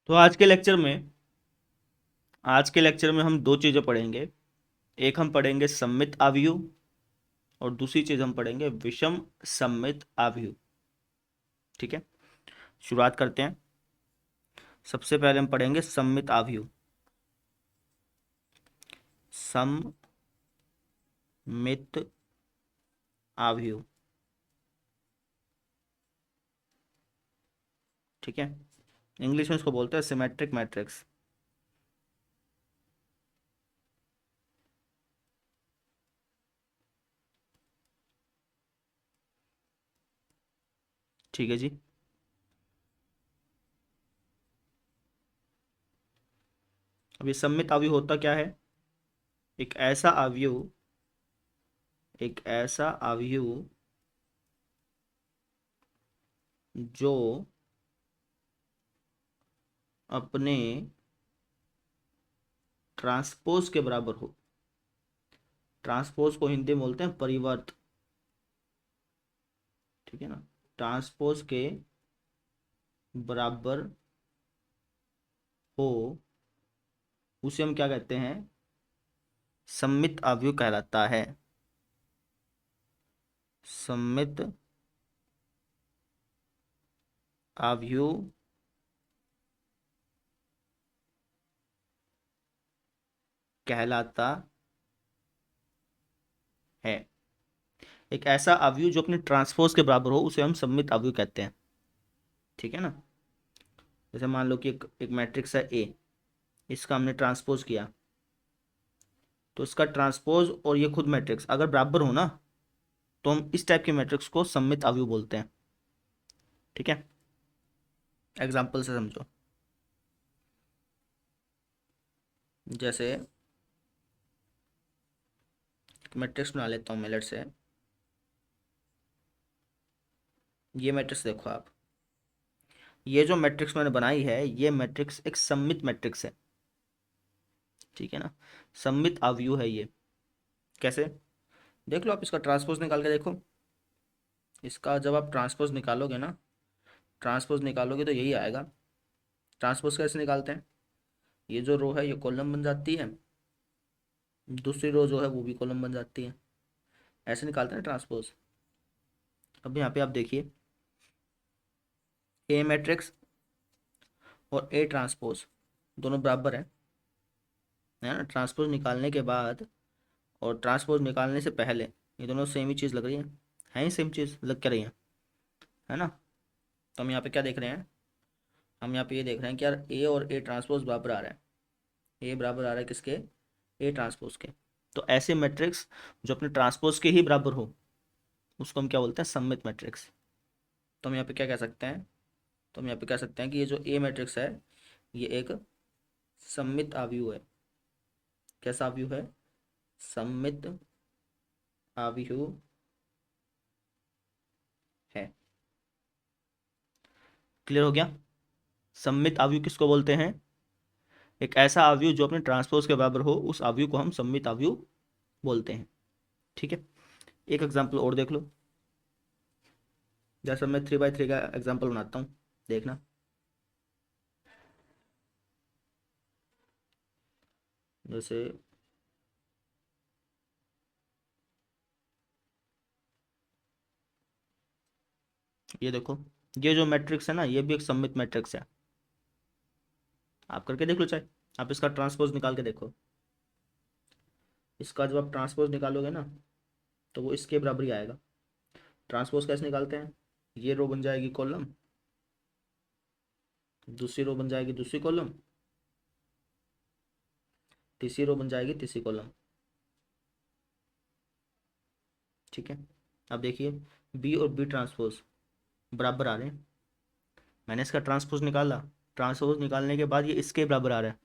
तो आज के लेक्चर में हम दो चीज़ें पढ़ेंगे। एक हम पढ़ेंगे सममित आव्यूह और दूसरी चीज़ हम पढ़ेंगे विषम सममित आव्यूह। ठीक है, शुरुआत करते हैं। सबसे पहले हम पढ़ेंगे सममित आव्यूह। सममित आव्यूह, ठीक है। इंग्लिश में इसको बोलते हैं सिमेट्रिक मैट्रिक्स। ठीक है जी। अब ये सममित आव्यूह होता क्या है? एक ऐसा आव्यूह एक ऐसा आव्यूह जो अपने ट्रांसपोज के बराबर हो। ट्रांसपोज को हिंदी में बोलते हैं परिवर्त, ठीक है ना। ट्रांसपोज के बराबर हो, उसे हम क्या कहते हैं? सममित आव्यूह कहलाता है। सममित आव्यूह कहलाता है। एक ऐसा आव्यूह जो अपने ट्रांसपोज के बराबर हो उसे हम सममित आव्यूह कहते हैं, ठीक है ना। जैसे मान लो कि एक मैट्रिक्स है ए, इसका हमने ट्रांसपोज किया, तो इसका ट्रांसपोज और ये खुद मैट्रिक्स अगर बराबर हो ना, तो हम इस टाइप के मैट्रिक्स को सममित आव्यूह बोलते हैं, ठीक है। एग्जाम्पल से समझो। जैसे एक मैट्रिक्स बना लेता हूँ मैं, लेट से ये मैट्रिक्स देखो आप। ये जो मैट्रिक्स मैंने बनाई है, ये मैट्रिक्स एक सममित मैट्रिक्स है, ठीक है ना। सममित आव्यूह है ये। कैसे? देख लो आप, इसका ट्रांसपोज निकाल के देखो। इसका जब आप ट्रांसपोज निकालोगे ना, ट्रांसपोज निकालोगे तो यही आएगा। ट्रांसपोज कैसे निकालते हैं? ये जो रो है ये कॉलम बन जाती है, दूसरी रो जो है वो भी कॉलम बन जाती है। ऐसे निकालते हैं ट्रांसपोज। अब यहाँ पे आप देखिए, ए मैट्रिक्स और ए ट्रांसपोज दोनों बराबर है ना। ट्रांसपोज निकालने के बाद और ट्रांसपोज निकालने से पहले ये दोनों सेम ही चीज़ लग रही है ही सेम चीज़ लग क्या रही है ना। तो हम यहाँ पे क्या देख रहे हैं? हम यहाँ पे ये देख रहे हैं कि यार ए और ए ट्रांसपोज बराबर आ रहा है। ए बराबर आ रहा है किसके? ए ट्रांसपोज के। तो ऐसे मैट्रिक्स जो अपने ट्रांसपोज के ही बराबर हो, उसको हम क्या बोलते हैं? सममित मैट्रिक्स। तो हम यहाँ पे क्या कह सकते हैं? तो हम यहाँ पे कह सकते हैं कि ये जो ए मैट्रिक्स है, ये एक सममित आव्यूह है। कैसा आव्यूह है? सममित आव्यूह है। क्लियर हो गया? सममित आव्यूह किसको बोलते हैं? एक ऐसा आव्यूह जो अपने ट्रांसपोज के बराबर हो, उस आव्यूह को हम सममित आव्यूह बोलते हैं, ठीक है। एक एग्जाम्पल और देख लो। जैसे मैं 3x3 का एग्जाम्पल बनाता हूँ, देखना। जैसे ये देखो, ये जो मैट्रिक्स है ना, ये भी एक सममित मैट्रिक्स है। आप करके देख लो, चाहे आप इसका ट्रांसपोज निकाल के देखो। इसका जब आप ट्रांसपोज निकालोगे ना, तो वो इसके बराबर ही आएगा। ट्रांसपोज कैसे निकालते हैं? ये रो बन जाएगी कॉलम, दूसरी रो बन जाएगी दूसरी कॉलम, तीसरी रो बन जाएगी तीसरी कॉलम, ठीक है। अब देखिए, बी और बी ट्रांसपोज बराबर आ रहे हैं। मैंने इसका ट्रांसपोज निकाला, ट्रांसपोज निकालने के बाद ये इसके बराबर आ रहा है,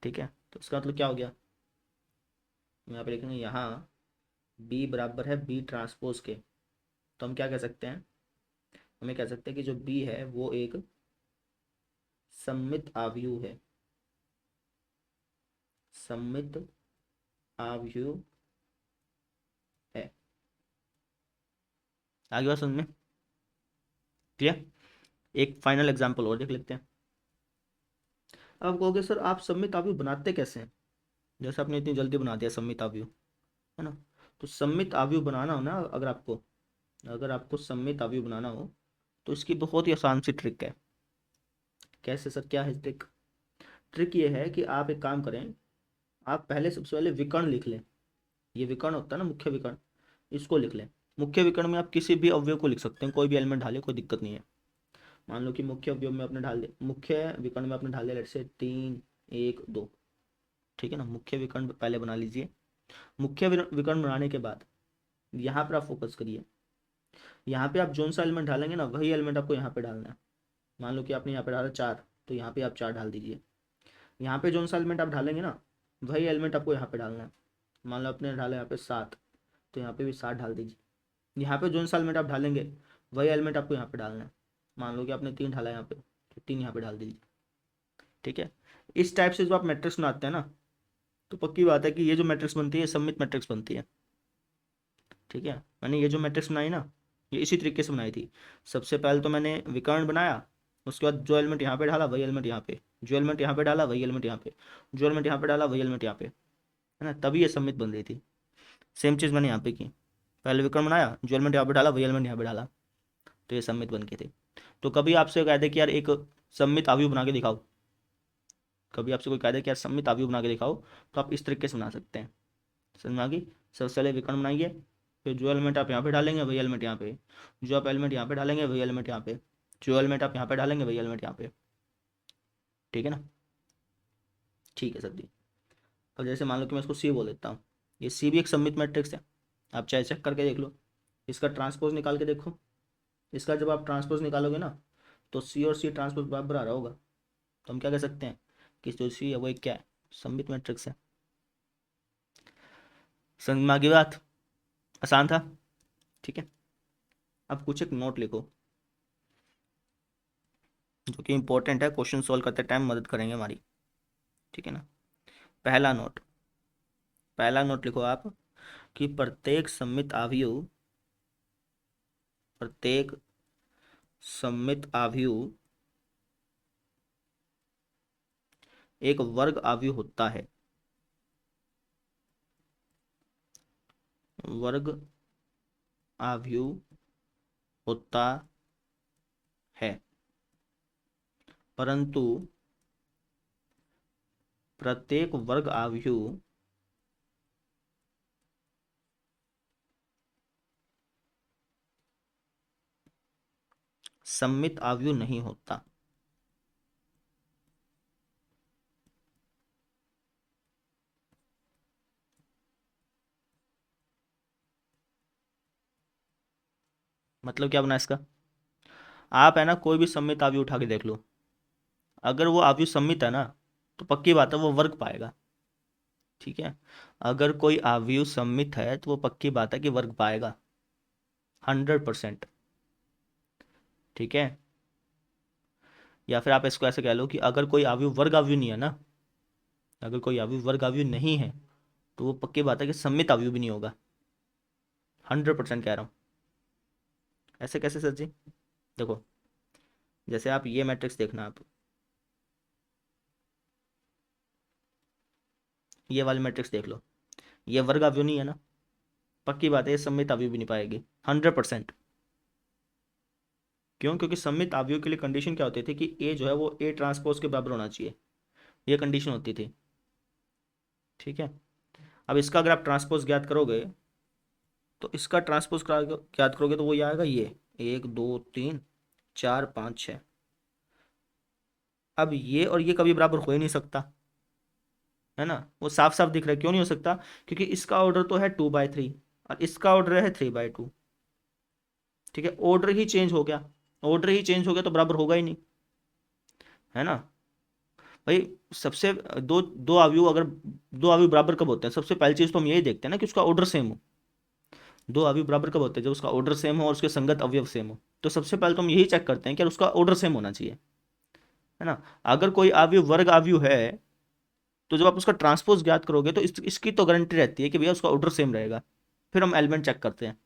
ठीक है। तो इसका मतलब क्या हो गया? यहाँ पे लिखेंगे, यहाँ बी बराबर है बी ट्रांसपोज के। तो हम क्या कह सकते हैं? हमें कह सकते हैं कि जो बी है वो एक सममित आव्यूह है। सममित आव्यूह है। आगे बात समझ में? क्लियर? एक फाइनल एग्जाम्पल और देख लेते हैं। अब आप कहोगे सर आप सममित अवयव बनाते कैसे हैं, जैसे आपने इतनी जल्दी बना दिया सममित अवयव, है ना। तो सममित अवयव बनाना हो ना, अगर आपको सममित अवयव बनाना हो तो इसकी बहुत ही आसान सी ट्रिक है। कैसे सर, क्या है ट्रिक? ट्रिक ये है कि आप एक काम करें, आप पहले सबसे पहले विकर्ण लिख लें। ये विकर्ण होता है ना, मुख्य विकर्ण, इसको लिख लें। मुख्य विकर्ण में आप किसी भी अवयव को लिख सकते हैं, कोई भी एलिमेंट डाले, कोई दिक्कत नहीं है। मान लो कि मुख्य अवयव में आपने डाल दिया, मुख्य विकर्ण में आपने डाल दिया लेट्स से 3 1 2, ठीक है ना। मुख्य विकर्ण पहले बना लीजिए। मुख्य विकर्ण बनाने के बाद यहाँ पर आप फोकस करिए। यहाँ पे आप जोन सा एलिमेंट डालेंगे ना, वही एलिमेंट आपको यहाँ पे डालना है। मान लो कि आपने यहाँ पे डाला 4, तो यहाँ पे आप 4 डाल दीजिए। यहाँ पे जोन सा एलिमेंट आप डालेंगे ना, वही एलिमेंट आपको यहाँ पे डालना है। मान लो आपने डाला यहाँ पे 7, तो यहाँ पे भी 7 डाल दीजिए। यहाँ पे जोन सा एलिमेंट आप ढालेंगे, वही एलिमेंट आपको यहाँ पे डालना है। मान लो कि आपने 3 ढाला यहाँ पे, तो 3 यहाँ पे डाल दीजिए, ठीक है। इस टाइप से जो आप मैट्रिक्स बनाते हैं ना, तो पक्की बात है कि ये जो मैट्रिक्स बनती है सममित मैट्रिक्स बनती है, ठीक है। मैंने ये जो मैट्रिक्स बनाई ना, ये इसी तरीके से बनाई थी। सबसे पहले तो मैंने विकर्ण बनाया, उसके बाद जो एलिमेंट यहाँ पे डाला वही एलिमेंट यहाँ पे, जो एलिमेंट यहाँ पे डाला वही एलिमेंट यहाँ पे, जो एलिमेंट यहाँ पे डाला वही एलिमेंट यहाँ पे, है ना, तभी ये सममित बन रही थी। सेम चीज़ मैंने यहाँ पे की, पहले विकर्ण बनाया, जो एलिमेंट यहाँ पे डाला वही एलिमेंट यहाँ पे डाला, तो ये सममित बन के थे। तो कभी आपसे कह दे कि यार एक सममित अवयव बना के दिखाओ, कभी आपसे कोई कह दे कि यार सममित अवयव बना के दिखाओ, तो आप इस तरीके से बना सकते हैं। समझ में आ गई? सबसे पहले विकर्ण बनाइए, फिर जो एलिमेंट आप यहाँ पे डालेंगे वही एलिमेंट यहाँ पे, जो आप एलिमेंट यहाँ पे डालेंगे वही एलिमेंट यहाँ पे, जो एलिमेंट आप यहाँ पे डालेंगे वही एलिमेंट यहाँ पे, ठीक है ना। ठीक है सर जी। अब जैसे मान लो कि मैं इसको सी बोल देता हूँ, ये सी भी एक सममित मैट्रिक्स है। आप चाहे चेक करके देख लो, इसका ट्रांसपोज निकाल के देखो। इसका जब आप ट्रांसपोज निकालोगे ना, तो सी और सी ट्रांसपोज बराबर आ रहा होगा। तो हम क्या कह सकते हैं कि जो सी है वो एक क्या है, सममित मैट्रिक्स है। समझ में आ गई बात? आसान था, ठीक है। अब कुछ एक नोट लिखो जो कि इंपॉर्टेंट है, क्वेश्चन सॉल्व करते टाइम मदद करेंगे हमारी, ठीक है ना। पहला नोट, पहला नोट लिखो आप कि प्रत्येक सममित अवयव, प्रत्येक सममित अवयव एक वर्ग अवयव होता है, वर्ग अवयव होता है, परंतु प्रत्येक वर्ग अवयव सममित अवयव नहीं होता। मतलब क्या बना इसका? आप है ना कोई भी सममित अवयव उठा के देख लो, अगर वो अवयव सममित है ना, तो पक्की बात है वो वर्ग पाएगा, ठीक है। अगर कोई अवयव सममित है तो वो पक्की बात है कि वर्ग पाएगा 100%, ठीक है। या फिर आप इसको ऐसे कह लो कि अगर कोई अवयव वर्ग अवयव नहीं है ना, अगर कोई अवयव वर्ग अवयव नहीं है, तो वो पक्की बात है कि सममित अवयव भी नहीं होगा। 100% कह रहा हूँ। ऐसे कैसे सर जी? देखो, जैसे आप ये मैट्रिक्स देखना, आप ये वाली मैट्रिक्स देख लो, ये वर्ग अवयव नहीं है ना, पक्की बात है ये सममित अवयव भी नहीं पाएगी 100%। क्यों? क्योंकि सममित अवयव के लिए कंडीशन क्या होती थी कि ए जो है वो ए ट्रांसपोज के बराबर होना चाहिए, ये कंडीशन होती थी, ठीक है। अब इसका अगर आप ट्रांसपोज ज्ञात करोगे, तो इसका ट्रांसपोज ज्ञात करोगे तो वो ये आएगा, ये 1 2 3 4 5 6। अब ये और ये कभी बराबर हो ही नहीं सकता, है ना। वो साफ साफ दिख रहा है, क्यों नहीं हो सकता? क्योंकि इसका ऑर्डर तो है 2/3 और इसका ऑर्डर है 3/2, ठीक है। ऑर्डर ही चेंज हो गया, ऑर्डर ही चेंज हो गया तो बराबर होगा ही नहीं, है ना भाई। सबसे दो दो अवयव, अगर दो अवयव बराबर कब होते हैं? सबसे पहली चीज तो हम यही देखते हैं ना कि उसका ऑर्डर सेम हो। दो अवयव बराबर कब होते हैं? जब उसका ऑर्डर सेम हो और उसके संगत अवयव सेम हो। तो सबसे पहले तो हम यही चेक करते हैं कि यार उसका ऑर्डर सेम होना चाहिए, है ना। अगर कोई अवयव वर्ग अवयव है, तो जब आप उसका ट्रांसपोज ज्ञात करोगे तो इसकी तो गारंटी रहती है कि भैया उसका ऑर्डर सेम रहेगा, फिर हम एलिमेंट चेक करते हैं,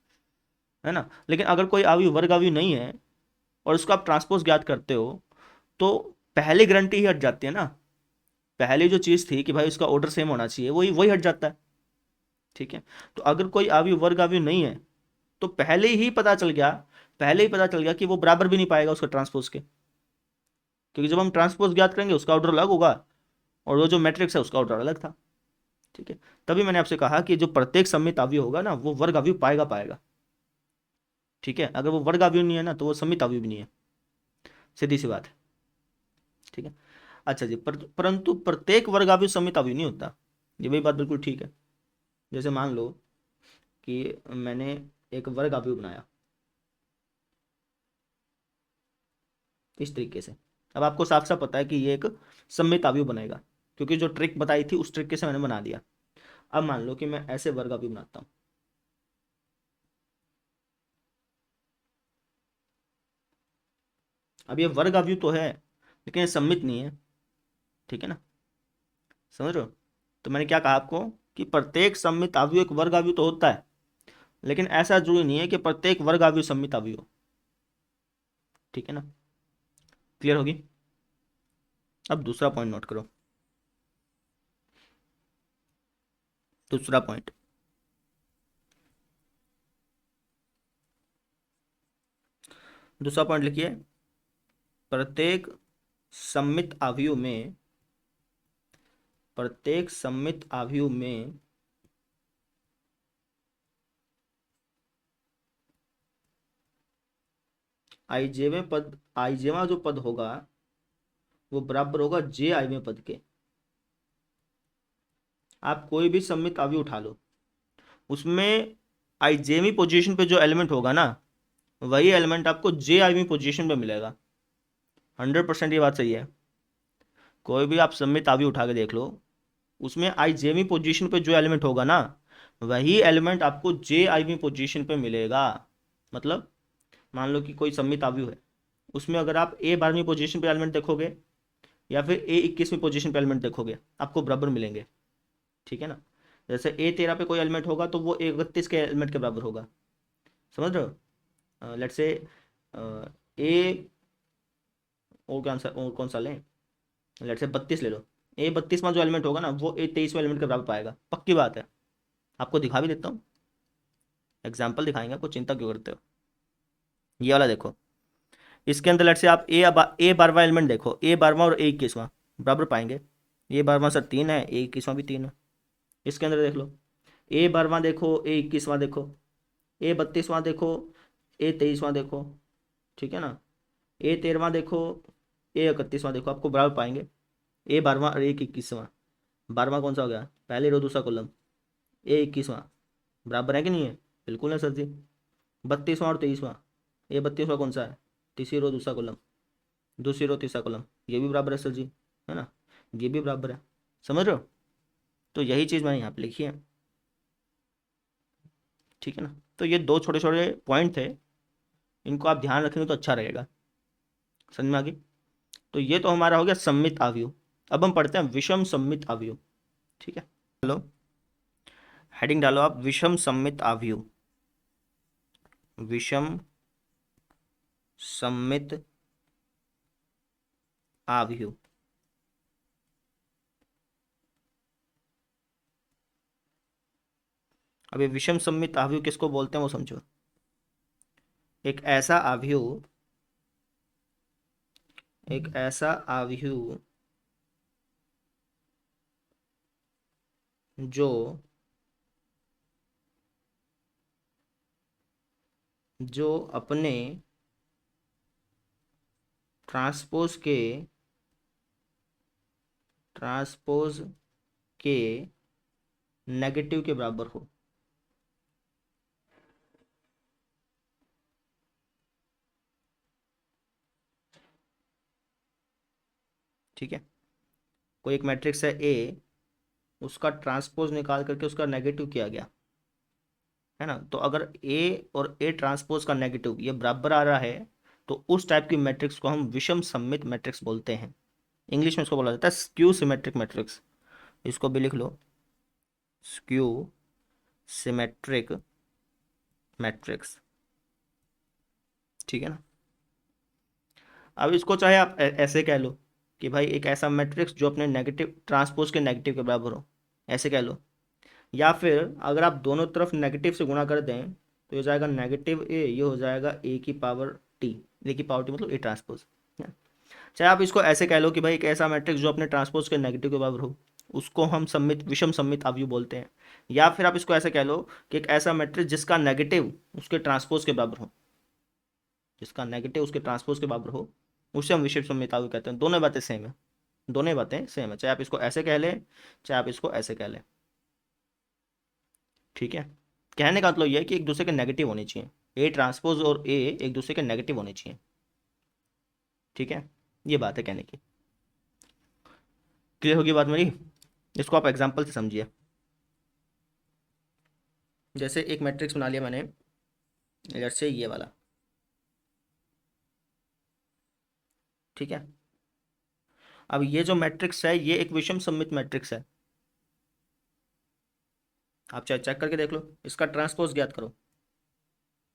है ना। लेकिन अगर कोई अवयव वर्ग अवयव नहीं है और उसका आप ट्रांसपोज ज्ञात करते हो, तो पहली गारंटी ही हट जाती है ना, पहले जो चीज़ थी कि भाई उसका ऑर्डर सेम होना चाहिए, वही वही हट जाता है। ठीक है, तो अगर कोई अवयव वर्ग अवयव नहीं है तो पहले ही पता चल गया कि वो बराबर भी नहीं पाएगा उसका ट्रांसपोज के, क्योंकि जब हम ट्रांसपोज ज्ञात करेंगे उसका ऑर्डर अलग होगा और वो जो मैट्रिक्स है उसका ऑर्डर अलग था। ठीक है, तभी मैंने आपसे कहा कि जो प्रत्येक सममित अवयव होगा ना वो वर्ग अवयव पाएगा पाएगा। ठीक है, अगर वो वर्ग अवयव नहीं है ना तो वो सममित अवयव भी नहीं है, सीधी सी बात है। ठीक है, अच्छा जी, परंतु प्रत्येक वर्ग अवयव सममित अवयव नहीं होता, ये भी बात बिल्कुल ठीक है। जैसे मान लो कि मैंने एक वर्ग अवयव बनाया इस तरीके से, अब आपको साफ साफ पता है कि ये एक सममित अवयव बनेगा, क्योंकि जो ट्रिक बताई थी उस तरीके से मैंने बना दिया। अब मान लो कि मैं ऐसे वर्ग अवयव बनाता हूँ, अब ये वर्ग अवयव तो है लेकिन ये सममित नहीं है। ठीक है ना, समझ रहे हो? तो मैंने क्या कहा आपको कि प्रत्येक सममित अवयव एक वर्ग अवयव तो होता है, लेकिन ऐसा जरूरी नहीं है कि प्रत्येक वर्ग अवयव सममित अवयव हो। ठीक है ना, क्लियर होगी? अब दूसरा पॉइंट नोट करो, दूसरा पॉइंट, दूसरा पॉइंट लिखिए, प्रत्येक सममित अवयव में, प्रत्येक सममित अवयव में आइजेवें पद, आइजेवा जो पद होगा वो बराबर होगा जे आइवें पद के। आप कोई भी सममित अवयव उठा लो, उसमें आइजेवी पोजीशन पे जो एलिमेंट होगा ना वही एलिमेंट आपको जे आईवी पोजीशन पे मिलेगा। 100% ये बात सही है। कोई भी आप सममित अवयव उठा के देख लो, उसमें आई जेवी पोजीशन पे जो एलिमेंट होगा ना वही एलिमेंट आपको जे आईवी पोजीशन पे मिलेगा। मतलब मान लो कि कोई सममित अवयव है, उसमें अगर आप ए 12वीं पोजीशन पे एलिमेंट देखोगे या फिर ए 21वीं पोजीशन पे एलिमेंट देखोगे आपको बराबर मिलेंगे। ठीक है ना, जैसे ए 13 पे कोई एलिमेंट होगा तो वो ए 31 के एलिमेंट के बराबर होगा। समझ रहे हो? लेट्स से ए, और कौन सा, और कौन सा लें, लेट्स से 32 ले लो। ए 32वां जो एलिमेंट होगा ना वो ए 23वें एलिमेंट के बराबर पाएगा, पक्की बात है। आपको दिखा भी देता हूँ, एग्जाम्पल दिखाएंगे, आपको चिंता क्यों करते हो। ये वाला देखो, इसके अंदर लेट्स से आप ए 12वां एलिमेंट देखो, ए 12वां और ए 21वां बराबर पाएंगे। ए 12वां सर 3 है, ए 21वां भी 3 है। इसके अंदर देख लो, ए 12वां देखो, ए 21वां देखो, ए 32वां देखो, ए 23वां देखो। ठीक है ना, ए 13वां देखो, ए 31वां देखो, आपको बराबर पाएंगे। ए 12वां और ए 21वां, 12वां कौन सा हो गया, पहले रो दूसरा कॉलम, ए 21वां बराबर है कि नहीं है? बिल्कुल है सर जी। 32वां और 23वां, ए 32वां कौन सा है, तीसरी रो दूसरा कॉलम, दूसरी रो तीसरा कॉलम, ये भी बराबर है सर जी, है ना, ये भी बराबर है। समझ रहे हो? तो यही चीज़ मैंने यहाँ पे लिखी है। ठीक है ना, तो ये दो छोटे छोटे पॉइंट थे, इनको आप ध्यान रखेंगे तो अच्छा रहेगा। समझ में आ गई? तो ये तो हमारा हो गया सममित अवयव। अब हम पढ़ते हैं विषम सममित अवयव। ठीक है, हेलो, हेडिंग डालो आप, विषम सममित अवयव, विषम सममित अवयव। अब ये विषम सममित अवयव किसको बोलते हैं वो समझो। एक ऐसा अवयव, एक ऐसा अवयव जो जो अपने ट्रांसपोज के, ट्रांसपोज के नेगेटिव के बराबर हो। ठीक है, कोई एक मैट्रिक्स है ए, उसका ट्रांसपोज निकाल करके उसका नेगेटिव किया गया, है ना, तो अगर ए और ए ट्रांसपोज का नेगेटिव ये बराबर आ रहा है तो उस टाइप की मैट्रिक्स को हम विषम सममित मैट्रिक्स बोलते हैं। इंग्लिश में इसको बोला जाता है स्क्यू सिमेट्रिक मैट्रिक्स। इसको भी लिख लो, स्क्यू सिमेट्रिक मैट्रिक्स। ठीक है ना, अब इसको चाहे आप ऐसे कह लो कि भाई एक ऐसा मैट्रिक्स जो अपने नेगेटिव ट्रांसपोज के नेगेटिव के बराबर हो, ऐसे कह लो। या फिर अगर आप दोनों तरफ नेगेटिव से गुणा कर दें तो ये हो जाएगा नेगेटिव ए, ये हो जाएगा ए की पावर टी। ए की पावर टी मतलब ए ट्रांसपोज। चाहे आप इसको ऐसे कह लो कि भाई एक ऐसा मैट्रिक्स जो अपने ट्रांसपोज के नेगेटिव के बराबर हो, उसको हम सममित विषम सममित अवयव बोलते हैं। या फिर आप इसको ऐसे कह लो कि एक ऐसा मैट्रिक्स जिसका नेगेटिव उसके ट्रांसपोज के बराबर हो, जिसका नेगेटिव उसके ट्रांसपोज के बराबर हो, उसे हम विषम सममित अवयव कहते हैं। दोनों बातें सेम है, दोनों बातें सेम है, चाहे आप इसको ऐसे कह लें चाहे आप इसको ऐसे कह लें। ठीक है, कहने का मतलब यह है कि एक दूसरे के नेगेटिव होने चाहिए, ए ट्रांसपोज और ए एक दूसरे के नेगेटिव होने चाहिए। ठीक है, ये बात है कहने की। क्लियर होगी बात मेरी? इसको आप एग्जांपल से समझिए। जैसे एक मैट्रिक्स बना लिया मैंने, जैसे ये वाला। ठीक है, अब ये जो मैट्रिक्स है ये एक विषम सममित मैट्रिक्स है। आप चाहे चेक करके देख लो, इसका ट्रांसपोज ज्ञात करो।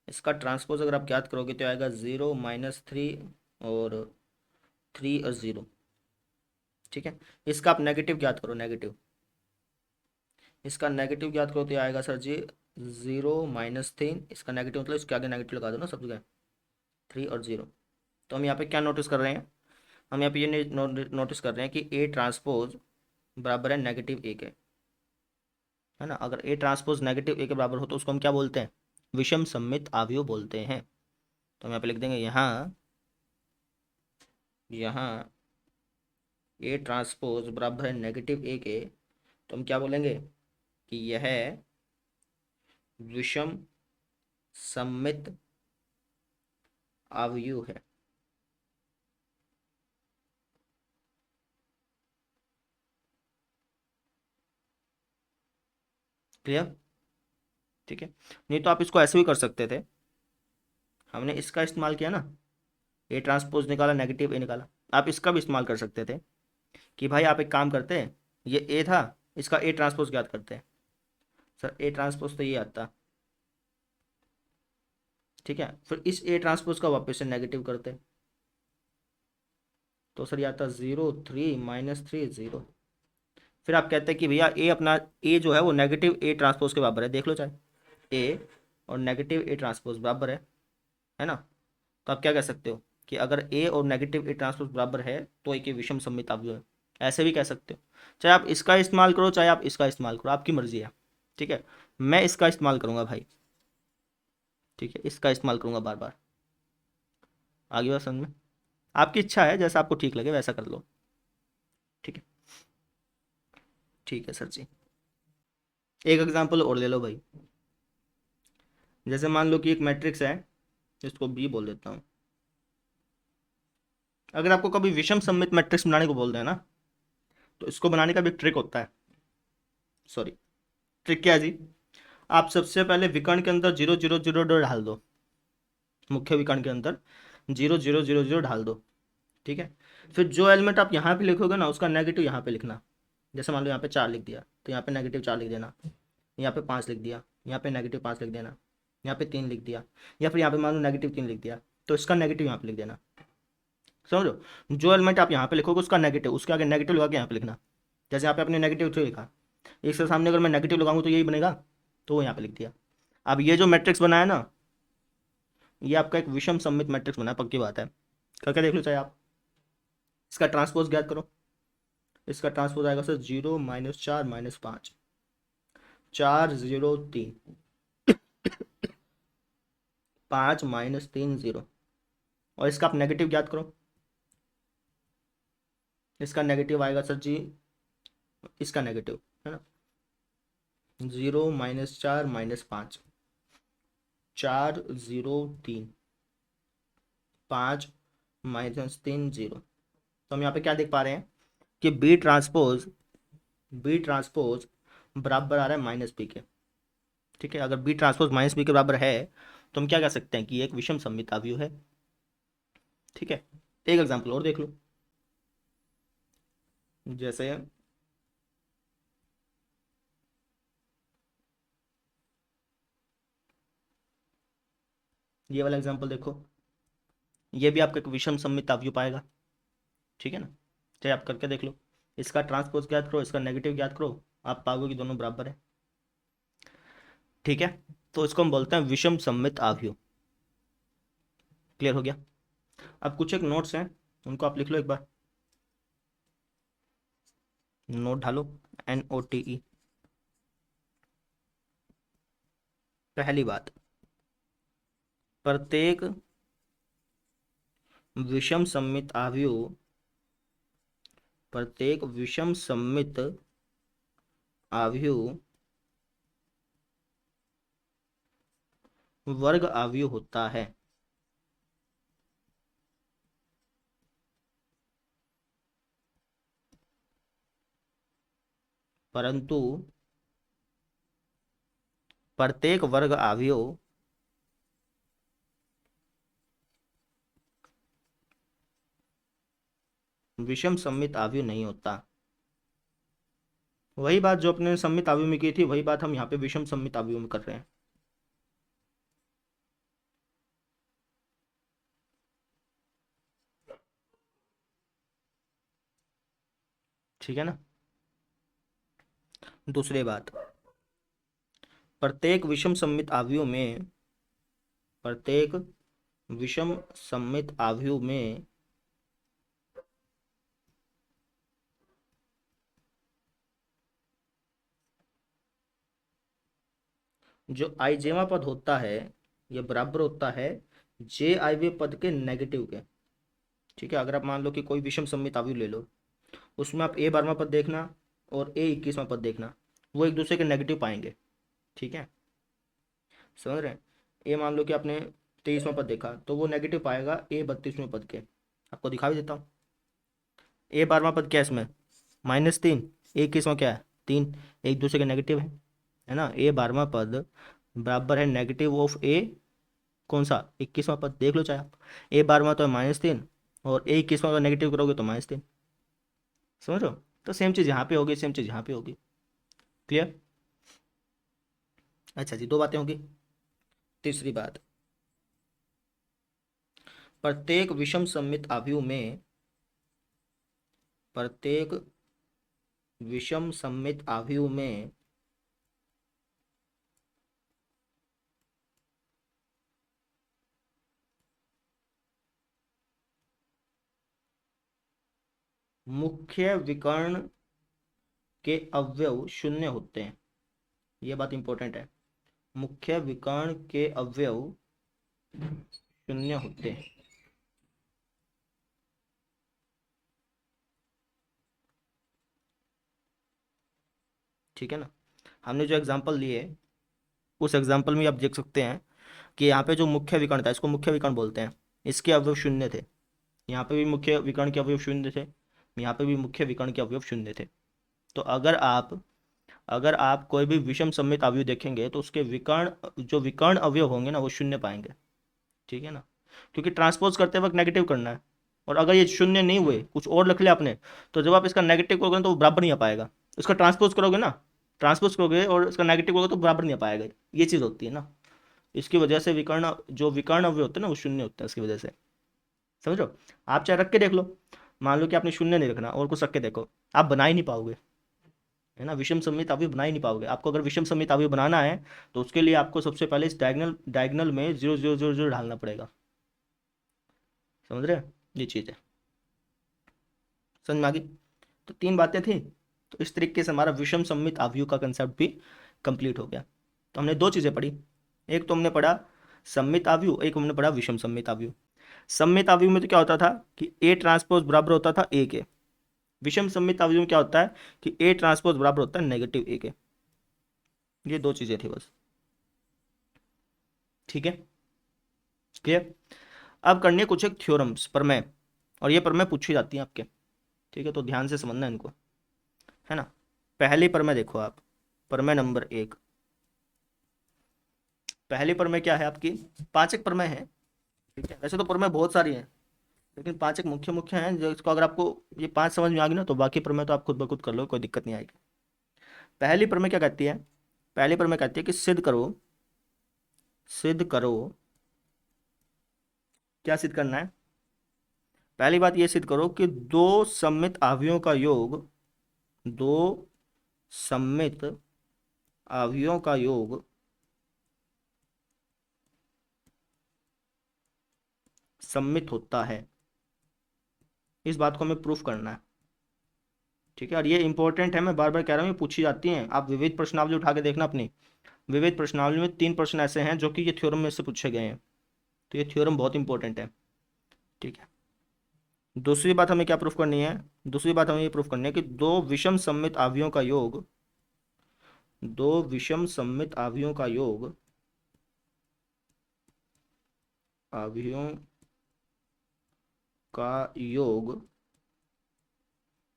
इसका ट्रांसपोज अगर आप ज्ञात करोगे तो आएगा 0 -3 और 3 और 0। ठीक है, इसका आप नेगेटिव ज्ञात करो, नेगेटिव। इसका नेगेटिव ज्ञात करो तो आएगा सर जी 0 -3। इसका नेगेटिव मतलब इसके आगे नेगेटिव लगा दो ना सब जगह, 3 और 0। तो हम यहाँ पे क्या नोटिस कर रहे हैं? हम यहाँ पे ये नोटिस कर रहे हैं कि ए ट्रांसपोज बराबर है नेगेटिव ए के, है ना। अगर ए ट्रांसपोज नेगेटिव ए के बराबर हो तो उसको हम क्या बोलते हैं? विषम सममित अवयव बोलते हैं। तो हम यहाँ पे लिख देंगे यहाँ, यहाँ ए ट्रांसपोज बराबर है नेगेटिव ए के, तो हम क्या बोलेंगे कि यह विषम सममित अवयव है। क्लियर? ठीक है, नहीं तो आप इसको ऐसे भी कर सकते थे। हमने इसका इस्तेमाल किया ना, ए ट्रांसपोज निकाला, नेगेटिव ए निकाला। आप इसका भी इस्तेमाल कर सकते थे कि भाई आप एक काम करते हैं, ये ए था, इसका ए ट्रांसपोज ज्ञात करते हैं। सर ए ट्रांसपोज तो ये आता, ठीक है, फिर इस ए ट्रांसपोज का वापस से नेगेटिव करते हैं तो सर ये आता 0 3 -3 0। फिर आप कहते हैं कि भैया ए अपना ए जो है वो नेगेटिव ए ट्रांसपोज के बराबर है, देख लो चाहे ए और नेगेटिव ए ट्रांसपोज बराबर है ना। तो आप क्या कह सकते हो कि अगर ए और नेगेटिव ए ट्रांसपोज बराबर है तो एक विषम सममित अवयव है, ऐसे भी कह सकते हो। चाहे आप इसका इस्तेमाल करो चाहे आप इसका इस्तेमाल करो, आपकी मर्जी है। ठीक है, मैं इसका इस्तेमाल करूंगा भाई। ठीक है, इसका इस्तेमाल करूंगा बार बार। आगे बात समझ में? आपकी इच्छा है, जैसा आपको ठीक लगे वैसा कर लो। ठीक है, ठीक है सर जी। एक एग्जांपल और ले लो भाई। जैसे मान लो कि एक मैट्रिक्स है, इसको बी बोल देता हूँ। अगर आपको कभी विषम सममित मैट्रिक्स बनाने को बोल दें ना, तो इसको बनाने का भी एक ट्रिक होता है। सॉरी, ट्रिक क्या है जी? आप सबसे पहले विकर्ण के अंदर 0 0 0 डाल दो, मुख्य विकर्ण के अंदर 0 0 0 0 डाल दो। ठीक है, फिर जो एलिमेंट आप यहाँ पे लिखोगे ना उसका नेगेटिव यहाँ पे लिखना। जैसे मान लो यहाँ पे 4 लिख दिया तो यहाँ पे नेगेटिव 4 लिख देना। यहाँ पे 5 लिख दिया, यहाँ पे नेगेटिव 5 लिख देना। यहाँ पे 3 लिख दिया, या फिर यहाँ पे मान लो नेगेटिव 3 लिख दिया, तो इसका नेगेटिव यहाँ पे लिख देना। समझो, जो एलिमेंट आप यहाँ पे लिखोगे उसका नेगेटिव उसके आगे नेगेटिव लगा के यहाँ पे लिखना। जैसे यहाँ पे आपने नेगेटिव 3 लिखा, इसके सामने अगर मैं नेगेटिव लगाऊंगा तो यही बनेगा, तो वो यहाँ पे लिख दिया। अब ये जो मैट्रिक्स बनाया ना, ये आपका एक विषम सममित मैट्रिक्स बना, पक्की बात है। करके देख लो चाहे आप। इसका ट्रांसपोज ज्ञात करो। इसका ट्रांसपोज आएगा सर 0 -4 -5 4 0 3 5 -3 0। और इसका आप नेगेटिव ज्ञात करो। इसका नेगेटिव आएगा सर जी, इसका नेगेटिव है ना, 0 -4 -5 4 0 3 5 -3 0। तो हम यहाँ पे क्या देख पा रहे हैं कि बी ट्रांसपोज बराबर आ रहा है माइनस बी के। ठीक है, अगर बी ट्रांसपोज माइनस बी के बराबर है तो हम क्या कह सकते हैं कि ये एक विषम सममित अवयव है। ठीक है, एक एग्जांपल और देख लो। जैसे ये वाला एग्जांपल देखो, ये भी आपका एक विषम सममित अवयव पाएगा। ठीक है ना, चाहे आप करके देख लो, इसका ट्रांसपोज ज्ञात करो, इसका नेगेटिव ज्ञात करो, आप पाओगे कि दोनों बराबर है। ठीक है, तो इसको हम बोलते हैं विषम सममित आव्यूह। क्लियर हो गया। अब कुछ एक नोट्स हैं, उनको आप लिख लो एक बार, नोट ढालो, NOTE। पहली बात, प्रत्येक विषम सममित आव्यूह, प्रत्येक विषम सममित आव्यूह वर्ग आव्यूह होता है। परंतु प्रत्येक वर्ग आव्यूह विषम सममित आव्यूह नहीं होता। वही बात जो अपने सममित आव्यूह में की थी, वही बात हम यहाँ पे विषम सममित आव्यूह में कर रहे हैं। ठीक है ना। दूसरी बात, प्रत्येक विषम सममित आव्यूह में, प्रत्येक विषम सममित आव्यूह में जो आइजेमा पद होता है, यह बराबर होता है जे आइवे पद के नेगेटिव के। ठीक है, अगर आप मान लो कि कोई विषम सममित आव्यूह ले लो, उसमें आप A 12वां पद देखना और A 21वां पद देखना, वो एक दूसरे के नेगेटिव पाएंगे। ठीक है, समझ रहे हैं। ए मान लो कि आपने 23वां पद देखा, तो वो नेगेटिव पाएगा A 32वें पद के। आपको दिखा भी देता हूँ। A 12वां पद क्या है इसमें, -3। A 21वां क्या है, 3। एक दूसरे के नेगेटिव है ना। A 12वां पद बराबर है नेगेटिव ऑफ A, कौन सा, 21वां पद। देख लो चाहे आप, A 12वां तो है -3, और A 21वां का नेगेटिव करोगे तो -3। समझ रहे हो। तो सेम चीज़ यहाँ पे होगी, सेम चीज़ यहाँ पे होगी। क्लियर। अच्छा जी, दो बातें होगी। तीसरी बात, प्रत्येक विषम सममित आव्यूह में, प्रत्येक विषम सममित आव्यूह में मुख्य विकर्ण के अवयव शून्य होते हैं। यह बात इंपॉर्टेंट है, मुख्य विकर्ण के अवयव शून्य होते हैं। ठीक है ना। हमने जो एग्जांपल लिए, उस एग्जांपल में आप देख सकते हैं कि यहाँ पे जो मुख्य विकर्ण था, इसको मुख्य विकर्ण बोलते हैं, इसके अवयव शून्य थे। यहाँ पे भी मुख्य विकर्ण के अवयव शून्य थे, यहाँ पे भी मुख्य विकर्ण के अवयव शून्य थे। तो अगर आप कोई भी विषम सममित अवयव देखेंगे, तो उसके विकर्ण, जो विकर्ण अवयव होंगे ना, वो शून्य पाएंगे। ठीक है ना, क्योंकि ट्रांसपोज करते वक्त नेगेटिव करना है। और अगर ये शून्य नहीं हुए, कुछ और लिख लिया आपने, तो जब आप इसका नेगेटिव करोगे तो वो बराबर नहीं आ पाएगा। इसका ट्रांसपोज करोगे ना, ट्रांसपोज करोगे और इसका नेगेटिव करोगे तो बराबर नहीं आ पाएगा। ये चीज़ होती है ना, इसकी वजह से विकर्ण, जो विकर्ण अवयव होते हैं ना, वो शून्य होते हैं इसकी वजह से। समझो। आप चाहे रख के देख लो, मान लो कि आपने शून्य नहीं रखना और कुछ रख के देखो, आप बना ही नहीं पाओगे। है ना, विषम सममित अवयव बना ही नहीं पाओगे। आपको अगर विषम सममित अवयव बनाना है, तो उसके लिए आपको सबसे पहले इस डायगनल डायगनल में 0 0 0 0 डालना पड़ेगा। समझ रहे हैं, ये चीज़ है। समझ में आ गई। तो तीन बातें थी। तो इस तरीके से हमारा विषम सममित आव्यूह का कंसेप्ट भी कंप्लीट हो गया। तो हमने दो चीज़ें पढ़ी, एक तो हमने पढ़ा सममित आव्यूह, एक हमने पढ़ा विषम सममित आव्यूह। सममित आव्यूह में तो क्या होता था कि A ट्रांसपोज बराबर होता था A के। विषम सममित आव्यूह में क्या होता है कि A ट्रांसपोज बराबर होता है नेगेटिव A के। ये दो चीज़ें थी बस। ठीक है, क्लियर। अब करनी है कुछ एक थ्योरम्स, प्रमेय, और ये प्रमेय पूछी जाती हैं आपके। ठीक है, तो ध्यान से समझना है इनको, है ना। पहली प्रमेय देखो आप, प्रमेय नंबर 1। पहली प्रमेय क्या है आपकी, पांच एक प्रमेय है। ठीक है, वैसे तो प्रमेय बहुत सारी हैं, लेकिन पांच एक मुख्य मुख्य हैं, जो इसको अगर आपको ये पांच समझ में आ गई ना, तो बाकी प्रमेय तो आप खुद ब खुद कर लो, कोई दिक्कत नहीं आएगी। पहली प्रमेय क्या कहती है, पहली प्रमेय कहती है कि सिद्ध करो, सिद्ध करो, क्या सिद्ध करना है, पहली बात ये सिद्ध करो कि दो सममित अवयवों का योग, दो सममित अवयवों का योग सममित होता है। इस बात को हमें प्रूफ करना है। ठीक है, और ये इंपॉर्टेंट है, मैं बार बार कह रहा हूँ, ये पूछी जाती हैं। आप विविध प्रश्नावली उठा के देखना अपनी, विविध प्रश्नावली में 3 प्रश्न ऐसे हैं जो कि ये थ्योरम में से पूछे गए हैं। तो ये थ्योरम बहुत इंपॉर्टेंट है। ठीक है, दूसरी बात हमें क्या प्रूफ करनी है? दूसरी बात हमें ये प्रूफ करनी है कि दो विषम सममित अवयवों का योग, दो विषम सममित अवयवों का योग, अवयवों का योग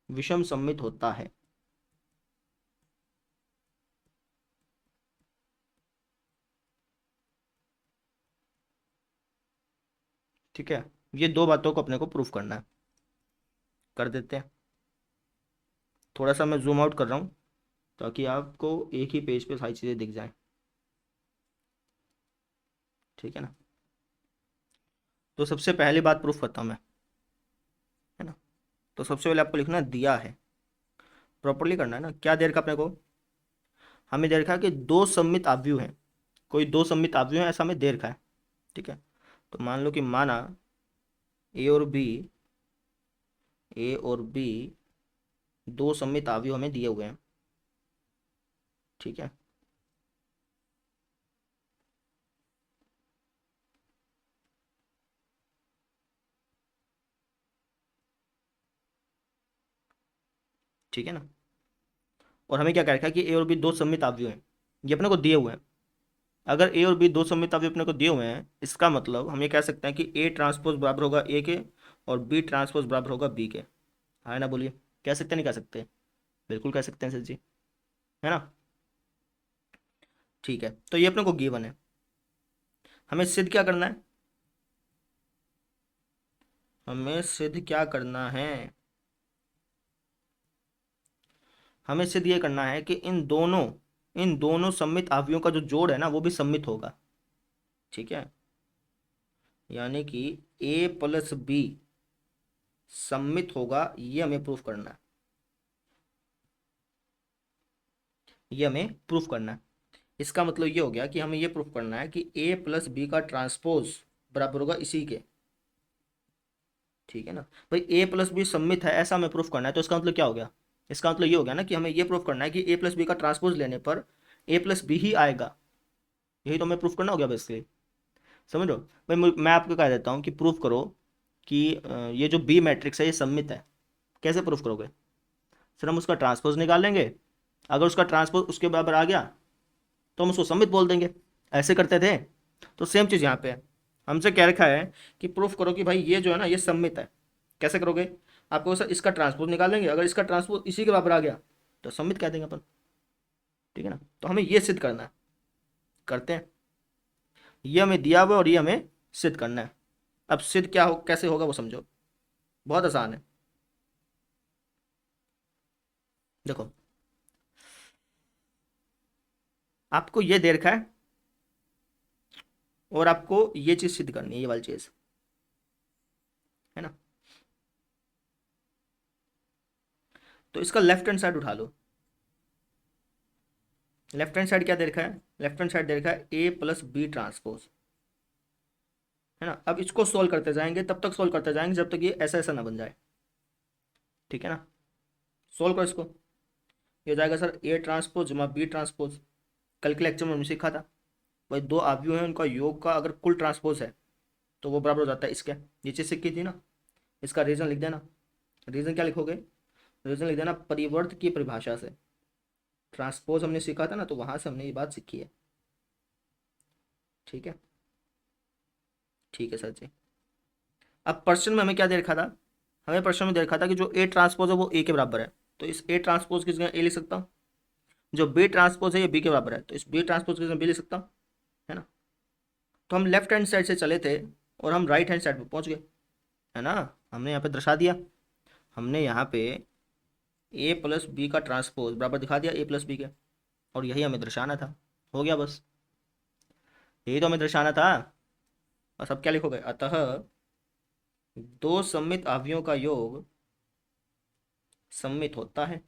विषम सममित होता है। ठीक है, ये दो बातों को अपने को प्रूफ करना है। कर देते हैं। थोड़ा सा मैं जूम आउट कर रहा हूँ ताकि आपको एक ही पेज पे सारी चीज़ें दिख जाएं। ठीक है ना, तो सबसे पहली बात प्रूफ करता हूँ मैं, है ना। तो सबसे पहले आपको लिखना है दिया है, प्रॉपरली करना है ना। क्या दे रखा अपने को? हमें दे रखा है कि दो सममित अवयव हैं, कोई दो सममित अवयव है ऐसा हमें दे रखा है। ठीक है, तो मान लो कि माना ए और बी, ए और बी दो सममित अवयव हमें दिए हुए हैं। ठीक है, ठीक है ना। और हमें क्या कह रखा है कि ए और बी दो सममित अवयव हैं, ये अपने को दिए हुए हैं। अगर ए और बी दो सममित अवयव अपने को दिए हुए हैं, इसका मतलब हम ये कह सकते हैं कि ए ट्रांसपोज बराबर होगा ए के और बी ट्रांसपोज बराबर होगा बी के। है ना, बोलिए, कह सकते हैं नहीं कह सकते? बिल्कुल कह सकते हैं सर जी, है ना। ठीक है, तो ये अपने को गिवन है। हमें सिद्ध क्या करना है? हमें सिद्ध क्या करना है? हमें सिद्ध ये करना है कि इन दोनों सममित अवयवों का जो जोड़ है ना वो भी सममित होगा। ठीक है, यानी कि ए प्लस बी सममित होगा, ये हमें प्रूफ करना है। ये हमें प्रूफ करना है। इसका मतलब ये हो गया कि हमें ये प्रूफ करना है कि ए प्लस बी का ट्रांसपोज बराबर होगा इसी के। ठीक है ना भाई, ए प्लस बी सममित है ऐसा हमें प्रूफ करना है। तो इसका मतलब क्या हो गया? इसका मतलब ये हो गया ना कि हमें ये प्रूफ करना है कि ए प्लस बी का ट्रांसपोज लेने पर ए प्लस बी ही आएगा। यही तो हमें प्रूफ करना हो गया बेसिकली। समझ लो भाई, मैं आपको कह देता हूँ कि प्रूफ करो कि ये जो बी मैट्रिक्स है ये सममित है। कैसे प्रूफ करोगे? सर हम उसका ट्रांसपोज निकालेंगे, अगर उसका ट्रांसपोज उसके बराबर आ गया तो हम उसको सममित बोल देंगे। ऐसे करते थे। तो सेम चीज़ यहाँ पे है। हमसे कह रखा है कि प्रूफ करो कि भाई ये जो है ना ये सममित है। कैसे करोगे? आपको सर इसका ट्रांसपोज निकालेंगे, अगर इसका ट्रांसपोज इसी के बराबर आ गया तो सममित कह देंगे अपन। ठीक है ना, तो हमें ये सिद्ध करना है। करते हैं। ये हमें दिया हुआ है और ये हमें सिद्ध करना है। अब सिद्ध क्या हो, कैसे होगा वो समझो, बहुत आसान है। देखो, आपको ये दे रखा है और आपको ये चीज़ सिद्ध करनी है, ये वाली चीज़, है ना। तो इसका लेफ्ट हैंड साइड उठा लो। लेफ्ट हैंड साइड क्या दे रखा है? लेफ्ट हैंड साइड दे रखा है ए प्लस बी ट्रांसपोज, है ना। अब इसको सोल्व करते जाएंगे, तब तक सोल्व करते जाएंगे जब तक ये ऐसा ऐसा ना बन जाए। ठीक है ना, सोल्व करो इसको। ये हो जाएगा सर ए ट्रांसपोज जमा बी ट्रांसपोज। कल के लेक्चर में हमने सीखा था भाई, दो अवयव हैं उनका योग का अगर कुल ट्रांसपोज है तो वो बराबर हो जाता है इसके। ये चीज़ सीखी थी ना। इसका रीजन लिख देना। रीजन क्या लिखोगे? रीजन लिख देना परिवर्त की परिभाषा से। ट्रांसपोज हमने सीखा था ना, तो वहां से हमने ये बात सीखी है। ठीक है, ठीक है सर जी। अब प्रश्न में हमें क्या दे रखा था? हमें प्रश्न में दे रखा था कि जो ए ट्रांसपोज है वो ए के बराबर है, तो इस ए ट्रांसपोज की जगह ए लिख सकता हूँ। जो बी ट्रांसपोज है ये बी के बराबर है, तो इस बी ट्रांसपोज की जगह बी लिख सकता हूँ, है ना। तो हम लेफ्ट हैंड साइड से चले थे और हम राइट हैंड साइड पे पहुंच गए, है ना। हमने यहाँ पे दर्शा दिया, हमने यहाँ पे ए प्लस बी का ट्रांसपोज बराबर दिखा दिया ए प्लस बी के, और यही हमें दर्शाना था। हो गया बस, यही तो हमें दर्शाना था। बस अब क्या लिखोगे? अतः दो सममित अवयवों का योग सममित होता है।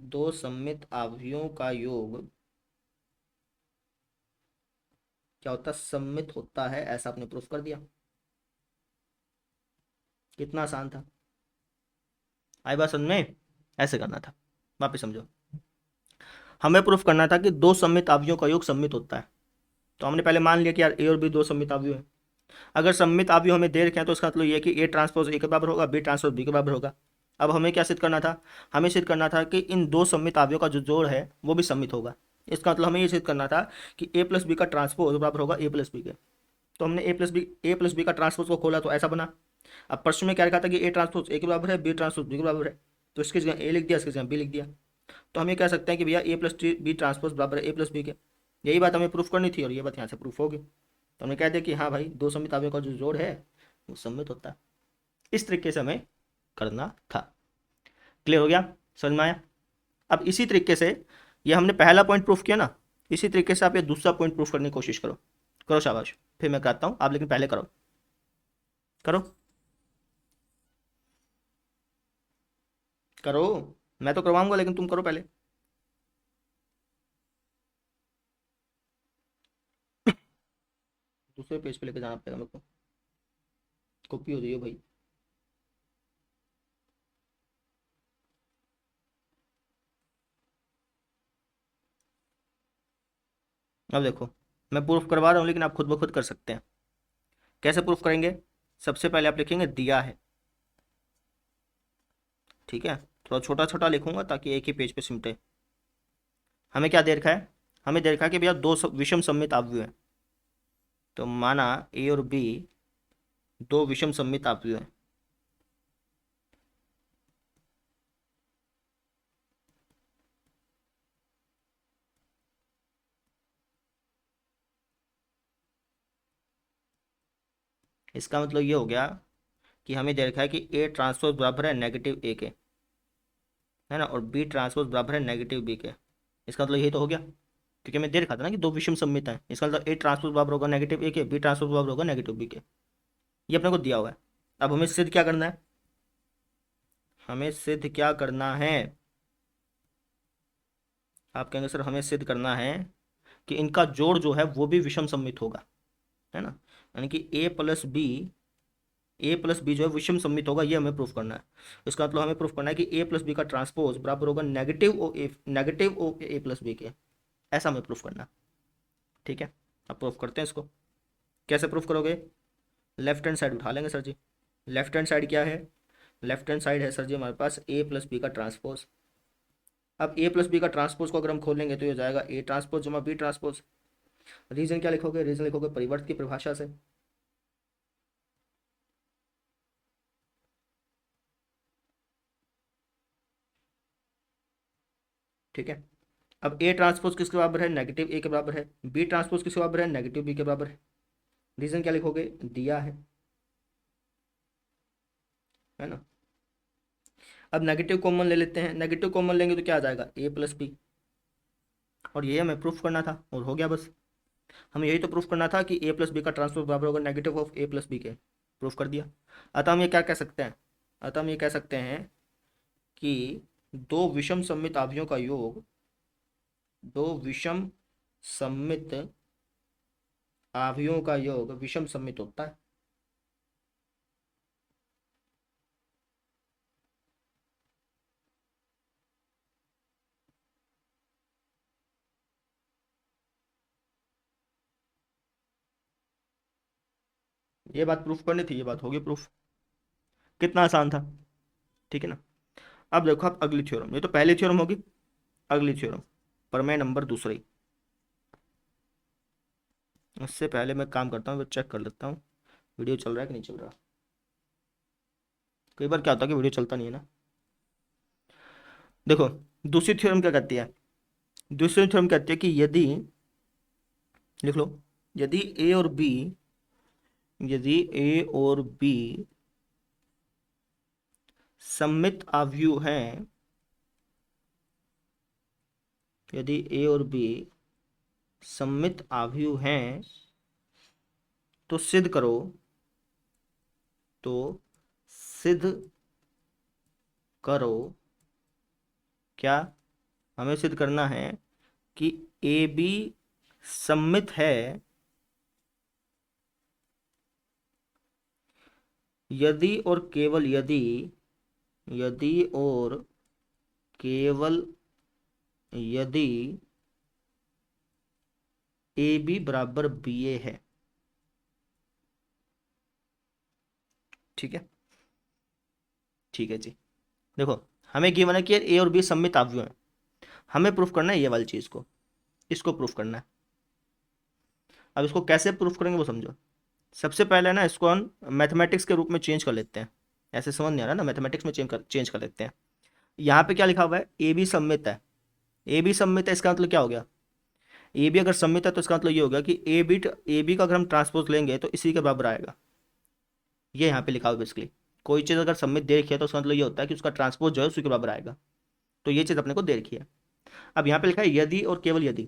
दो सममित अवयवों का योग क्या होता है? सममित होता है, ऐसा आपने प्रूफ कर दिया। कितना आसान था। आई बात समझ में? ऐसे करना था। वापस समझो। हमें प्रूफ करना था कि दो सममित अवयवों का योग सममित होता है। तो हमने पहले मान लिया कि यार ए और बी दो सममित अवयव है। अगर सममित अवयव हमें दे रखे हैं तो इसका मतलब ये है कि ए ट्रांसपोज ए के बराबर होगा, बी ट्रांसपोज बी के बराबर होगा। अब हमें क्या सिद्ध करना था? हमें सिद्ध करना था कि इन दो सममित अवयवों का जो जोड़ है वो भी सममित होगा। इसका मतलब हमें ये सिद्ध करना था कि ए प्लस बी का ट्रांसपोज बराबर होगा ए प्लस बी के। तो हमने ए प्लस बी का ट्रांसपोज को खोला तो ऐसा बना। अब प्रश्न में क्या लिखा था कि ए ट्रांसपोज ए के बराबर है, बी ट्रांसपोज बी के बराबर है। तो इसकी जगह ए लिख दिया, इसकी जगह बी लिख दिया। तो हम ये कह सकते हैं कि भैया ए प्लस बी ट्रांसपोज बराबर है ए प्लस बी के। यही बात हमें प्रूफ करनी थी और ये बात यहाँ से प्रूफ होगी। तो हमने कह दिया कि हाँ भाई दो सममित अवयवों का जो जोड़ है वो सममित होता है। इस तरीके से हमें करना था। क्लियर हो गया? समझ में आया? अब इसी तरीके से ये हमने पहला पॉइंट प्रूफ किया ना, इसी तरीके से आप ये दूसरा पॉइंट प्रूफ करने की कोशिश करो। करो शाबाश। फिर मैं कराता हूँ आप, लेकिन पहले करो। करो करो। मैं तो करवाऊंगा लेकिन तुम करो पहले। दूसरे पेज पे लेके जाना पड़ेगा मेरे को। कॉपी हो रही है भाई। अब देखो, मैं प्रूफ करवा रहा हूँ लेकिन आप खुद ब खुद कर सकते हैं। कैसे प्रूफ करेंगे? सबसे पहले आप लिखेंगे दिया है। ठीक है, थोड़ा छोटा छोटा लिखूंगा ताकि एक ही पेज पे सिमटे। हमें क्या दे रखा है? हमें दे रखा है कि भैया दो विषम सममित अवयव हैं। तो माना ए और बी दो विषम सममित अवयव हैं। इसका मतलब ये हो गया कि हमें दे रखा है कि ए ट्रांसपोज बराबर है नेगेटिव ए के, है ना, और बी ट्रांसपोज बराबर है नेगेटिव बी के। इसका मतलब यही तो हो गया, क्योंकि हमें दे रखा था ना कि दो विषम सममित हैं। इसका मतलब ए ट्रांसपोज बराबर होगा नेगेटिव ए के, बी ट्रांसपोज बराबर होगा नेगेटिव बी के। ये अपने को दिया हुआ है। अब हमें सिद्ध क्या करना है? हमें सिद्ध क्या करना है? आप कहेंगे सर हमें सिद्ध करना है कि इनका जोड़ जो है वो भी विषम सममित होगा, है ना। यानी कि ए प्लस बी जो है विषम सममित होगा, ये हमें प्रूफ करना है। इसका मतलब हमें प्रूफ करना है कि ए प्लस बी का ट्रांसपोज बराबर होगा नेगेटिव ओ ए प्लस बी के। ऐसा हमें प्रूफ करना है। ठीक है, अब प्रूफ करते हैं इसको। कैसे प्रूफ करोगे? लेफ्ट हैंड साइड उठा लेंगे सर जी। लेफ्ट हैंड साइड क्या है? लेफ्ट हैंड साइड है सर जी हमारे पास ए प्लस बी का ट्रांसपोज। अब ए प्लस बी का ट्रांसपोज को अगर हम खोलेंगे तो ये हो जाएगा ए ट्रांसपोज जमा बी ट्रांसपोज। रीजन क्या लिखोगे? रीजन लिखोगे परिवर्त की परिभाषा से। ठीक है, अब ए ट्रांसपोज किसके बराबर है? नेगेटिव ए के बराबर है। बी ट्रांसपोज किसके बराबर है? नेगेटिव बी के बराबर है। रीजन क्या लिखोगे? दिया है ना। अब नेगेटिव कॉमन ले लेते हैं। नेगेटिव कॉमन लेंगे तो क्या आ जाएगा? ए प्लस बी। और ये हमें प्रूफ करना था और हो गया बस। हमें यही तो प्रूफ करना था कि ए प्लस बी का ट्रांसपोज बराबर होगा negative of A plus B के। प्रूफ कर दिया। अतः हम ये क्या कह सकते हैं? अतः हम ये कह सकते हैं कि दो विषम सममित अवयवों का योग, दो विषम सममित अवयवों का योग विषम सममित होता है। ये बात प्रूफ करनी थी, ये बात होगी प्रूफ। कितना आसान था। ठीक है ना। अब देखो आप अगली थ्योरम, ये तो पहली थ्योरम होगी। अगली थ्योरम, प्रमेय नंबर दूसरी। उससे पहले मैं काम करता हूँ, चेक कर लेता हूँ वीडियो चल रहा है कि नहीं चल रहा। कई बार क्या होता है कि वीडियो चलता नहीं है ना। देखो, दूसरी थ्योरम क्या कहती है? दूसरी थ्योरम कहती है कि यदि, लिख लो, यदि ए और बी, यदि ए और बी सममित अवयव हैं, यदि ए और बी सममित अवयव हैं, तो सिद्ध करो, तो सिद्ध करो क्या, हमें सिद्ध करना है कि ए बी सममित है यदि और केवल यदि, यदि और केवल यदि ए बी बराबर बी ए है। ठीक है, ठीक है जी। देखो, हमें गिवन है कि ए और बी सममित अवयव हैं, हमें प्रूफ करना है ये वाली चीज को, इसको प्रूफ करना है। अब इसको कैसे प्रूफ करेंगे वो समझो। सबसे पहले ना इसको हम मैथमेटिक्स के रूप में चेंज कर लेते हैं, ऐसे समझ नहीं आ रहा ना, मैथमेटिक्स में चेंज कर लेते हैं। यहाँ पे क्या लिखा हुआ है, ए बी सममित है। ए बी सममित है, इसका मतलब क्या हो गया, ए बी अगर सममित है तो इसका मतलब ये होगा कि ए बी का अगर हम ट्रांसपोज लेंगे तो इसी के बराबर आएगा। ये यहाँ पे लिखा हुआ है बेसिकली, कोई चीज़ अगर सममित दे रखी है तो उसका मतलब ये होता है कि उसका ट्रांसपोज जो है उसी के बराबर आएगा। तो ये चीज़ अपने को दे रखी है। अब यहाँ पे लिखा है यदि और केवल यदि।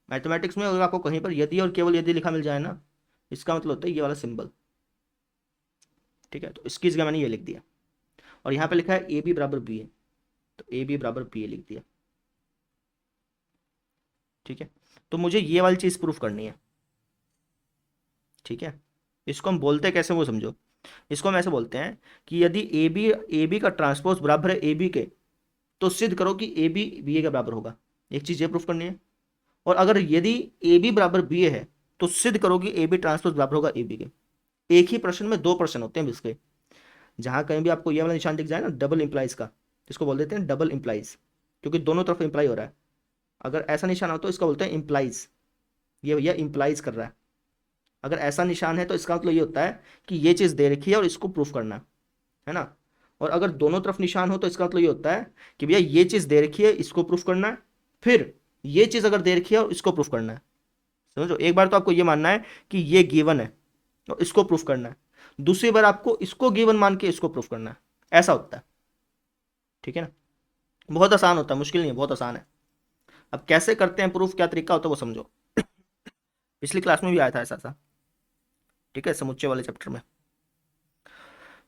मैथमेटिक्स में अगर आपको कहीं पर यदि और केवल यदि लिखा मिल जाए ना, इसका मतलब होता है ये वाला सिंबल। ठीक है, तो इसकी जगह मैंने ये लिख दिया। और यहाँ पे लिखा है ए बी बराबर बी ए, तो ए बी बराबर बी ए लिख दिया। ठीक है, तो मुझे ये वाली चीज़ प्रूफ करनी है। ठीक है, इसको हम बोलते कैसे वो समझो। इसको हम ऐसे बोलते हैं कि यदि ए बी का ट्रांसपोज बराबर है ए बी के, तो सिद्ध करो कि ए बी बी ए के बराबर होगा। एक चीज़ ये प्रूफ करनी है। और अगर यदि ए बी बराबर बी ए है तो सिद्ध करो कि ए बी ट्रांसपोज बराबर होगा ए बी के। एक ही प्रश्न में दो प्रश्न होते हैं इसके। जहां कहीं भी आपको ये वाला निशान दिख जाए ना डबल इंप्लाइज का, इसको बोल देते हैं डबल इंप्लाइज, क्योंकि दोनों तरफ इंप्लाई हो रहा है। अगर ऐसा निशान हो तो इसका बोलते हैं इंप्लाइज, ये भैया इंप्लाइज कर रहा है। अगर ऐसा निशान है तो इसका मतलब ये होता है कि ये चीज़ दे रखी है और इसको प्रूफ करना है ना। और अगर दोनों तरफ निशान हो तो इसका मतलब ये होता है कि भैया ये चीज़ दे रखी है, इसको प्रूफ करना है, फिर ये चीज़ अगर दे रखी है और इसको प्रूफ करना है। समझो, एक बार तो आपको ये मानना है कि ये गिवन है और इसको प्रूफ करना है, दूसरी बार आपको इसको गिवन मान के इसको प्रूफ करना है। ऐसा होता है। ठीक है ना, बहुत आसान होता है, मुश्किल नहीं है, बहुत आसान है। अब कैसे करते हैं प्रूफ, क्या तरीका होता है वो समझो। पिछली क्लास में भी आया था ऐसा सा। ठीक है, समुच्चय वाले चैप्टर में।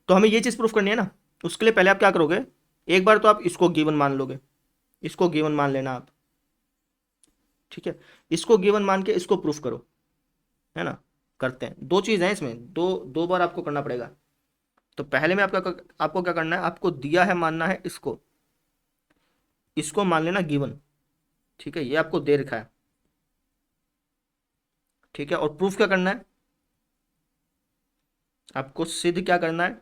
तो हमें ये चीज़ प्रूफ करनी है ना, उसके लिए पहले आप क्या करोगे, एक बार तो आप इसको गिवन मान लोगे, इसको गिवन मान लेना आप। ठीक है, इसको गिवन मान के इसको प्रूफ करो, है ना। करते हैं, दो चीज़ हैं इसमें, दो दो बार आपको करना पड़ेगा। तो पहले में आपको क्या करना है, आपको दिया है मानना है इसको, इसको मान लेना गिवन। ठीक है, ये आपको दे रखा है। ठीक है, और प्रूफ क्या करना है, आपको सिद्ध क्या करना है,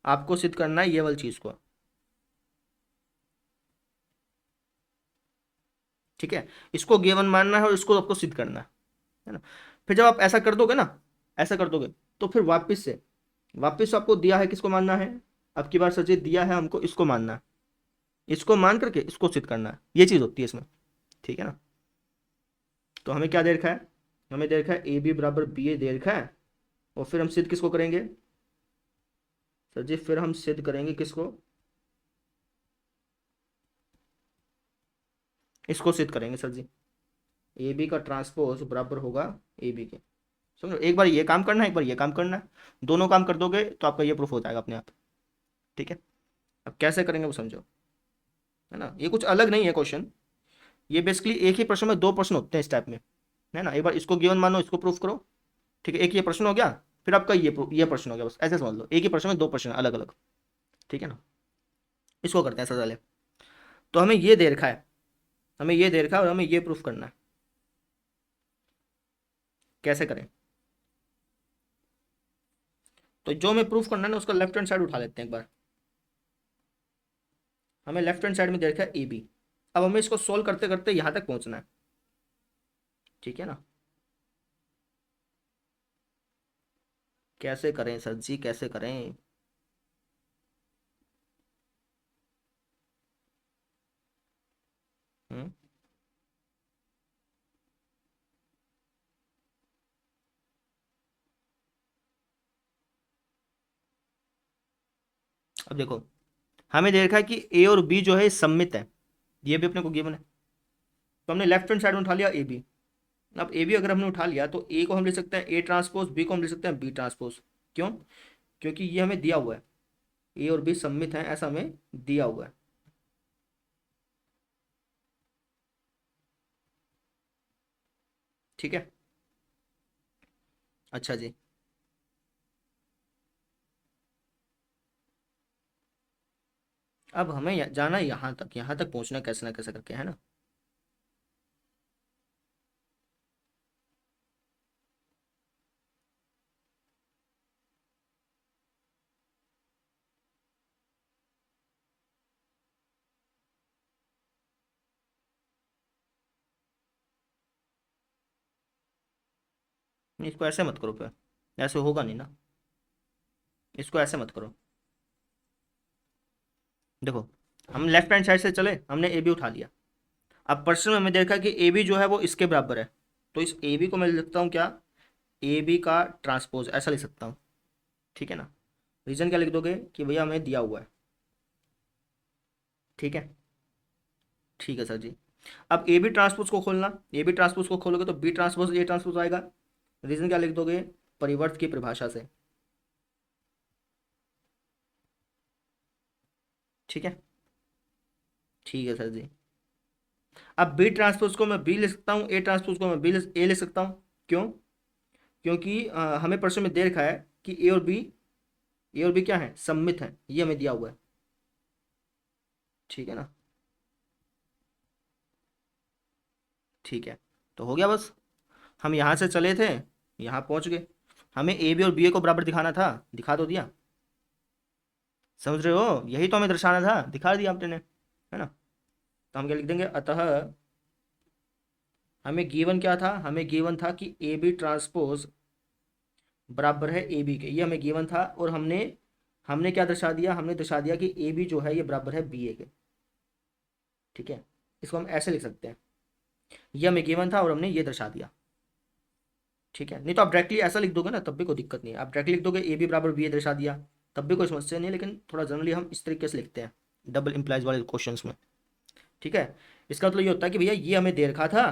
आपको सिद्ध करना है ये वाली चीज को। ठीक है, इसको गिवन मानना है और इसको आपको सिद्ध करना है ना। फिर जब आप ऐसा कर दोगे ना, ऐसा कर दोगे, तो फिर वापस आपको दिया है किसको मानना है, अब की बार सचित दिया है हमको इसको मानना है, इसको मान करके इसको सिद्ध करना है, ये चीज होती है इसमें। ठीक है ना, तो हमें क्या दे रखा है, हमें दे रखा है ए बी बराबर बी ए दे रखा है। और फिर हम सिद्ध किसको करेंगे सर जी, फिर हम सिद्ध करेंगे किसको, इसको सिद्ध करेंगे सर जी। ए बी का ट्रांसपोज बराबर होगा ए बी के। समझो, एक बार ये काम करना है, एक बार ये काम करना है, दोनों काम कर दोगे तो आपका ये प्रूफ हो जाएगा अपने आप। ठीक है, अब कैसे करेंगे वो समझो, है ना। ये कुछ अलग नहीं है क्वेश्चन, ये बेसिकली एक ही प्रश्न में दो प्रश्न होते हैं इस टाइप में, है ना। एक बार इसको गिवन मानो, इसको प्रूफ करो। ठीक है, एक ये प्रश्न हो गया, फिर आपका ये प्रश्न हो गया, बस ऐसे समझ लो, एक ही प्रश्न में दो प्रश्न अलग अलग। ठीक है ना, इसको करते हैं सबसे पहले। तो हमें ये दे रखा है, हमें ये दे रखा है और हमें ये प्रूफ करना है। कैसे करें, तो जो हमें प्रूफ करना है ना उसका लेफ्ट हैंड साइड उठा लेते हैं एक बार। हमें लेफ्ट हैंड साइड में दे रखा है ए बी। अब हमें इसको सोल्व करते करते यहाँ तक पहुँचना है। ठीक है ना, कैसे करें सर जी, कैसे करें। हम्म, अब देखो, हमें दे रखा है कि ए और बी जो है सममित है, ये भी अपने को गिवन है। तो हमने लेफ्ट हैंड साइड में उठा लिया ए बी, अब ए बी अगर हमने उठा लिया तो ए को हम ले सकते हैं ए ट्रांसपोज, बी को हम ले सकते हैं बी ट्रांसपोज। क्यों? क्योंकि ये हमें दिया हुआ है, ए और बी सम्मित हैं ऐसा हमें दिया हुआ है। ठीक है। अच्छा जी। अब हमें जाना है यहाँ तक पहुँचना है कैसे ना कैसे करके, है ना। नहीं, इसको ऐसे मत करो फिर, ऐसे होगा नहीं ना। इसको ऐसे मत करो। देखो, हम लेफ्ट हैंड साइड से चले, हमने ए बी उठा लिया। अब प्रश्न में हमें देखा कि ए बी जो है वो इसके बराबर है, तो इस ए बी को मैं लिख सकता हूँ क्या, ए बी का ट्रांसपोज, ऐसा लिख सकता हूँ। ठीक है ना। रीजन क्या लिख दोगे कि भैया हमें दिया हुआ है। ठीक है। ठीक है सर जी। अब ए बी ट्रांसपोज को खोलना, ए बी ट्रांसपोज को खोलोगे तो बी ट्रांसपोज ए ट्रांसपोज आएगा। रीजन क्या लिख दोगे, परिवर्त की परिभाषा से। ठीक है। ठीक है सर जी। अब बी ट्रांसपोज को मैं बी ले सकता हूँ, ए ट्रांसपोज को मैं ए ले सकता हूँ। क्यों? क्योंकि हमें प्रश्न में दे रखा है कि ए और बी क्या है, सम्मित है, ये हमें दिया हुआ है। ठीक है ना। ठीक है। तो हो गया बस। हम यहाँ से चले थे, यहाँ पहुँच गए। हमें ए बी और बी ए को बराबर दिखाना था, दिखा तो दिया। समझ रहे हो, यही तो हमें दर्शाना था, दिखा दिया आपने, है ना। तो हम क्या लिख देंगे, अतः हमें गिवन क्या था, हमें गिवन था कि ए बी ट्रांसपोज बराबर है ए बी के, ये हमें गिवन था। और हमने हमने क्या दर्शा दिया, हमने दर्शा दिया कि ए बी जो है ये बराबर है बी ए के। ठीक है। इसको हम ऐसे लिख सकते हैं, ये हमें गिवन था और हमने ये दर्शा दिया। ठीक है। नहीं तो आप डायरेक्टली ऐसा लिख दोगे ना तब भी कोई दिक्कत नहीं है, आप डायरेक्टली लिख दोगे ए बी बराबर बी ए दर्शा दिया, तब भी कोई समस्या नहीं है, लेकिन थोड़ा जनरली हम इस तरीके से लिखते हैं डबल इंप्लाइज वाले क्वेश्चंस में। ठीक है। इसका मतलब ये होता है कि भैया ये हमें दे रखा था,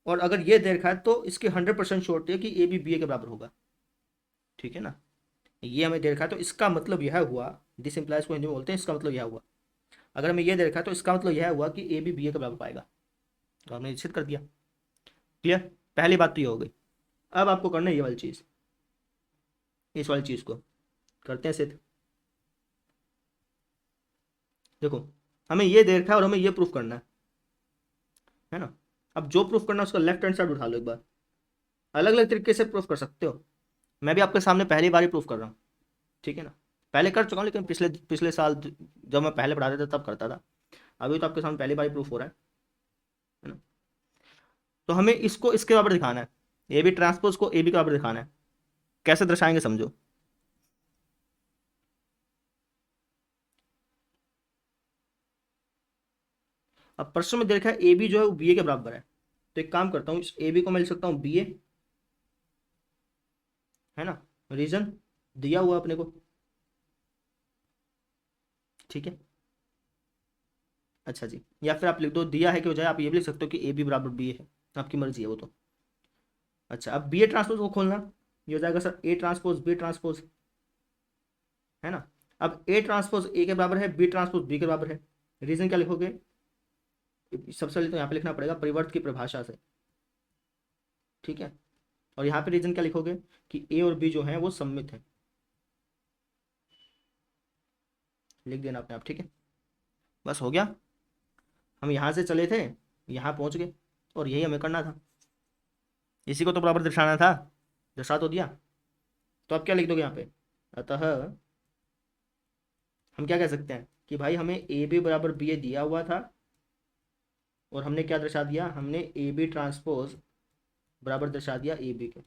और अगर ये दे रखा है तो इसकी 100% श्योरिटी है कि ए बी बी ए के बराबर होगा। ठीक है ना। ये हमें दे रखा है तो इसका मतलब यह हुआ, दिस इंप्लाइज को हिंदी में बोलते हैं, इसका मतलब यह हुआ, अगर हमें ये दे रखा है तो इसका मतलब यह हुआ कि ए बी बी ए के बराबर पाएगा। तो हमने निश्चित कर दिया। क्लियर। पहली बात तो ये हो गई। अब आपको करना है ये वाली चीज़, इस वाली चीज़ को करते हैं सिद्ध। देखो, हमें ये दे रखा है और हमें ये प्रूफ करना है ना। अब जो प्रूफ करना है उसका लेफ्ट हैंड साइड उठा लो एक बार, अलग अलग तरीके से प्रूफ कर सकते हो। मैं भी आपके सामने पहली बार ही प्रूफ कर रहा हूँ। ठीक है ना। पहले कर चुका हूँ, लेकिन पिछले पिछले साल जब मैं पहले पढ़ाता था तब करता था। अभी तो आपके सामने पहली बार ही प्रूफ हो रहा है ना। तो हमें इसको इसके बराबर दिखाना है, ए बी ट्रांसपोज को ए बी के बराबर दिखाना है। कैसे दर्शाएंगे समझो। अब प्रश्न में देखा है ए बी जो है वो बी ए के बराबर है, तो एक काम करता हूँ, इस ए बी को मैं लिख सकता हूँ बी ए, है ना। रीजन दिया हुआ अपने को। ठीक है। अच्छा जी, या फिर आप लिख दो दिया है कि बजाय आप ये भी लिख सकते हो कि ए बी बराबर बी ए है, आपकी मर्जी है वो तो। अच्छा, अब बी ए ट्रांसपोज को खोलना, ये हो जाएगा sir A transpose B transpose, है ना। अब ए ट्रांसपोज ए के बराबर है, बी ट्रांसपोज बी के बराबर है। रीजन क्या लिखोगे, सबसे पहले तो यहाँ पे लिखना पड़ेगा परिवर्त की परिभाषा से। ठीक है। और यहाँ पे रीजन क्या लिखोगे कि ए और बी जो है वो सम्मित है, लिख देना अपने आप। ठीक है। बस हो गया। हम यहाँ से चले थे, यहाँ पहुँच गए, और यही हमें करना था, इसी को तो बराबर दर्शाना था, दर्शा तो दिया। तो अब क्या लिख दोगे यहाँ पे, अतः हम क्या कह सकते हैं कि भाई हमें ए बी बराबर बी ए दिया हुआ था, और हमने क्या दर्शा दिया, हमने ए बी ट्रांसपोज बराबर दर्शा दिया ए बी के,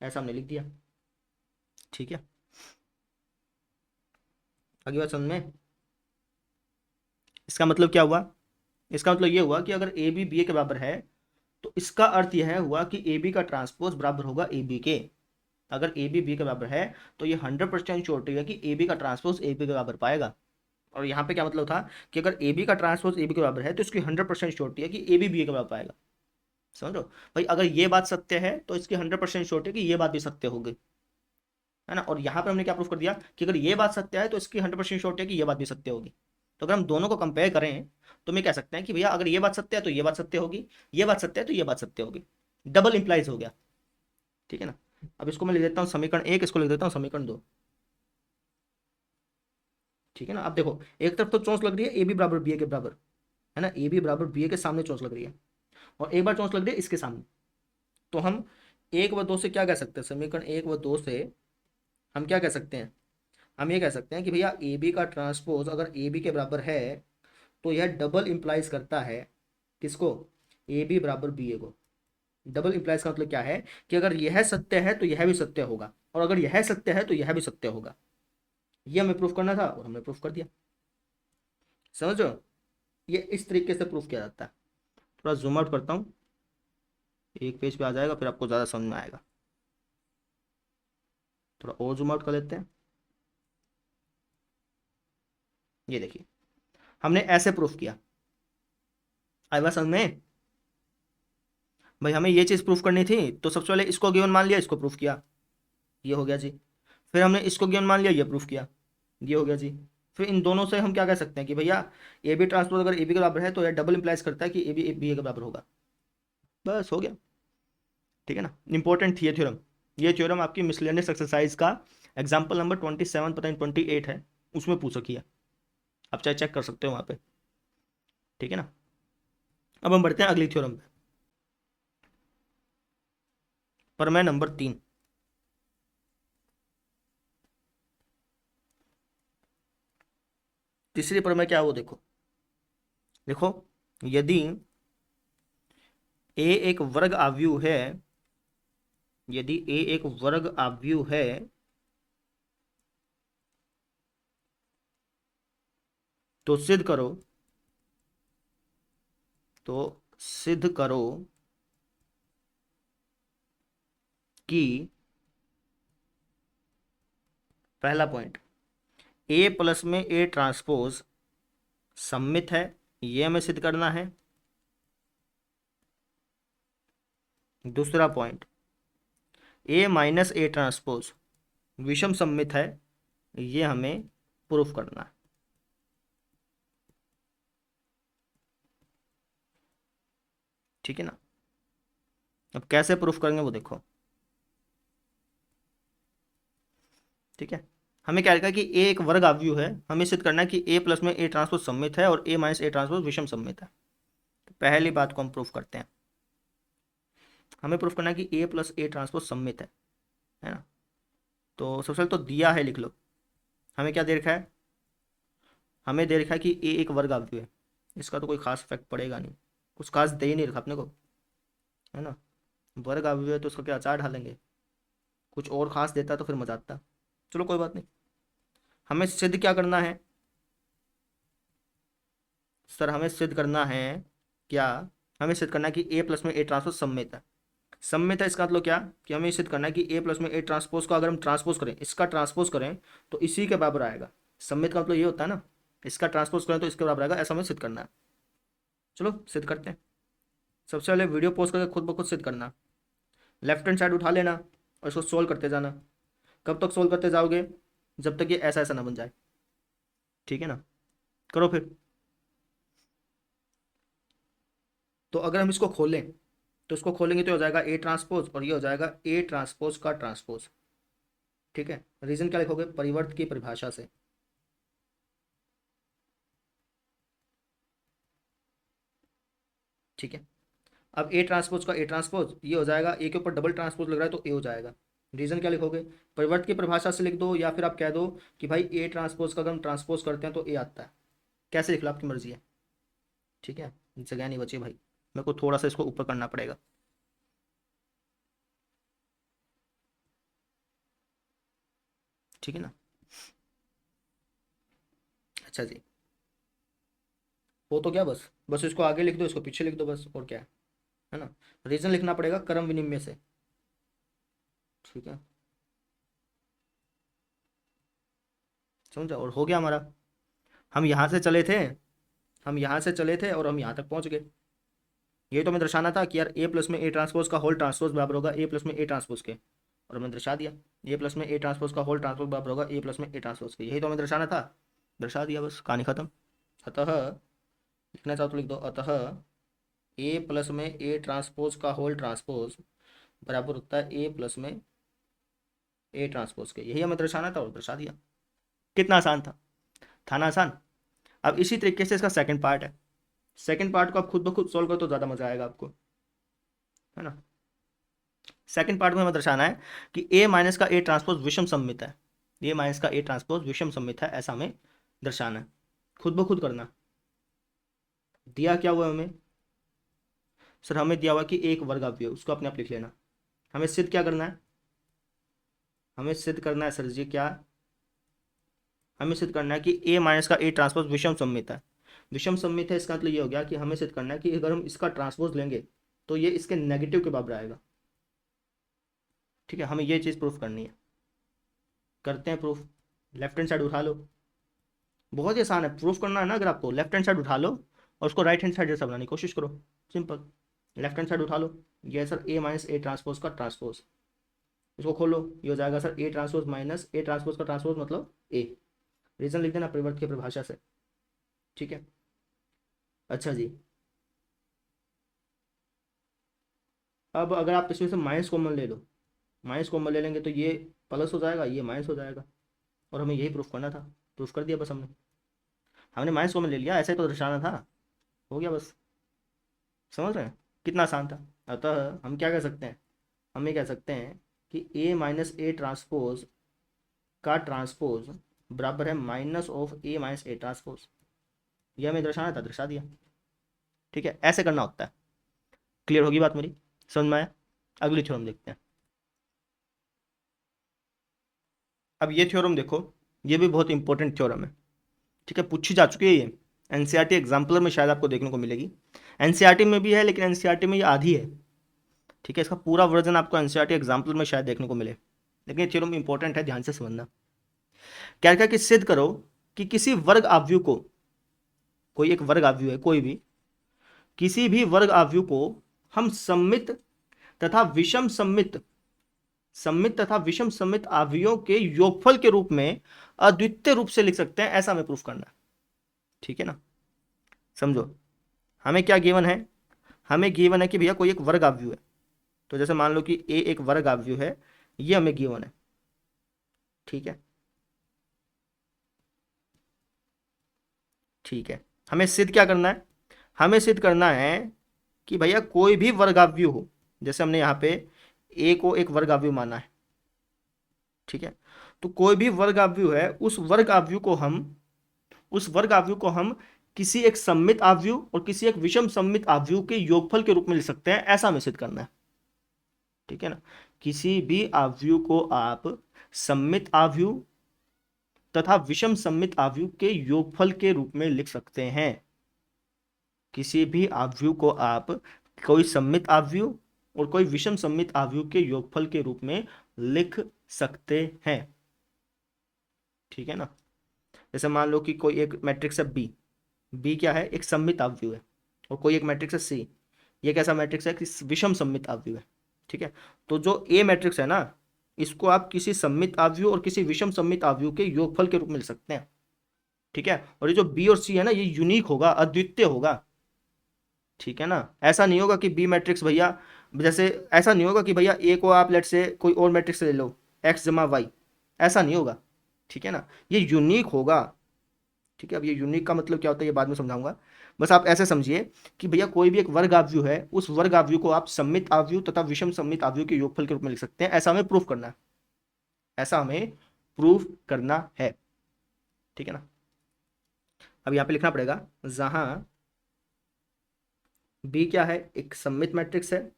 ऐसा हमने लिख दिया। ठीक है। अगली बात समझ में। इसका मतलब क्या हुआ, इसका मतलब ये हुआ कि अगर ए बी बी ए के बराबर है तो इसका अर्थ यह हुआ कि ए बी का ट्रांसपोज बराबर होगा ए बी के। अगर ए बी बी के बराबर है तो ये 100% श्योरिटी है कि ए बी का ट्रांसपोज ए बी के बराबर पाएगा। और यहाँ पे क्या मतलब था कि अगर ए बी का ट्रांसपोज ए बी के बराबर है तो इसकी 100% श्योरिटी है कि ए बी बी ए के बराबर पाएगा। समझो भाई, अगर ये बात सत्य है तो इसकी 100% श्योरिटी है कि ये बात भी सत्य होगी, है ना। और यहाँ पर हमने क्या प्रूफ कर दिया कि अगर ये बात सत्य है तो इसकी 100% श्योरिटी है कि ये बात भी सत्य होगी। तो अगर हम दोनों को कंपेयर करें तो मैं कह सकते हैं कि भैया अगर ये बात सत्य है तो ये बात सत्य होगी, ये बात सत्य है तो ये बात सत्य होगी। डबल इंप्लाइज हो गया, ठीक है ना। अब इसको मैं लिख देता हूँ समीकरण 1, इसको लिख देता हूँ समीकरण 2, ठीक है ना। अब देखो, एक तरफ तो चोंच लग रही है ए बी बराबर बी ए के बराबर, है ना, ए बी बराबर बी ए के सामने चोंच लग रही है, और एक बार चोंच लग रही है इसके सामने। तो हम एक व दो से क्या कह सकते हैं, समीकरण एक व दो से हम क्या कह सकते हैं, हम ये कह सकते हैं कि भैया ए बी का ट्रांसपोज अगर ए बी के बराबर है तो यह डबल इंप्लाइज करता है किसको, ए बी बराबर बी ए को। डबल इंप्लाइज का मतलब क्या है कि अगर यह सत्य है तो यह भी सत्य होगा, और अगर यह सत्य है तो यह भी सत्य होगा। ये हमें प्रूफ करना था और हमने प्रूफ कर दिया। समझो, ये इस तरीके से प्रूफ किया जाता है। थोड़ा जूम आउट करता हूँ, एक पेज पे आ जाएगा फिर आपको ज़्यादा समझ में आएगा। थोड़ा और जूम आउट कर लेते हैं। ये देखिए, हमने ऐसे प्रूफ किया, आई बात समझ में। भाई हमें ये चीज़ प्रूफ करनी थी तो सबसे पहले इसको गिवन मान लिया, इसको प्रूफ किया, ये हो गया जी। फिर हमने इसको गिवन मान लिया, ये प्रूफ किया, ये हो गया जी। फिर इन दोनों से हम क्या कह सकते हैं कि भैया ए बी ट्रांसपोज अगर ए बी के बराबर है तो यह डबल इंप्लाइज करता है कि ए बी बी ए के बराबर होगा। बस हो गया, ठीक है ना। इंपॉर्टेंट थी ये थ्योरम। ये थ्योरम आपकी मिसलेनियस एक्सरसाइज का एग्जाम्पल नंबर 27 पता नहीं 28 है, उसमें पूछ सकी है, आप चाहे चेक कर सकते हो वहाँ पे, ठीक है ना। अब हम बढ़ते हैं अगली थ्योरम पे, प्रमेय नंबर 3। तीसरी प्रमेय क्या है वो देखो। देखो, यदि ए एक वर्ग आव्यूह है, यदि ए एक वर्ग आव्यूह है तो सिद्ध करो, तो सिद्ध करो कि पहला पॉइंट, ए प्लस में ए ट्रांसपोज सममित है, ये हमें सिद्ध करना है। दूसरा point, A minus A transpose विषम सममित है, ये हमें प्रूफ करना है, ठीक है ना। अब कैसे प्रूफ करेंगे वो देखो, ठीक है। हमें क्या लिखा है कि ए एक वर्ग आव्यूह है, हमें सिद्ध करना है कि ए प्लस में ए ट्रांसपोज सममित है और ए माइनस ए ट्रांसपोज विषम सममित है। तो पहली बात को हम प्रूफ करते हैं, हमें प्रूफ करना है कि ए प्लस ए ट्रांसपोज सममित है ना। तो सबसे पहले तो दिया है लिख लो, हमें क्या दे रखा है, हमें दे रखा है कि ए एक वर्ग आव्यूह है। इसका तो कोई खास इफेक्ट पड़ेगा नहीं, कुछ खास दे ही नहीं रखा अपने को, है ना। वर्ग आव्यूह है तो उसका क्या अचार ढालेंगे, कुछ और खास देता तो फिर मजा आता। चलो कोई बात नहीं, हमें सिद्ध क्या करना है सर, हमें सिद्ध करना है क्या, हमें सिद्ध करना है कि ए प्लस में ए ट्रांसपोज सममित है। सममित है इसका मतलब क्या, कि हमें सिद्ध करना है कि ए प्लस में ए ट्रांसपोज को अगर हम ट्रांसपोज करें, इसका ट्रांसपोज करें तो इसी के बराबर आएगा। सममित का मतलब ये होता है ना, इसका ट्रांसपोज करें तो इसके बराबर आएगा, ऐसा हमें सिद्ध करना है। चलो सिद्ध करते हैं। सबसे पहले वीडियो पॉज करके खुद ब खुद सिद्ध करना, लेफ्ट हैंड साइड उठा लेना और इसको सोल्व करते जाना। कब तक सोल्व करते जाओगे, जब तक ये ऐसा ऐसा ना बन जाए, ठीक है ना। करो फिर। तो अगर हम इसको खोलें तो इसको खोलेंगे तो हो जाएगा ए ट्रांसपोज और ये हो जाएगा ए ट्रांसपोज का ट्रांसपोज, ठीक है। रीजन क्या लिखोगे, परिवर्त की परिभाषा से, ठीक है। अब ए ट्रांसपोज का ए ट्रांसपोज ये हो जाएगा, ए के ऊपर डबल ट्रांसपोज लग रहा है तो ए हो जाएगा। रीजन क्या लिखोगे, परिवर्त की परिभाषा से लिख दो या फिर आप कह दो कि भाई ए ट्रांसपोज का अगर हम ट्रांसपोज करते हैं तो ए आता है। कैसे लिख लो आपकी मर्जी है, ठीक है। जगह नहीं बची भाई, मेरे को थोड़ा सा इसको ऊपर करना पड़ेगा, ठीक है ना। अच्छा जी, वो तो क्या, बस बस इसको आगे लिख दो, इसको पीछे लिख दो, बस और क्या है ना। रीजन लिखना पड़ेगा कर्म विनिमय से, ठीक है। समझा, और हो गया हमारा। हम यहाँ से चले थे, हम यहाँ से चले थे और हम यहाँ तक पहुँच गए, ये तो हमें दर्शाना था कि यार ए प्लस में ए ट्रांसपोज का होल ट्रांसपोज बराबर होगा ए प्लस में ए ट्रांसपोज के, और हमने दर्शा दिया। ए प्लस में ए ट्रांसपोज का होल ट्रांसपोज बराबर होगा ए प्लस में ए ट्रांसपोज के, यही तो हमें दर्शाना था, दर्शा दिया, बस कहानी खत्म। अतः लिखना चाहो तो लिख दो, अतः ए प्लस में ए ट्रांसपोज का होल ट्रांसपोज बराबर होता है ए प्लस में ए ट्रांसपोज के, यही हमें दर्शाना था और दर्शा दिया। कितना आसान था ना आसान। अब इसी तरीके से इसका सेकंड पार्ट है, सेकंड पार्ट को आप खुद ब खुद सोल्व करो तो ज़्यादा मजा आएगा आपको, है ना। सेकंड पार्ट में हमें दर्शाना है कि ए माइनस का ए ट्रांसपोज विषम सममित है, ए माइनस का ए ट्रांसपोज विषम सममित है, ऐसा हमें दर्शाना है, खुद ब खुद करना। दिया क्या हुआ हमें, सर हमें दिया हुआ कि एक वर्ग अवयव, उसको अपने आप लिख लेना। हमें सिद्ध क्या करना है, हमें सिद्ध करना है सर जी क्या, हमें सिद्ध करना है कि ए माइनस का ए ट्रांसपोज विषम सममित है। विषम सममित है इसका मतलब ये हो गया कि हमें सिद्ध करना है कि अगर हम इसका ट्रांसपोज लेंगे तो ये इसके नेगेटिव के बराबर आएगा। ठीक है, हमें ये चीज़ प्रूफ करनी है, करते हैं प्रूफ। लेफ्ट हैंड साइड उठा लो, बहुत ही आसान है प्रूफ करना है ना। अगर आपको लेफ्ट हैंड साइड उठा लो और उसको राइट हैंड साइड जैसा बनाने की कोशिश करो, सिंपल। लेफ्ट हैंड साइड उठा लो, ये है sir A minus A transpose का ट्रांसपोज, इसको खोलो, ये हो जाएगा sir A transpose minus A transpose का ट्रांसपोज मतलब ए। रीजन लिख देना परिवर्त की परिभाषा से, ठीक है। अच्छा जी, अब अगर आप इसमें से माइनस कॉमन ले लो, माइनस कॉमन ले लेंगे तो ये प्लस हो जाएगा, ये माइनस हो जाएगा, और हमें यही प्रूफ करना था, प्रूफ कर दिया बस हमने। हमने माइनस कॉमन ले लिया, ऐसे ही तो दर्शाना था, हो गया बस। समझ रहे हैं कितना आसान था। अतः हम क्या कह सकते हैं, हम ये कह सकते हैं कि ए माइनस ए ट्रांसपोज का ट्रांसपोज बराबर है minus of A minus A transpose, यह हमें दर्शाना था, दर्शा दिया। ठीक है, ऐसे करना होता है। क्लियर होगी बात मेरी, समझ में आया। अगली थ्योरम देखते हैं। अब ये थ्योरम देखो, ये भी बहुत इंपॉर्टेंट थ्योरम है। ठीक है, पूछी जा चुकी है ये, एनसीईआरटी एग्जाम्पलर में शायद आपको देखने को मिलेगी। एनसीईआरटी में भी है लेकिन एनसीईआरटी में ये आधी है। ठीक है, इसका पूरा वर्जन आपको एनसीईआरटी एग्जाम्पलर में शायद देखने को मिले, लेकिन ये थ्योरम इंपॉर्टेंट है, ध्यान से समझना। क्या क्या कि सिद्ध करो कि किसी वर्ग आव्यूह को, कोई एक वर्ग आव्यूह है कोई भी, किसी भी वर्ग आव्यूह को हम सममित तथा विषम सममित, सममित तथा विषम सममित आव्यूहों के योगफल के रूप में अद्वितीय रूप से लिख सकते हैं, ऐसा हमें प्रूफ करना है। ठीक है ना, समझो। हमें क्या गिवन है, हमें गिवन है कि भैया कोई एक वर्ग आव्यूह है, तो जैसे मान लो कि ए एक वर्ग आव्यूह है, ये हमें गिवन है। ठीक है, ठीक है, हमें सिद्ध क्या करना है, हमें सिद्ध करना है कि भैया कोई भी वर्गाव्यूह हो, जैसे हमने यहाँ पे ए को एक वर्गाव्यूह माना है। ठीक है, तो कोई भी वर्गाव्यूह है, उस वर्गाव्यूह को हम, उस वर्गाव्यूह को हम किसी एक सममित आव्यूह और किसी एक विषम सममित आव्यूह के योगफल के रूप में लिख सकते हैं, ऐसा हमें सिद्ध करना है। ठीक है ना, किसी भी आव्यूह को आप सममित आव्यूह तथा विषम सममित आव्यूह के योगफल के रूप में लिख सकते हैं। किसी भी आव्यूह को आप कोई सममित आव्यूह और कोई विषम सममित आव्यूह के योगफल के रूप में लिख सकते हैं। ठीक है ना, जैसे मान लो कि कोई एक मैट्रिक्स है बी, बी क्या है, एक सममित आव्यूह है, और कोई एक मैट्रिक्स है सी, ये कैसा मैट्रिक्स है कि विषम सममित आव्यूह है। ठीक है, तो जो ए मैट्रिक्स है ना, इसको आप किसी सममित आव्यूह और किसी विषम सममित आव्यूह के योगफल के रूप में लिख सकते हैं। ठीक है, और ये जो बी और सी है ना, ये यूनिक होगा, अद्वितीय होगा। ठीक है ना, ऐसा नहीं होगा कि बी मैट्रिक्स भैया, जैसे ऐसा नहीं होगा कि भैया ए को आप लेट से कोई और मैट्रिक्स ले लो एक्स जमा वाई, ऐसा नहीं होगा। ठीक है ना, ये यूनिक होगा। ठीक है, अब ये यूनिक का मतलब क्या होता है ये बाद में समझाऊंगा, बस आप ऐसे समझिए कि भैया कोई भी एक वर्ग आव्यूह है, उस वर्ग आव्यूह को आप सममित आव्यूह तथा विषम सममित आव्यूह के योगफल के रूप में लिख सकते हैं, ऐसा हमें प्रूफ करना है, ऐसा हमें प्रूफ करना है। ठीक है ना, अब यहाँ पे लिखना पड़ेगा, जहां बी क्या है, एक सममित मैट्रिक्स है,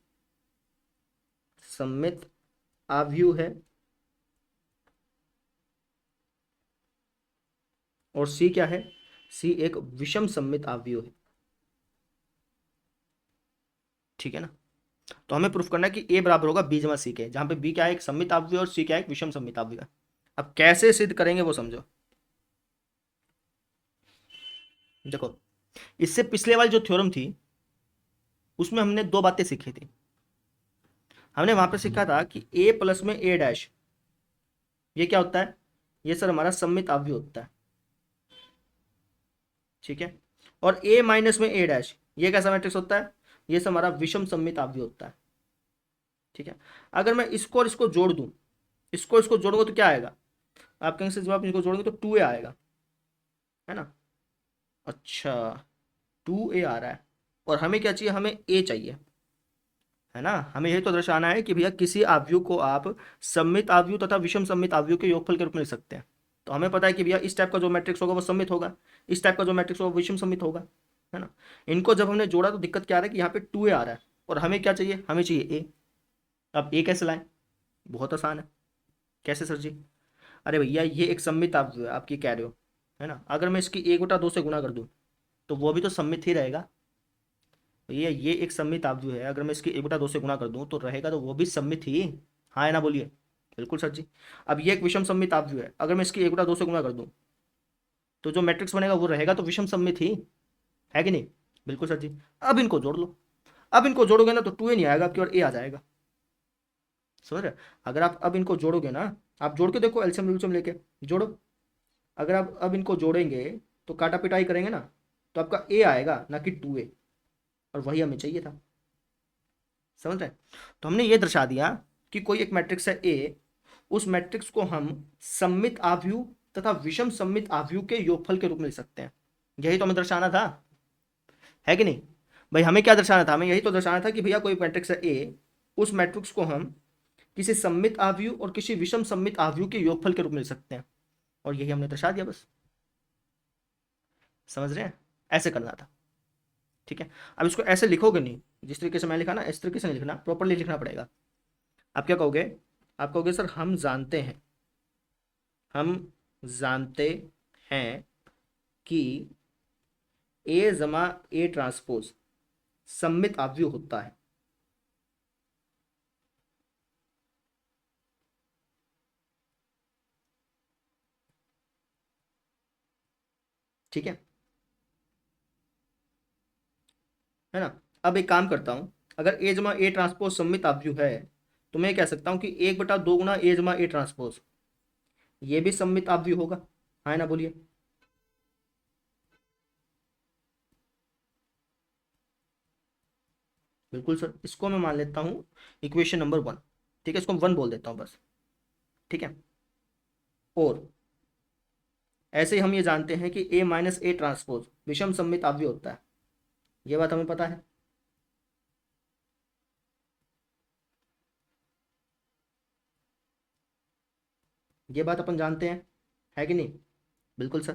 सममित आव्यूह है, और सी क्या है, सी एक विषम सममित आव्यूह है। ठीक है ना, तो हमें प्रूफ करना है कि ए बराबर होगा बी जमा सी के, जहां पे बी क्या है, एक सममित आव्यूह, और सी क्या है, एक विषम सममित आव्यूह है। अब कैसे सिद्ध करेंगे वो समझो। देखो, इससे पिछले वाली जो थ्योरम थी, उसमें हमने दो बातें सीखी थी। हमने वहां पर सीखा था कि ए प्लस में ए डैश, ये क्या होता है, ये सर हमारा सममित अवयव होता है, ठीक है। और ए माइनस में ए डैश, ये कैसा मैट्रिक्स होता है, ये सर हमारा विषम सममित अवयव होता है, ठीक है। अगर मैं इसको और इसको जोड़ दूं, इसको इसको जोड़ूंगा तो क्या आएगा, आप कहेंगे सर जब आप इसको जोड़ेंगे तो 2a आएगा, है ना। अच्छा, 2a आ रहा है, और हमें क्या चाहिए, हमें a चाहिए, है ना। हमें यही तो दर्शाना है कि भैया किसी आव्यूह को आप सममित आव्यूह तथा विषम सममित आव्यूह के योगफल के रूप में लिख सकते हैं। तो हमें पता है कि भैया इस टाइप का जो मैट्रिक्स होगा वो सममित होगा, इस टाइप का जो मैट्रिक्स होगा वो विषम सममित होगा, है ना। इनको जब हमने जोड़ा तो दिक्कत क्या आ रहा है कि यहाँ पे 2a आ रहा है, और हमें क्या चाहिए, हमें चाहिए a। अब a कैसे लाएं, बहुत आसान है। कैसे सर जी, अरे भैया ये एक सममित आव्यूह है, आप ये कह रहे हो, है ना। अगर मैं इसकी 1/2 से गुणा कर दूं तो वो भी तो सममित ही रहेगा। भैया ये एक सममित आव्यूह है, अगर मैं इसकी 1/2 से गुणा कर दूं तो रहेगा तो वो भी सममित ही, हाँ है ना, बोलिए। बिल्कुल सर जी। अब ये एक विषम सममित आव्यूह है, अगर मैं इसकी 1/2 से गुणा कर दूं तो जो मैट्रिक्स बनेगा वो रहेगा तो विषम सममित ही, है कि नहीं। बिल्कुल सर जी। अब इनको जोड़ लो, अब इनको जोड़ोगे ना तो 2a नहीं आएगा, आपकी और a आ जाएगा, समझ रहे। अगर आप अब इनको जोड़ोगे ना, आप जोड़ के देखो, एलसीएम विलसियम लेके जोड़ो। अगर आप अब इनको जोड़ेंगे तो काटा पिटाई करेंगे ना, तो आपका a आएगा ना कि 2a, और वही हमें चाहिए था, समझ रहे हैं। तो हमने ये दर्शा दिया कि कोई एक मैट्रिक्स है ए, उस मैट्रिक्स को हम सममित आव्यूह तथा विषम सममित आव्यूह के योगफल के रूप में लिख सकते हैं। यही तो हमें दर्शाना था, है कि नहीं। भाई हमें क्या दर्शाना था, हमें यही तो दर्शाना था कि भैया कोई मैट्रिक्स है ए, उस मैट्रिक्स को हम किसी सममित आव्यूह और किसी विषम सममित आव्यूह के योगफल के रूप में लिख सकते हैं, और यही हमने दर्शा दिया बस, समझ रहे हैं। ऐसे करना था, ठीक है। अब इसको ऐसे लिखोगे नहीं, जिस तरीके से मैं लिखा ना, इस तरीके से नहीं लिखना, प्रॉपरली लिखना पड़ेगा। आप क्या कहोगे, आप कहोगे सर हम जानते हैं, हम जानते हैं कि ए जमा ए ट्रांसपोज सममित आव्यूह होता है, ठीक है ना। अब एक काम करता हूं, अगर ए जमा ए ट्रांसपोज सममित आव्यूह है तो मैं कह सकता हूं कि 1/2 गुना ए जमा ए ट्रांसपोज, ये भी सममित आव्यूह होगा, हाँ ना, बोलिए। बिल्कुल सर, इसको मैं मान लेता हूँ इक्वेशन नंबर 1, ठीक है, इसको 1 बोल देता हूँ बस, ठीक है। और ऐसे ही हम ये जानते हैं कि ए माइनस ए ट्रांसपोज विषम सममित आव्यूह होता है, ये बात हमें पता है। ये बात अपन जानते हैं, है कि नहीं। बिल्कुल सर।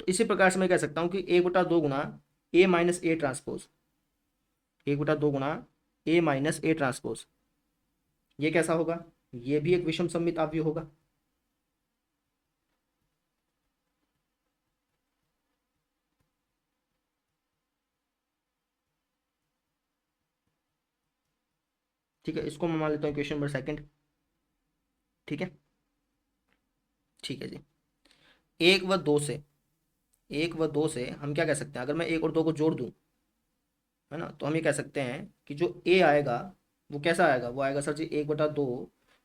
तो इसी प्रकार से मैं कह सकता हूँ कि 1/2 गुना ए माइनस ए ट्रांसपोज, 1/2 गुना ए माइनस ए ट्रांसपोज, ये कैसा होगा, ये भी एक विषम सममित आव्यूह होगा। ठीक है, इसको मैं मान लेता हूँ इक्वेशन नंबर 2, ठीक है। ठीक है जी। एक व दो से, एक व दो से हम क्या कह सकते हैं, अगर मैं एक और दो को जोड़ दूं, है ना, तो हम ये कह सकते हैं कि जो ए आएगा वो कैसा आएगा, वो आएगा सर जी 1/2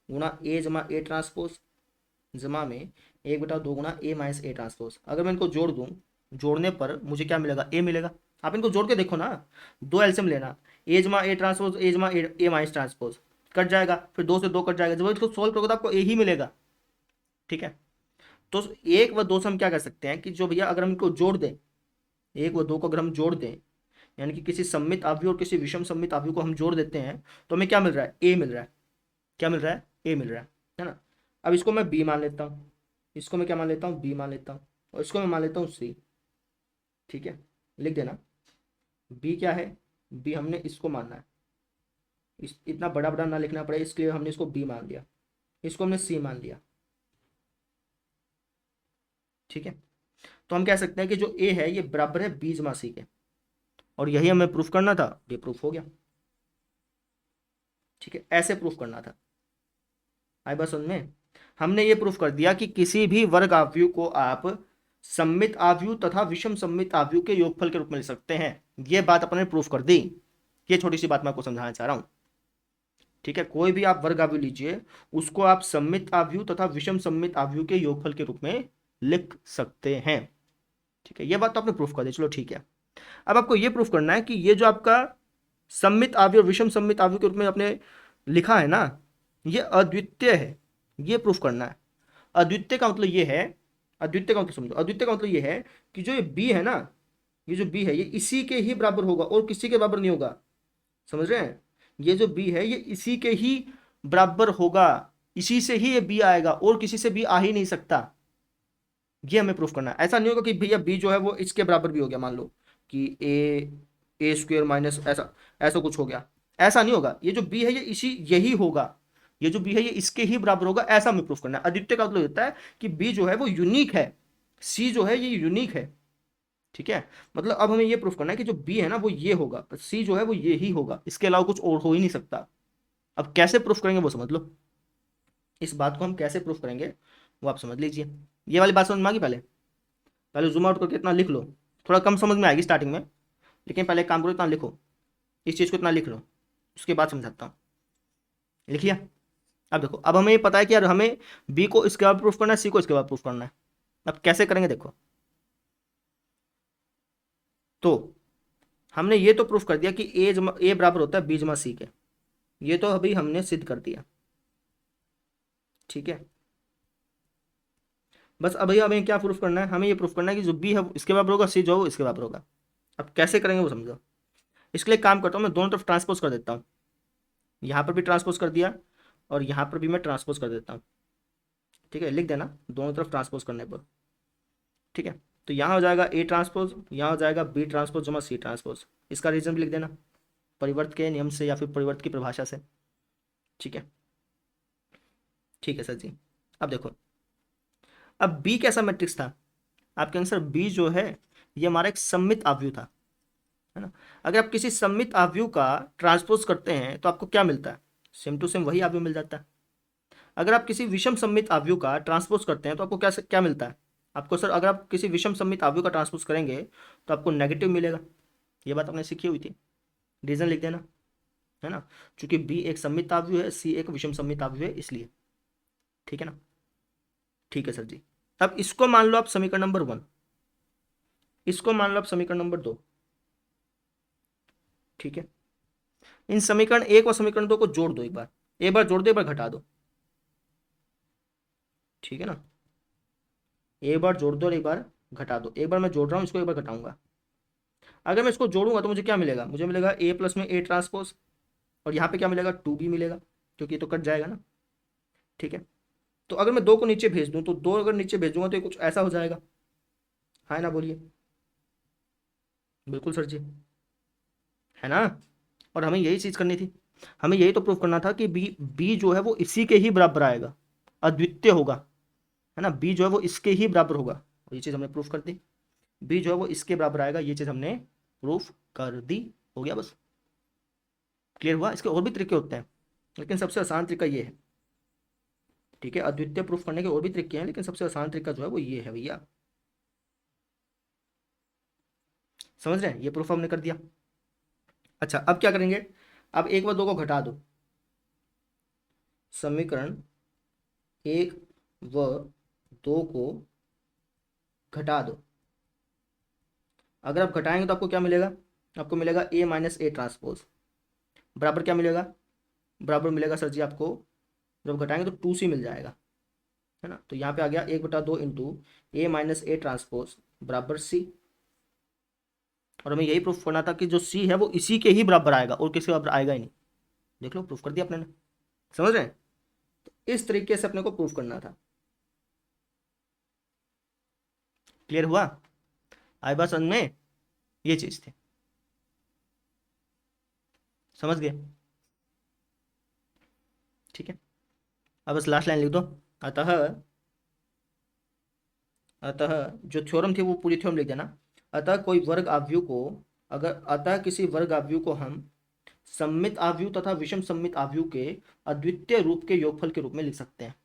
गुना ए जमा ए ट्रांसपोज जमा में 1/2 गुना ए माइनस ए ट्रांसपोज। अगर मैं इनको जोड़ दूं, जोड़ने पर मुझे क्या मिलेगा, ए मिलेगा। आप इनको जोड़ के देखो ना, दो एलसीएम लेना, ए जमा ए ट्रांसपोज ए जमा ए माइनस ट्रांसपोज, कट जाएगा, फिर 2 से 2 कट जाएगा, जब इसको सोल्व करोगे तो आपको ए ही मिलेगा, ठीक है। तो एक व दो से हम क्या कर सकते हैं कि जो भैया अगर हम इनको जोड़ दें, एक व दो को अगर हम जोड़ दें, यानी कि किसी सम्मित आव्यूह और किसी विषम सम्मित आव्यूह को हम जोड़ देते हैं, तो हमें क्या मिल रहा है, ए मिल रहा है। क्या मिल रहा है, ए मिल रहा है ना। अब इसको मैं बी मान लेता हूँ, इसको मैं क्या मान लेता हूँ, बी मान लेता हूँ, और इसको मैं मान लेता हूँ सी, ठीक है। लिख देना, बी क्या है, बी हमने इसको मानना है, इस इतना बड़ा बड़ा ना लिखना पड़े, इसके लिए हमने इसको बी मान लिया, इसको हमने सी मान लिया, ठीक है। तो हम कह सकते हैं कि जो ए है ये बराबर है बी जमा सी के, और यही हमें प्रूफ करना था, ये प्रूफ हो गया, ठीक है। ऐसे प्रूफ करना था, आई बात समझ में। हमने ये प्रूफ कर दिया कि किसी भी वर्ग आव्यूह को आप सममित आव्यूह तथा विषम सममित आव्यूह के योगफल के रूप में लिख सकते हैं, ये बात अपने प्रूफ कर दी, ये छोटी सी बात मैं आपको समझाना चाह रहा हूँ। ठीक है, कोई भी आप वर्ग आव्यूह लीजिए, उसको आप सममित आव्यूह तथा विषम सममित आव्यूह के योगफल के रूप में लिख सकते हैं। ठीक है, ये बात तो आपने प्रूफ कर दी, चलो ठीक है। अब आपको ये प्रूफ करना है कि ये जो आपका सममित आव्यूह और विषम सममित आव्यूह के रूप में आपने लिखा है ना, ये अद्वितीय है, ये प्रूफ करना है। अद्वितीय का मतलब ये है, अद्वितीय का मतलब समझो, अद्वितीय का मतलब ये है कि जो ये बी है ना, ये जो बी है ये इसी के ही बराबर होगा और किसी के बराबर नहीं होगा। समझ रहे हैं, ये जो बी है ये इसी के ही बराबर होगा, इसी से ही ये बी आएगा और किसी से बी आ ही नहीं सकता। ये हमें प्रूफ करना है। ऐसा नहीं होगा कि भैया बी जो है वो इसके बराबर भी हो गया, मान लो कि ए स्क्वायर माइनस ऐसा ऐसा कुछ हो गया, ऐसा नहीं होगा। ये जो बी है ये इसी यही होगा, ये जो बी है ये इसके ही बराबर होगा, ऐसा हमें प्रूफ करना है। अद्वितीय का मतलब होता है कि बी जो है वो यूनिक है, सी जो है ये यूनिक है। ठीक है, मतलब अब हमें ये प्रूफ करना है कि जो बी है ना वो ये होगा, सी जो है वो ये ही होगा, इसके अलावा कुछ और हो ही नहीं सकता। अब कैसे प्रूफ करेंगे वो समझ लो, इस बात को हम कैसे प्रूफ करेंगे वो आप समझ लीजिए। ये वाली बात समझ में आ गई? पहले पहले जूम आउट करके इतना लिख लो, थोड़ा कम समझ में आएगी स्टार्टिंग में, लेकिन पहले एक काम करो, इतना लिखो, इस चीज़ को इतना लिख लो, उसके बाद समझाता हूँ। लिख लिया? अब देखो, अब हमें ये पता है कि यार हमें बी को इसके बाद प्रूफ करना है, सी को इसके बाद प्रूफ करना है। अब कैसे करेंगे देखो, तो हमने ये तो प्रूफ कर दिया कि ए बराबर होता है बी जमा सी के, ये तो अभी हमने सिद्ध कर दिया। ठीक है, बस अभी हमें क्या प्रूफ करना है, हमें ये प्रूफ करना है कि जो बी है वो इसके बराबर होगा, सी जो है इसके बराबर होगा। अब कैसे करेंगे वो समझो। इसके लिए काम करता हूँ, मैं दोनों तरफ ट्रांसपोज कर देता हूँ, यहाँ पर भी ट्रांसपोज कर दिया और यहाँ पर भी मैं ट्रांसपोज कर देता हूँ। ठीक है, लिख देना दोनों तरफ ट्रांसपोज करने पर। ठीक है, तो यहाँ हो जाएगा ए ट्रांसपोज, यहाँ हो जाएगा बी ट्रांसपोज जमा सी ट्रांसपोज। इसका रीजन भी लिख देना, परिवर्त के नियम से या फिर परिवर्त की परिभाषा से। ठीक है, ठीक है सर जी। अब देखो, अब बी कैसा मैट्रिक्स था, आपके आंसर बी जो है ये हमारा एक सममित आव्यूह था, है ना। अगर आप किसी सममित आव्यूह का ट्रांसपोज करते हैं तो आपको क्या मिलता है, सेम टू सेम वही आव्यूह मिल जाता है। अगर आप किसी विषम सममित आव्यूह का ट्रांसपोज करते हैं तो आपको क्या क्या मिलता है, आपको सर अगर आप किसी विषम सममित आव्यूह का ट्रांसपोज करेंगे तो आपको नेगेटिव मिलेगा। ये बात आपने सीखी हुई थी, रीजन लिख देना, है ना, क्योंकि बी एक सममित आव्यूह है, सी एक विषम सममित आव्यूह है, इसलिए। ठीक है ना, ठीक है सर जी। अब इसको मान लो आप समीकरण नंबर 1, इसको मान लो आप समीकरण नंबर 2। ठीक है, इन समीकरण 1 और समीकरण 2 को जोड़ दो, एक बार जोड़ दो, एक बार घटा दो। ठीक है ना, एक बार जोड़ दो और एक बार घटा दो। एक बार मैं जोड़ रहा हूँ इसको, एक बार घटाऊंगा। अगर मैं इसको जोड़ूंगा तो मुझे क्या मिलेगा, मुझे मिलेगा ए प्लस में ए ट्रांसपोज, और यहाँ पे क्या मिलेगा 2b मिलेगा, क्योंकि ये तो कट जाएगा ना। ठीक है, तो अगर मैं 2 को नीचे भेज दूं तो 2 अगर नीचे भेजूंगा तो ये कुछ ऐसा हो जाएगा, हाँ ना, बोलिए। बिल्कुल सर जी, है ना। और हमें यही चीज़ करनी थी, हमें यही तो प्रूफ करना था कि बी बी जो है वो इसी के ही बराबर आएगा, अद्वितीय होगा, है ना। बी जो है वो इसके ही बराबर होगा, और ये चीज़ हमने प्रूफ कर दी। बी जो है वो इसके बराबर आएगा, ये चीज़ हमने प्रूफ कर दी, हो गया बस। क्लियर हुआ? इसके और भी तरीके होते हैं, लेकिन सबसे आसान तरीका ये है। ठीक है, अद्वितीय प्रूफ करने के और भी तरीके हैं, लेकिन सबसे आसान तरीका जो है वो ये है भैया। समझ रहे हैं, ये प्रूफ हमने कर दिया। अच्छा, अब क्या करेंगे, अब 1 व 2 को घटा दो, समीकरण 1 व 2 को घटा दो। अगर आप घटाएंगे तो आपको क्या मिलेगा, आपको मिलेगा ए माइनस ए ट्रांसपोज, बराबर क्या मिलेगा, बराबर मिलेगा सर जी आपको, जब घटाएंगे तो 2c मिल जाएगा, है ना। तो यहाँ पे आ गया 1/2 into A minus A transpose बराबर सी। और हमें यही प्रूफ करना था कि जो सी है वो इसी के ही बराबर आएगा और किसी बराबर आएगा ही नहीं। देख लो, प्रूफ कर दिया अपने ने। समझ रहे हैं, तो इस तरीके से अपने को प्रूफ करना था। क्लियर हुआ? आई बात समझ में? ये चीज थी, समझ गए? ठीक है, अब बस लास्ट लाइन लिख दो। अतः अतः जो थ्योरम थी वो पूरी थ्योरम लिख देना। अतः कोई वर्ग आव्यूह को, अगर अतः किसी वर्ग आव्यूह को हम सममित आव्यूह तथा विषम सममित आव्यूह के अद्वितीय रूप के योगफल के रूप में लिख सकते हैं।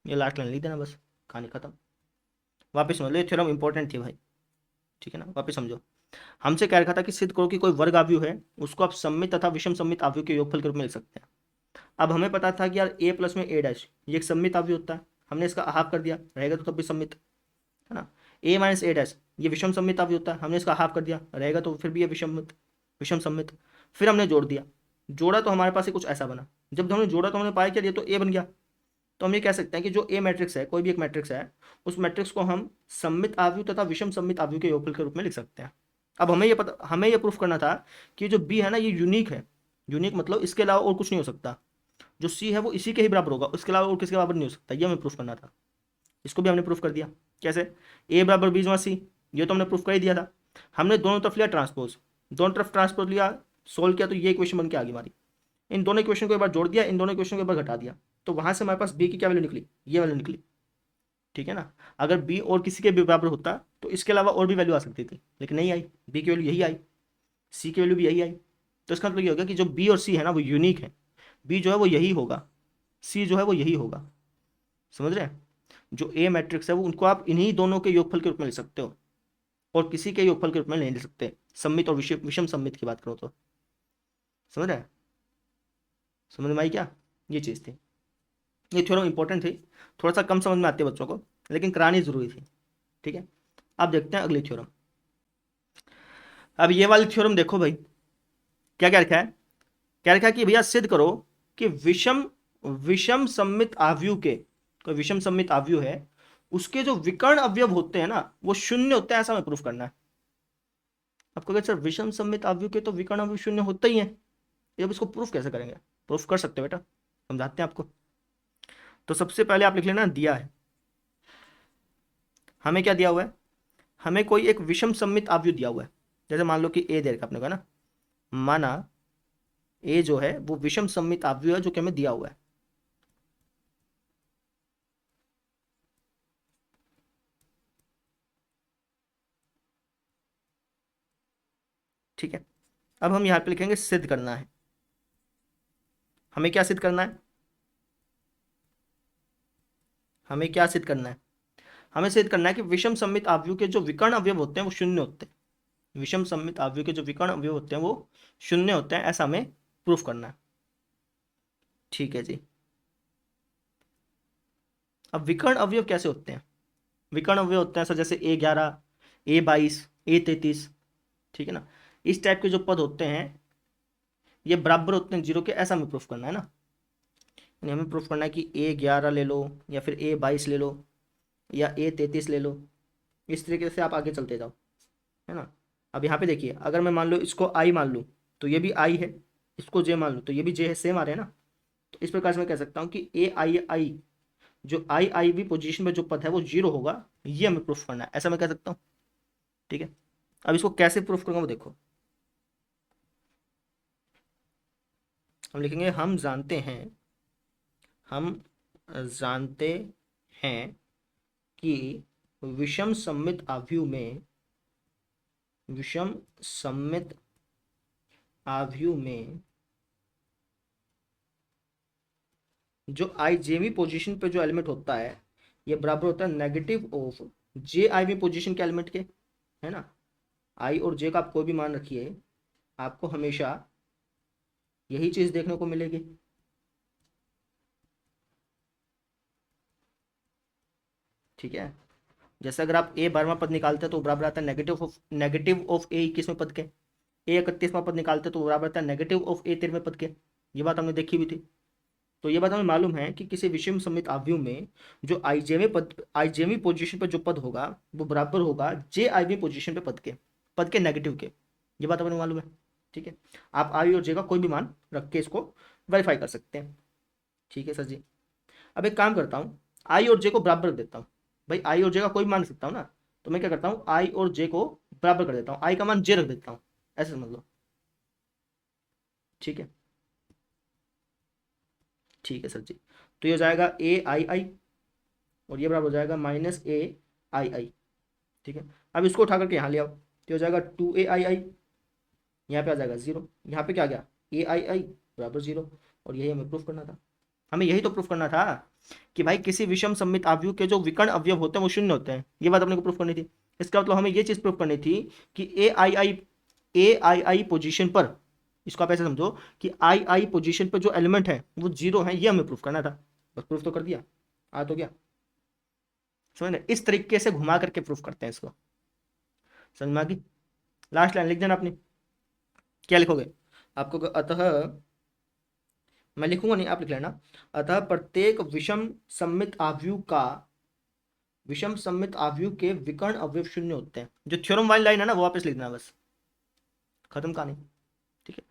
ये लास्ट लाइन लिख देना, बस कहानी खत्म। वापस समझ लो, ये थ्योरम इंपॉर्टेंट थी भाई। ठीक है ना, वापस समझो। हमसे कह रखा था कि सिद्ध करो कि कोई वर्ग आव्यूह है, उसको आप सममित तथा विषम सममित आव्यूह के योगफल के रूप में लिख सकते हैं। अब हमें पता था कि यार ए प्लस में ए डैश ये एक सममित आव्यूह होता है, हमने इसका हाफ कर दिया, रहेगा तो तब भी सममित है ना। ए माइनस ए डैश ये विषम सममित आव्यूह होता है, हमने इसका हाफ कर दिया, रहेगा तो फिर भी ये विषम सम्मित। फिर हमने जोड़ दिया, जोड़ा तो हमारे पास कुछ ऐसा बना। जब हमने जोड़ा तो हमने पाया कि ये तो ए बन गया। तो हम ये कह सकते हैं कि जो ए मैट्रिक्स है, कोई भी एक मैट्रिक्स है, उस मैट्रिक्स को हम सममित आव्यूह तथा विषम सममित आव्यूह के योगफल के रूप में लिख सकते हैं। अब हमें ये प्रूफ करना था कि जो बी है ना ये यूनिक है। यूनिक मतलब इसके अलावा और कुछ नहीं हो सकता। जो सी है वो इसी के ही बराबर होगा, उसके अलावा और किसके बराबर नहीं हो सकता, ये हमें प्रूफ करना था। इसको भी हमने प्रूफ कर दिया। कैसे? ए बराबर बी जमा सी, ये तो हमने प्रूफ कर ही दिया था। हमने दोनों तरफ लिया ट्रांसपोज, दोनों तरफ ट्रांसपोज लिया, सोल्व किया, तो ये इक्वेशन बन के आ गई हमारी। इन दोनों इक्वेशन को एक बार जोड़ दिया, इन दोनों इक्वेशन को एक बार घटा दिया, तो वहां से हमारे पास बी की क्या वैल्यू निकली, ये वैल्यू निकली। ठीक है ना। अगर बी और किसी के भी बराबर होता तो इसके अलावा और भी वैल्यू आ सकती थी, लेकिन नहीं आई। बी की वैल्यू यही आई, सी की वैल्यू भी यही आई। तो इसका मतलब ये होगा कि जो बी और सी है ना वो यूनिक है। बी जो है वो यही होगा, सी जो है वो यही होगा। समझ रहे हैं? जो ए मैट्रिक्स है वो उनको आप इन्हीं दोनों के योगफल के रूप में ले सकते हो, और किसी के योगफल के रूप में नहीं ले सकते। सम्मित और विषम सम्मित की बात करो तो। समझ रहे हैं? समझ में आई क्या? ये चीज़ थी, ये थ्योरम इंपॉर्टेंट थी। थोड़ा सा कम समझ में आती है बच्चों को, लेकिन करानी जरूरी थी। ठीक है, अब देखते हैं अगली थ्योरम। अब ये वाली थ्योरम देखो भाई, क्या क्या रखा है। क्या रखा है कि भैया सिद्ध करो कि विषम विषम सम्मित आव्यूह के, कोई विषम सम्मित आव्यूह है, उसके जो विकर्ण अवयव होते हैं ना वो शून्य होते हैं, ऐसा हमें प्रूफ करना है। आपको क्या सर विषम सम्मित आव्यूह के तो विकर्ण अवयव शून्य होते ही हैं, ये अब इसको प्रूफ कैसे करेंगे? प्रूफ कर सकते हो बेटा, समझाते हैं आपको। तो सबसे पहले आप लिख लेना दिया है। हमें क्या दिया हुआ है? हमें कोई एक विषम सम्मित आव्यूह दिया हुआ है। जैसे मान लो कि ए दे रखा अपने को ना, माना ए जो है वो विषम सम्मित आव्यूह है जो कि हमें दिया हुआ है। ठीक है, अब हम यहां पे लिखेंगे सिद्ध करना है। हमें क्या सिद्ध करना है? हमें क्या सिद्ध करना है? हमें सिद्ध करना है कि विषम सम्मित आव्यूह के जो विकर्ण अवयव होते हैं वो शून्य होते हैं। विषम सम्मित आव्यूह के जो विकर्ण अवयव होते हैं वो शून्य होते हैं, ऐसा हमें प्रूफ करना है। ठीक है जी। अब विकर्ण अवयव कैसे होते हैं? विकर्ण अवयव होते हैं सर जैसे A11, A22, A33। ठीक है ना। इस टाइप के जो पद होते हैं ये बराबर होते हैं जीरो के, ऐसा हमें प्रूफ करना है ना। यानी हमें प्रूफ करना है कि A11 ले लो या फिर A22 ले लो या A33 ले लो। इस तरीके से आप आगे चलते जाओ, है ना। अब यहाँ पे देखिए, अगर मैं मान लो इसको आई मान लूँ तो ये भी आई है, इसको जे मान लूँ तो ये भी जे है, सेम आ रहे हैं ना। तो इस प्रकार से मैं कह सकता हूँ कि A जो आई भी पोजीशन में जो पद है वो जीरो होगा, ये हमें प्रूफ करना है, ऐसा मैं कह सकता हूँ। ठीक है, अब इसको कैसे प्रूफ करूँगा वो देखो। हम लिखेंगे हम जानते हैं कि विषम सम्मित आव्यूह में विषम सम्मित आव्यूह में जो आई जेवी पोजीशन पे जो एलिमेंट होता है ये बराबर होता है नेगेटिव ऑफ जे आई वी पोजीशन के एलिमेंट के, है ना। आई और जे का आप कोई भी मान रखिए, आपको हमेशा यही चीज देखने को मिलेगी। ठीक है, जैसे अगर आप ए 12वां पद निकालते हैं तो बराबर आता है नेगेटिव ऑफ ए 21वें पद के। ए 31वां पद निकालते हैं तो बराबर आता है नेगेटिव ऑफ ए 13वें पद के। ये बात हमने देखी हुई थी। तो ये बात हमें मालूम है कि किसी विषम सम्मित आव्यूह में जो आईजेवी पोजीशन पर जो पद होगा वो बराबर होगा जे आईवी पोजीशन पे पद के नेगेटिव के। ये बात हमें मालूम है। ठीक है, आप आई और जे का कोई भी मान रख के इसको वेरीफाई कर सकते हैं। ठीक है सर जी। अब एक काम करता हूँ, आई और जे को बराबर रख देता हूँ। भाई आई और जे का कोई भी मान रख सकता हूँ ना, तो मैं क्या करता हूँ आई और जे को बराबर कर देता हूँ, आई का मान जे रख देता हूँ, ऐसे समझ लो। ठीक है, ठीक है सर जी। तो ये हो जाएगा ए आई आई और ये बराबर हो जाएगा माइनस ए आई आई। ठीक है, अब इसको उठा करके यहाँ ले आओ तो हो जाएगा 2 ai, यहाँ पे आ जाएगा 0, यहाँ पे क्या गया ai बराबर 0। और यही हमें प्रूफ करना था। हमें यही तो प्रूफ करना था कि भाई किसी विषम सम्मित आव्यूह के जो विकर्ण अवयव होते हैं वो शून्य होते हैं, ये बात अपने को प्रूफ करनी थी। इसका मतलब हमें ये चीज़ प्रूव करनी थी कि ए आई आई पोजिशन पर, इसको आप ऐसे समझो कि आई आई पोजिशन पर जो एलिमेंट है वो जीरो है, ये हमें प्रूफ करना था। बस प्रूफ तो कर दिया, आ तो गया। समझ रहे? इस तरीके से घुमा करके प्रूफ करते हैं इसको। समझ में आ गई? लास्ट लाइन लिख देना अपनी। क्या लिखोगे? आपको अतः, मैं लिखूंगा नहीं, आप लिख लेना। अतः प्रत्येक विषम सममित आव्यूह के विकर्ण अवयव शून्य होते हैं। जो थ्योरम वाली लाइन है ना वो वापस लिखना, बस खत्म कहानी। ठीक है,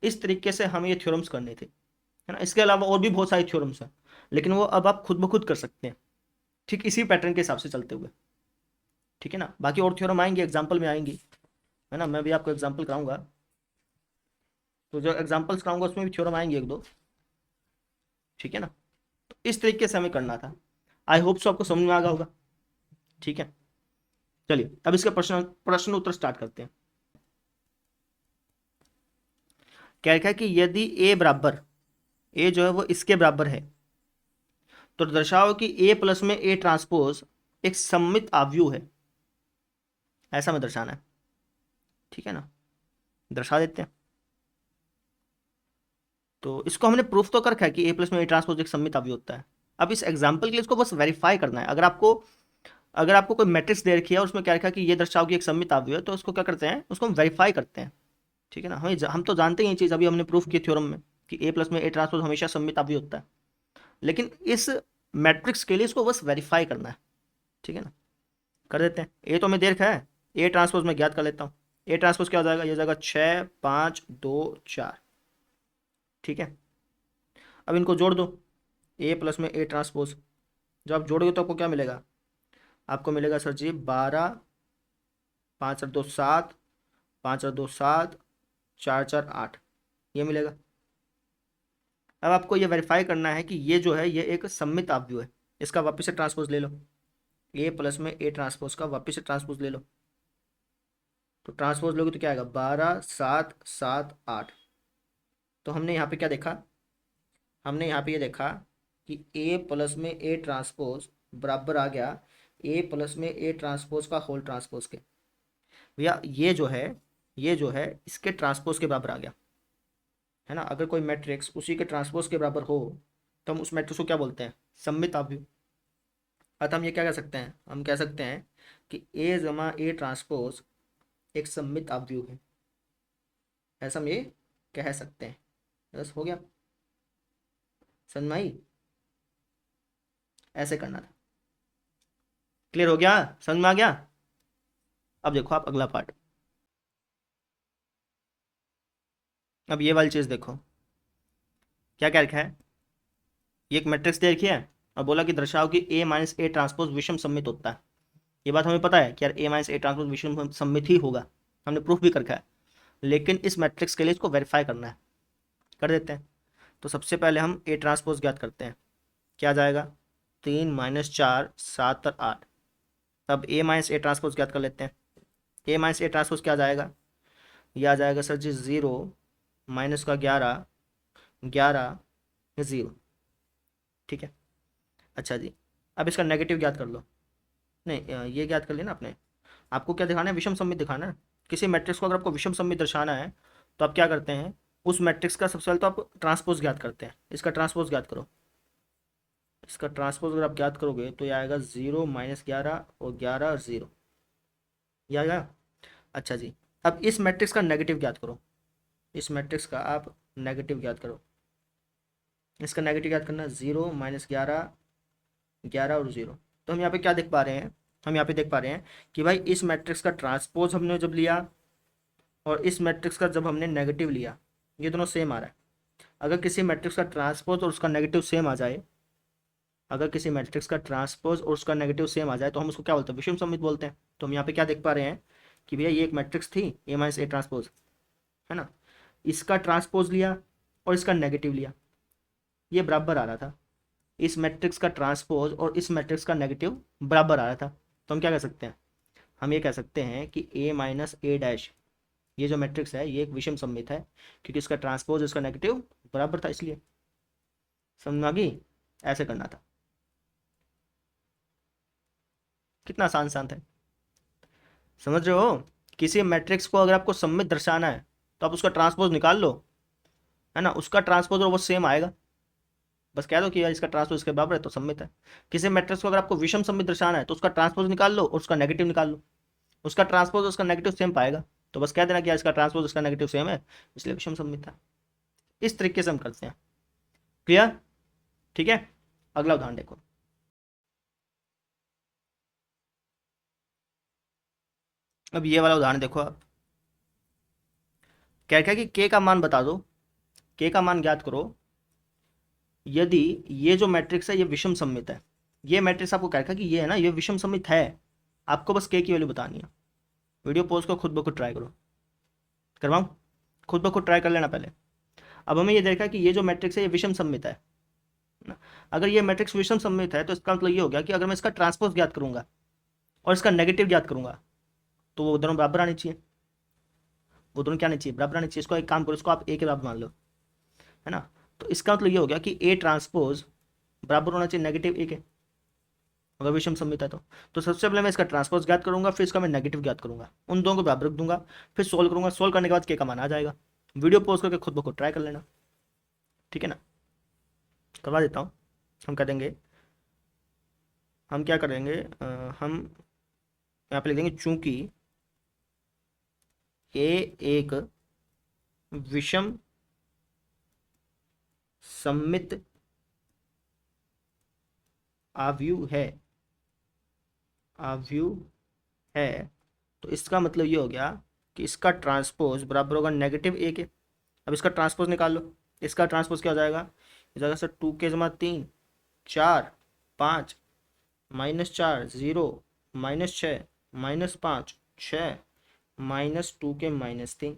इस तरीके से हमें ये थ्योरम्स करने थे, है ना। इसके अलावा और भी बहुत सारे थ्योरम्स हैं, लेकिन वो अब आप खुद ब खुद कर सकते हैं, ठीक इसी पैटर्न के हिसाब से चलते हुए। ठीक है ना, बाकी और थ्योरम आएंगे, एग्जाम्पल में आएंगी, है ना। मैं भी आपको एग्जाम्पल कराऊंगा, तो जो एग्जाम्पल्स कराऊंगा उसमें भी थ्योरम आएंगे एक दो। ठीक है ना, तो इस तरीके से हमें करना था। आई होप सो आपको समझ में आ गया होगा। ठीक है, चलिए अब इसका प्रश्न प्रश्न उत्तर स्टार्ट करते हैं। क्या लिखा है कि यदि ए बराबर, ए जो है वो इसके बराबर है, तो दर्शाओ कि ए प्लस में ए ट्रांसपोज एक सममित आव्यूह है। ऐसा में दर्शाना है। ठीक है ना, दर्शा देते हैं। तो इसको हमने प्रूफ तो कर रखा है कि ए प्लस में ए ट्रांसपोज एक सममित आव्यूह होता है। अब इस एग्जाम्पल के लिए इसको बस वेरीफाई करना है। अगर आपको कोई मैट्रिक्स दे रखी है और उसमें क्या लिखा है कि ये दर्शाओ कि एक सममित आव्यूह है, तो उसको क्या करते हैं, उसको हम वेरीफाई करते हैं। ठीक है ना, हम तो जानते हैं ये चीज़, अभी हमने प्रूफ की थ्योरम में कि ए प्लस में ए ट्रांसपोज हमेशा सममित आव्यूह होता है। लेकिन इस मैट्रिक्स के लिए इसको बस वेरीफाई करना है। ठीक है ना, कर देते हैं। ए तो हमें दे रखा है, ए ट्रांसपोज मैं ज्ञात कर लेता हूँ। ए ट्रांसपोज क्या हो जाएगा, ये हो जाएगा 6 5 2 4। ठीक है, अब इनको जोड़ दो, ए प्लस में ए ट्रांसपोज। जब आप जोड़ोगे तो आपको क्या मिलेगा, आपको मिलेगा सर जी 12, 5 और 2 7, 5 और 2 7, 4 4 8, ये मिलेगा। अब आपको ये वेरीफाई करना है कि ये जो है ये एक सममित आव्यूह है। इसका वापस से ट्रांसपोज ले लो, ए प्लस में ए ट्रांसपोज का वापस से ट्रांसपोज ले लो। तो ट्रांसपोज लोगे तो क्या आएगा, 12 7 7 8। तो हमने यहाँ पे क्या देखा, हमने यहाँ पे ये देखा कि ए प्लस में ए ट्रांसपोज बराबर आ गया ए प्लस में ए ट्रांसपोज का होल ट्रांसपोज के। भैया ये जो है इसके ट्रांसपोज के बराबर आ गया, है ना। अगर कोई मैट्रिक्स उसी के ट्रांसपोज के बराबर हो तो हम उस मैट्रिक्स को क्या बोलते हैं, सममित आव्यूह। अतः हम ये क्या कह सकते हैं, हम कह सकते हैं कि ए जमा ए ट्रांसपोज एक सममित आव्यूह है। ऐसा हम ये कह सकते हैं। बस हो गया, समझ में आई? ऐसे करना था। क्लियर हो गया, समझ में आ गया? अब देखो आप अगला पार्ट। अब ये वाली चीज़ देखो, क्या क्या लिखा है। ये एक मैट्रिक्स दे रखी है और बोला कि दर्शाओ कि ए माइनस ए ट्रांसपोज विषम सममित होता है। ये बात हमें पता है कि यार ए माइनस ए ट्रांसपोज विषम सममित ही होगा, हमने प्रूफ भी कर रखा है। लेकिन इस मैट्रिक्स के लिए इसको वेरीफाई करना है, कर देते हैं। तो सबसे पहले हम ए ट्रांसपोज ज्ञात करते हैं। क्या आ जाएगा, 3 - 4 7 और 8। अब ए माइनस ए ट्रांसपोज ज्ञात कर लेते हैं। ए माइनस ए ट्रांसपोज क्या आ जाएगा, यह आ जाएगा सर जी 0 माइनस का 11 11 0। ठीक है, अच्छा जी। अब इसका नेगेटिव ज्ञात कर लो। नहीं ये ज्ञात कर लेना आपने। आपको क्या दिखाना है, विषम सममित दिखाना है। किसी मैट्रिक्स को अगर आपको विषम सममित दर्शाना है तो आप क्या करते हैं, उस मैट्रिक्स का सबसे पहले तो आप ट्रांसपोज ज्ञात करते हैं। इसका ट्रांसपोज ज्ञात करो। इसका ट्रांसपोज अगर आप ज्ञात करोगे तो ये आएगा 0 - 11 और 11 और 0, ये आएगा। अच्छा जी, अब इस मैट्रिक्स का नेगेटिव ज्ञात करो। इस मैट्रिक्स का आप नेगेटिव ज्ञात करो। इसका नेगेटिव ज्ञात करना 0 - 11 11 और 0। तो हम यहाँ पे क्या देख पा रहे हैं, हम यहाँ पे देख पा रहे हैं कि भाई इस मैट्रिक्स का ट्रांसपोज हमने जब लिया और इस मैट्रिक्स का जब हमने नेगेटिव लिया, ये दोनों सेम आ रहा है। अगर किसी मैट्रिक्स का ट्रांसपोज और उसका नेगेटिव सेम आ जाए, अगर किसी मैट्रिक्स का ट्रांसपोज और उसका नेगेटिव सेम आ जाए तो हम उसको क्या बोलते हैं, विषम सममित बोलते हैं। तो हम यहाँ पे क्या देख पा रहे हैं कि भैया ये एक मैट्रिक्स थी ए माइनस ए ट्रांसपोज, है ना। इसका ट्रांसपोज लिया और इसका नेगेटिव लिया, ये बराबर आ रहा था। इस मैट्रिक्स का ट्रांसपोज और इस मैट्रिक्स का नेगेटिव बराबर आ रहा था। तो हम क्या कह सकते हैं, हम ये कह सकते हैं कि ए माइनस ए डैश, ये जो मैट्रिक्स है ये एक विषम सममित है, क्योंकि इसका ट्रांसपोज इसका नेगेटिव बराबर था, इसलिए। समझ में आ गई? ऐसे करना था। कितना आसान आसान है। समझ रहे हो? किसी मैट्रिक्स को अगर आपको सममित दर्शाना है तो आप उसका ट्रांसपोज निकाल लो, है ना, उसका ट्रांसपोज और वो सेम आएगा। बस कह दो कि यार इसका ट्रांसपोज इसके बराबर है तो सममित है। किसी मैट्रिक्स को अगर आपको विषम सममित दर्शाना है तो उसका ट्रांसपोज निकाल लो और उसका नेगेटिव निकाल लो, उसका ट्रांसपोज उसका नेगेटिव सेम पाएगा। तो बस कह देना कि यार इसका ट्रांसपोज इसका नेगेटिव सेम है, इसलिए विषम सममित है। इस तरीके से हम करते हैं। क्लियर? ठीक है, अगला उदाहरण देखो। अब ये वाला उदाहरण देखो आप। क्या क्या कि के का मान बता दो, के का मान ज्ञात करो यदि ये जो मैट्रिक्स है ये विषम सममित है। ये मैट्रिक्स आपको क्या कि ये है ना, ये विषम सममित है। आपको बस के की वैल्यू बतानी है। वीडियो पॉज को खुद ब खुद ट्राई करो, करवाऊँ? खुद ब खुद ट्राई कर लेना पहले। अब हमें ये देखा कि ये जो मैट्रिक्स है ये विषम सममित है ना। अगर ये मैट्रिक्स विषम सममित है तो इसका मतलब ये हो गया कि अगर मैं इसका ट्रांसपोज ज्ञात करूंगा और इसका नेगेटिव ज्ञात करूंगा तो वो दोनों बराबर आने चाहिए। वो दोनों क्या आने चाहिए? बराबर आने चाहिए। इसको एक काम करो, इसको आप ए के बराबर मान लो, है ना। तो इसका मतलब ये हो गया कि ए ट्रांसपोज बराबर होना चाहिए नेगेटिव ए के, अगर विषम सममित है तो सबसे पहले मैं इसका ट्रांसपोज ज्ञात करूंगा, फिर इसका मैं नेगेटिव ज्ञात करूंगा, उन दोनों को बराबर रख दूंगा, फिर सोल्व करूंगा। सोल्व करने के बाद के का मान आ जाएगा। वीडियो पॉज करके खुद ब खुद ट्राई कर लेना, ठीक है ना। करवा देता हूँ। हम करेंगे, हम क्या करेंगे, हम यहाँ पे लिख देंगे चूंकि ए एक विषम सममित आव्यूह है, आव्यूह है, तो इसका मतलब ये हो गया कि इसका ट्रांसपोज बराबर होगा नेगेटिव ए के। अब इसका ट्रांसपोज निकाल लो। इसका ट्रांसपोज क्या हो जाएगा? इस जगह से 2 के जमा 3, 4, 5, -4, 0, -6, -5, 6, -2 के-3।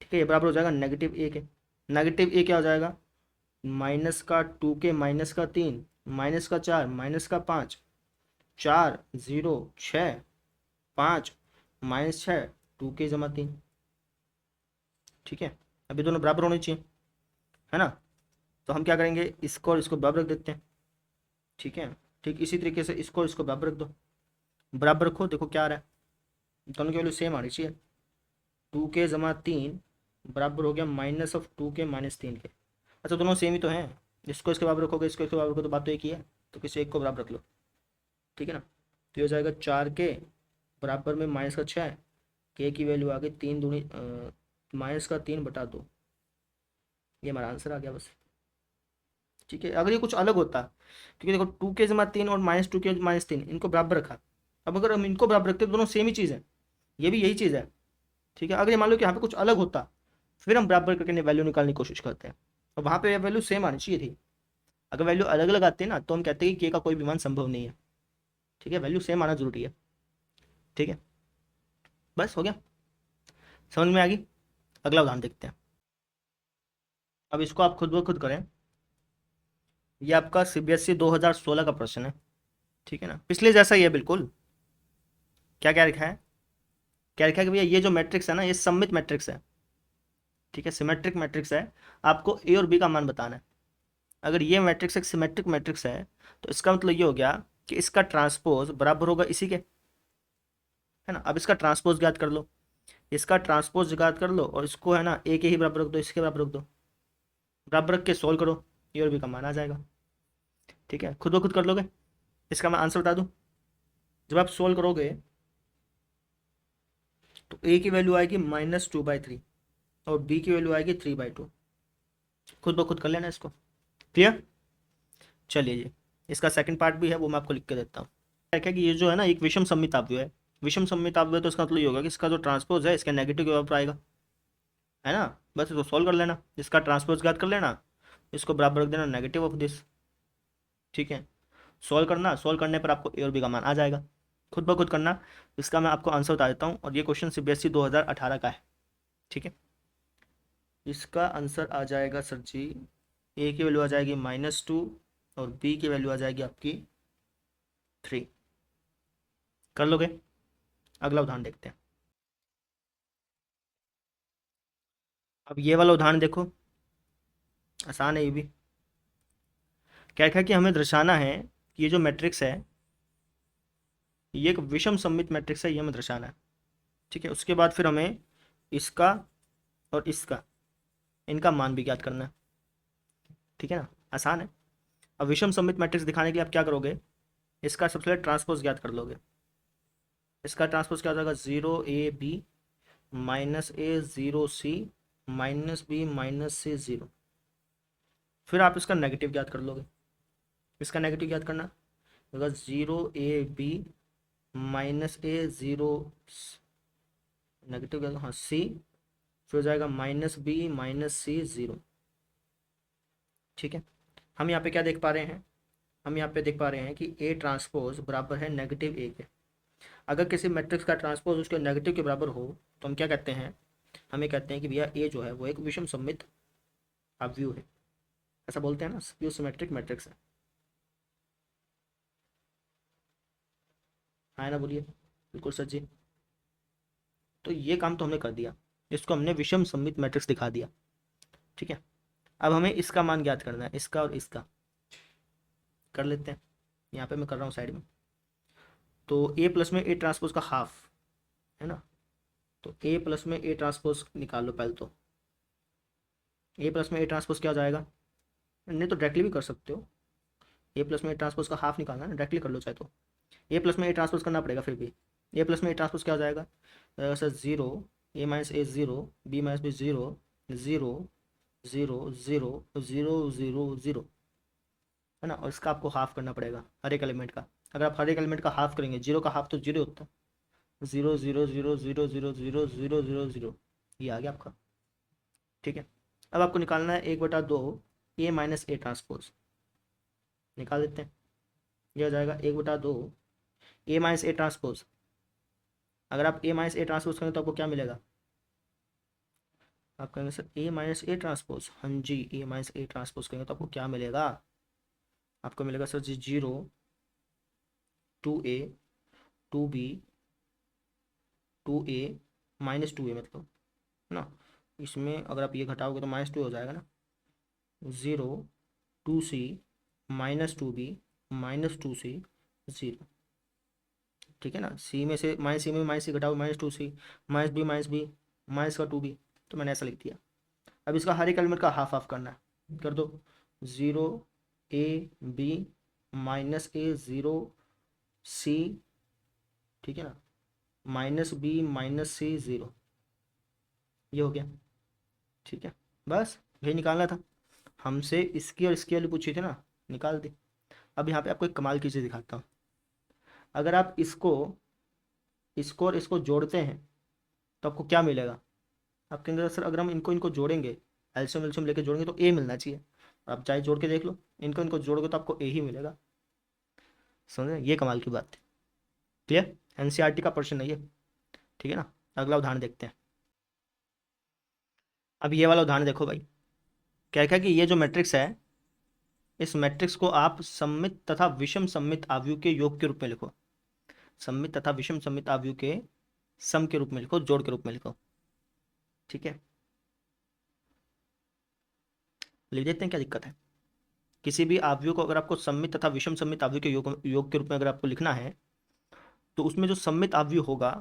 ठीक है, ये बराबर हो जाएगा नेगेटिव ए के। नेगेटिव ए क्या हो जाएगा? -2 के-3, -4, -5, 4, 0, 6, 5, -6, 2 के जमा 3। ठीक है, अभी दोनों बराबर होने चाहिए, है ना। तो हम क्या करेंगे, इसको और इसको बराबर रख देते हैं। ठीक है, ठीक इसी तरीके से इसको और इसको बराबर रख दो। बराबर रखो, देखो क्या आ रहा है, दोनों की वैल्यू सेम आनी चाहिए। 2 के जमा 3 बराबर हो गया -2 के-3 के। अच्छा, दोनों सेम ही तो हैं। इसको इसके बराबर रखोगे, इसको इसके बराबर रखो तो बात तो एक ही है, तो किसी एक को बराबर रख लो। ठीक है ना। तो ये हो जाएगा 4 के बराबर में -6, के की वैल्यू आ गई 3 दूनी -3/2। ये हमारा आंसर आ गया बस। ठीक है, अगर ये कुछ अलग होता, क्योंकि देखो 2 के जमा 3 और -2 के-3 इनको बराबर रखा। अब अगर हम इनको बराबर रखते तो दोनों सेम ही चीज़ है, ये भी यही चीज़ है। ठीक है, अगर ये मान लो कि यहाँ पे कुछ अलग होता, फिर हम बराबर करके वैल्यू निकालने की कोशिश करते हैं, और वहाँ पे वैल्यू सेम आनी चाहिए थी। अगर वैल्यू अलग अलग आती है ना तो हम कहते हैं कि के का कोई भी मान संभव नहीं है। ठीक है, वैल्यू सेम आना जरूरी है। ठीक है, बस हो गया, समझ में आ गई। अगला उदाहरण देखते हैं। अब इसको आप खुद ब खुद करें। ये आपका सीबीएसई 2016 का प्रश्न है। ठीक है ना, पिछले जैसा ही है बिल्कुल। क्या क्या लिखा है? क्या लिखा है कि भैया ये जो मैट्रिक्स है ना ये सममित मैट्रिक्स है। ठीक है, सिमेट्रिक मैट्रिक्स है। आपको ए और बी का मान बताना है। अगर ये मैट्रिक्स एक सिमेट्रिक मैट्रिक्स है तो इसका मतलब ये हो गया कि इसका ट्रांसपोज बराबर होगा इसी के, है ना। अब इसका ट्रांसपोज ज्ञात कर लो, इसका ट्रांसपोज ज्ञात कर लो, और इसको है ना ए के ही बराबर रख दो, इसके बराबर रख दो। बराबर रख के सोल्व करो, ए और बी का मान आ जाएगा। ठीक है, खुद ब खुद कर लोगे। इसका मैं आंसर बता दूं। जब आप सोल्व करोगे तो ए की वैल्यू आएगी -2/3 और बी की वैल्यू आएगी 3/2। खुद ब खुद कर लेना इसको। क्लियर? चलिए जी, इसका सेकंड पार्ट भी है, वो मैं आपको लिख के देता हूँ। क्या कि ये जो है ना एक विषम सममिताव्य है। विषम सममिताव्य तो इसका मतलब ये होगा कि इसका जो ट्रांसपोज है इसके नेगेटिव के बराबर आएगा, है ना। बस इसको सॉल्व कर लेना, इसका ट्रांसपोज ज्ञात कर लेना, इसको बराबर रख देना नेगेटिव ऑफ दिस। ठीक है, सॉल्व करना, सॉल्व करने पर आपको ए और बी का मान आ जाएगा। खुद ब खुद करना। इसका मैं आपको आंसर बता देता हूँ, और ये क्वेश्चन सीबीएसई 2018 का है। ठीक है, इसका आंसर आ जाएगा सर जी, ए की वैल्यू आ जाएगी -2 और बी की वैल्यू आ जाएगी आपकी 3। कर लोगे? अगला उदाहरण देखते हैं। अब ये वाला उदाहरण देखो, आसान है ये भी। क्या है कि हमें दर्शाना है कि ये जो मैट्रिक्स है ये एक विषम सममित मैट्रिक्स है, ये हमें दर्शाना है। ठीक है, उसके बाद फिर हमें इसका और इसका, इनका मान भी ज्ञात करना है। ठीक है ना, आसान है। अब विषम सममित मैट्रिक्स दिखाने के लिए आप क्या करोगे, इसका सबसे पहले ट्रांसपोज ज्ञात कर लोगे। इसका ट्रांसपोज क्या हो जाएगा, 0 a b -a 0 c -b -c 0। फिर आप इसका नेगेटिव ज्ञात कर लोगे। इसका नेगेटिव ज्ञात करना होगा 0 a b -a 0 नेगेटिव ज्ञात, हाँ c, फिर हो जाएगा -b -c 0। ठीक है, हम यहाँ पे क्या देख पा रहे हैं, हम यहाँ पे देख पा रहे हैं कि A ट्रांसपोज बराबर है -a के। अगर किसी मैट्रिक्स का ट्रांसपोज उसके नेगेटिव के बराबर हो तो हम क्या कहते हैं, हमें कहते हैं कि भैया A जो है वो एक विषम सममित अवयव है। ऐसा बोलते हैं ना, स्क्यू सिमेट्रिक मैट्रिक्स है। हाँ ना, बोलिए। बिल्कुल सर जी। तो ये काम तो हमने कर दिया, इसको हमने विषम सममित मैट्रिक्स दिखा दिया। ठीक है, अब हमें इसका मान ज्ञात करना है, इसका और इसका कर लेते हैं। यहाँ पे मैं कर रहा हूँ साइड में। तो A प्लस में A ट्रांसपोज का हाफ है ना, तो A प्लस में A ट्रांसपोज निकाल लो पहले। तो A प्लस में A ट्रांसपोज क्या हो जाएगा, नहीं तो डायरेक्टली भी कर सकते हो। A प्लस में A ट्रांसपोज का हाफ निकालना है ना, डायरेक्टली कर लो चाहे तो। A प्लस में A ट्रांसपोज करना पड़ेगा फिर भी। A प्लस में A ट्रांसपोज क्या हो जाएगा सर, 0 a-a 0 b-b 0 0 0 0 0 0 0 है ना, और इसका आपको हाफ करना पड़ेगा हर एक एलिमेंट का। अगर आप हर एक एलिमेंट का हाफ करेंगे, 0 का हाफ तो 0 होता है, 0 0 0 0 0 0 0 0 0, ये आ गया आपका। ठीक है, अब आपको निकालना है 1/2 A-A ट्रांसपोज। निकाल देते हैं, ये हो जाएगा 1/2 A-A ट्रांसपोज। अगर आप A-A ट्रांसपोज करेंगे तो आपको क्या मिलेगा, आप कहेंगे सर A-A ट्रांसपोज, हाँ जी A-A ट्रांसपोज करेंगे तो आपको क्या मिलेगा, आपको मिलेगा सर जी 0 2a 2b 2a -2a, मतलब है ना। इसमें अगर आप ये घटाओगे तो -2 हो जाएगा ना। 0 2c -2b -2c 0। ठीक है ना, सी में से -c में -c घटाओ -2c -b -b -2b, तो मैंने ऐसा लिख दिया। अब इसका हर एक एलिमेंट का हाफ हाफ करना है, कर दो। 0 a b -a 0 c, ठीक है ना, -b -c 0, ये हो गया। ठीक है, बस यही निकालना था हमसे। इसकी और इसकी वाली पूछी थी ना, निकाल दी। अब यहाँ पे आपको एक कमाल की चीज़ दिखाता हूँ। अगर आप इसको और इसको जोड़ते हैं तो आपको क्या मिलेगा, आप कहेंगे सर अगर हम इनको इनको जोड़ेंगे, एल्शियम एल्शियम लेके जोड़ेंगे तो ए मिलना चाहिए। आप चाहे जोड़ के देख लो, इनको इनको जोड़ोगे तो आपको ए ही मिलेगा। समझे, ये कमाल की बात है। क्लियर, एनसीईआरटी का प्रश्न है ये। ठीक है ना, अगला उदाहरण देखते हैं। अब ये वाला उदाहरण देखो भाई, क्या क्या कि ये जो मैट्रिक्स है, इस मैट्रिक्स को आप सममित तथा विषम सममित आव्यूह के योग के रूप में लिखो। सममित तथा विषम सममित आव्यूह के सम के रूप में लिखो, जोड़ के रूप में लिखो। ठीक है, लिख देते हैं, क्या दिक्कत है। किसी भी आव्यूह को अगर आपको सममित तथा विषम सममित आव्यूह के योग के रूप में अगर आपको लिखना है, तो उसमें जो सममित आव्यूह होगा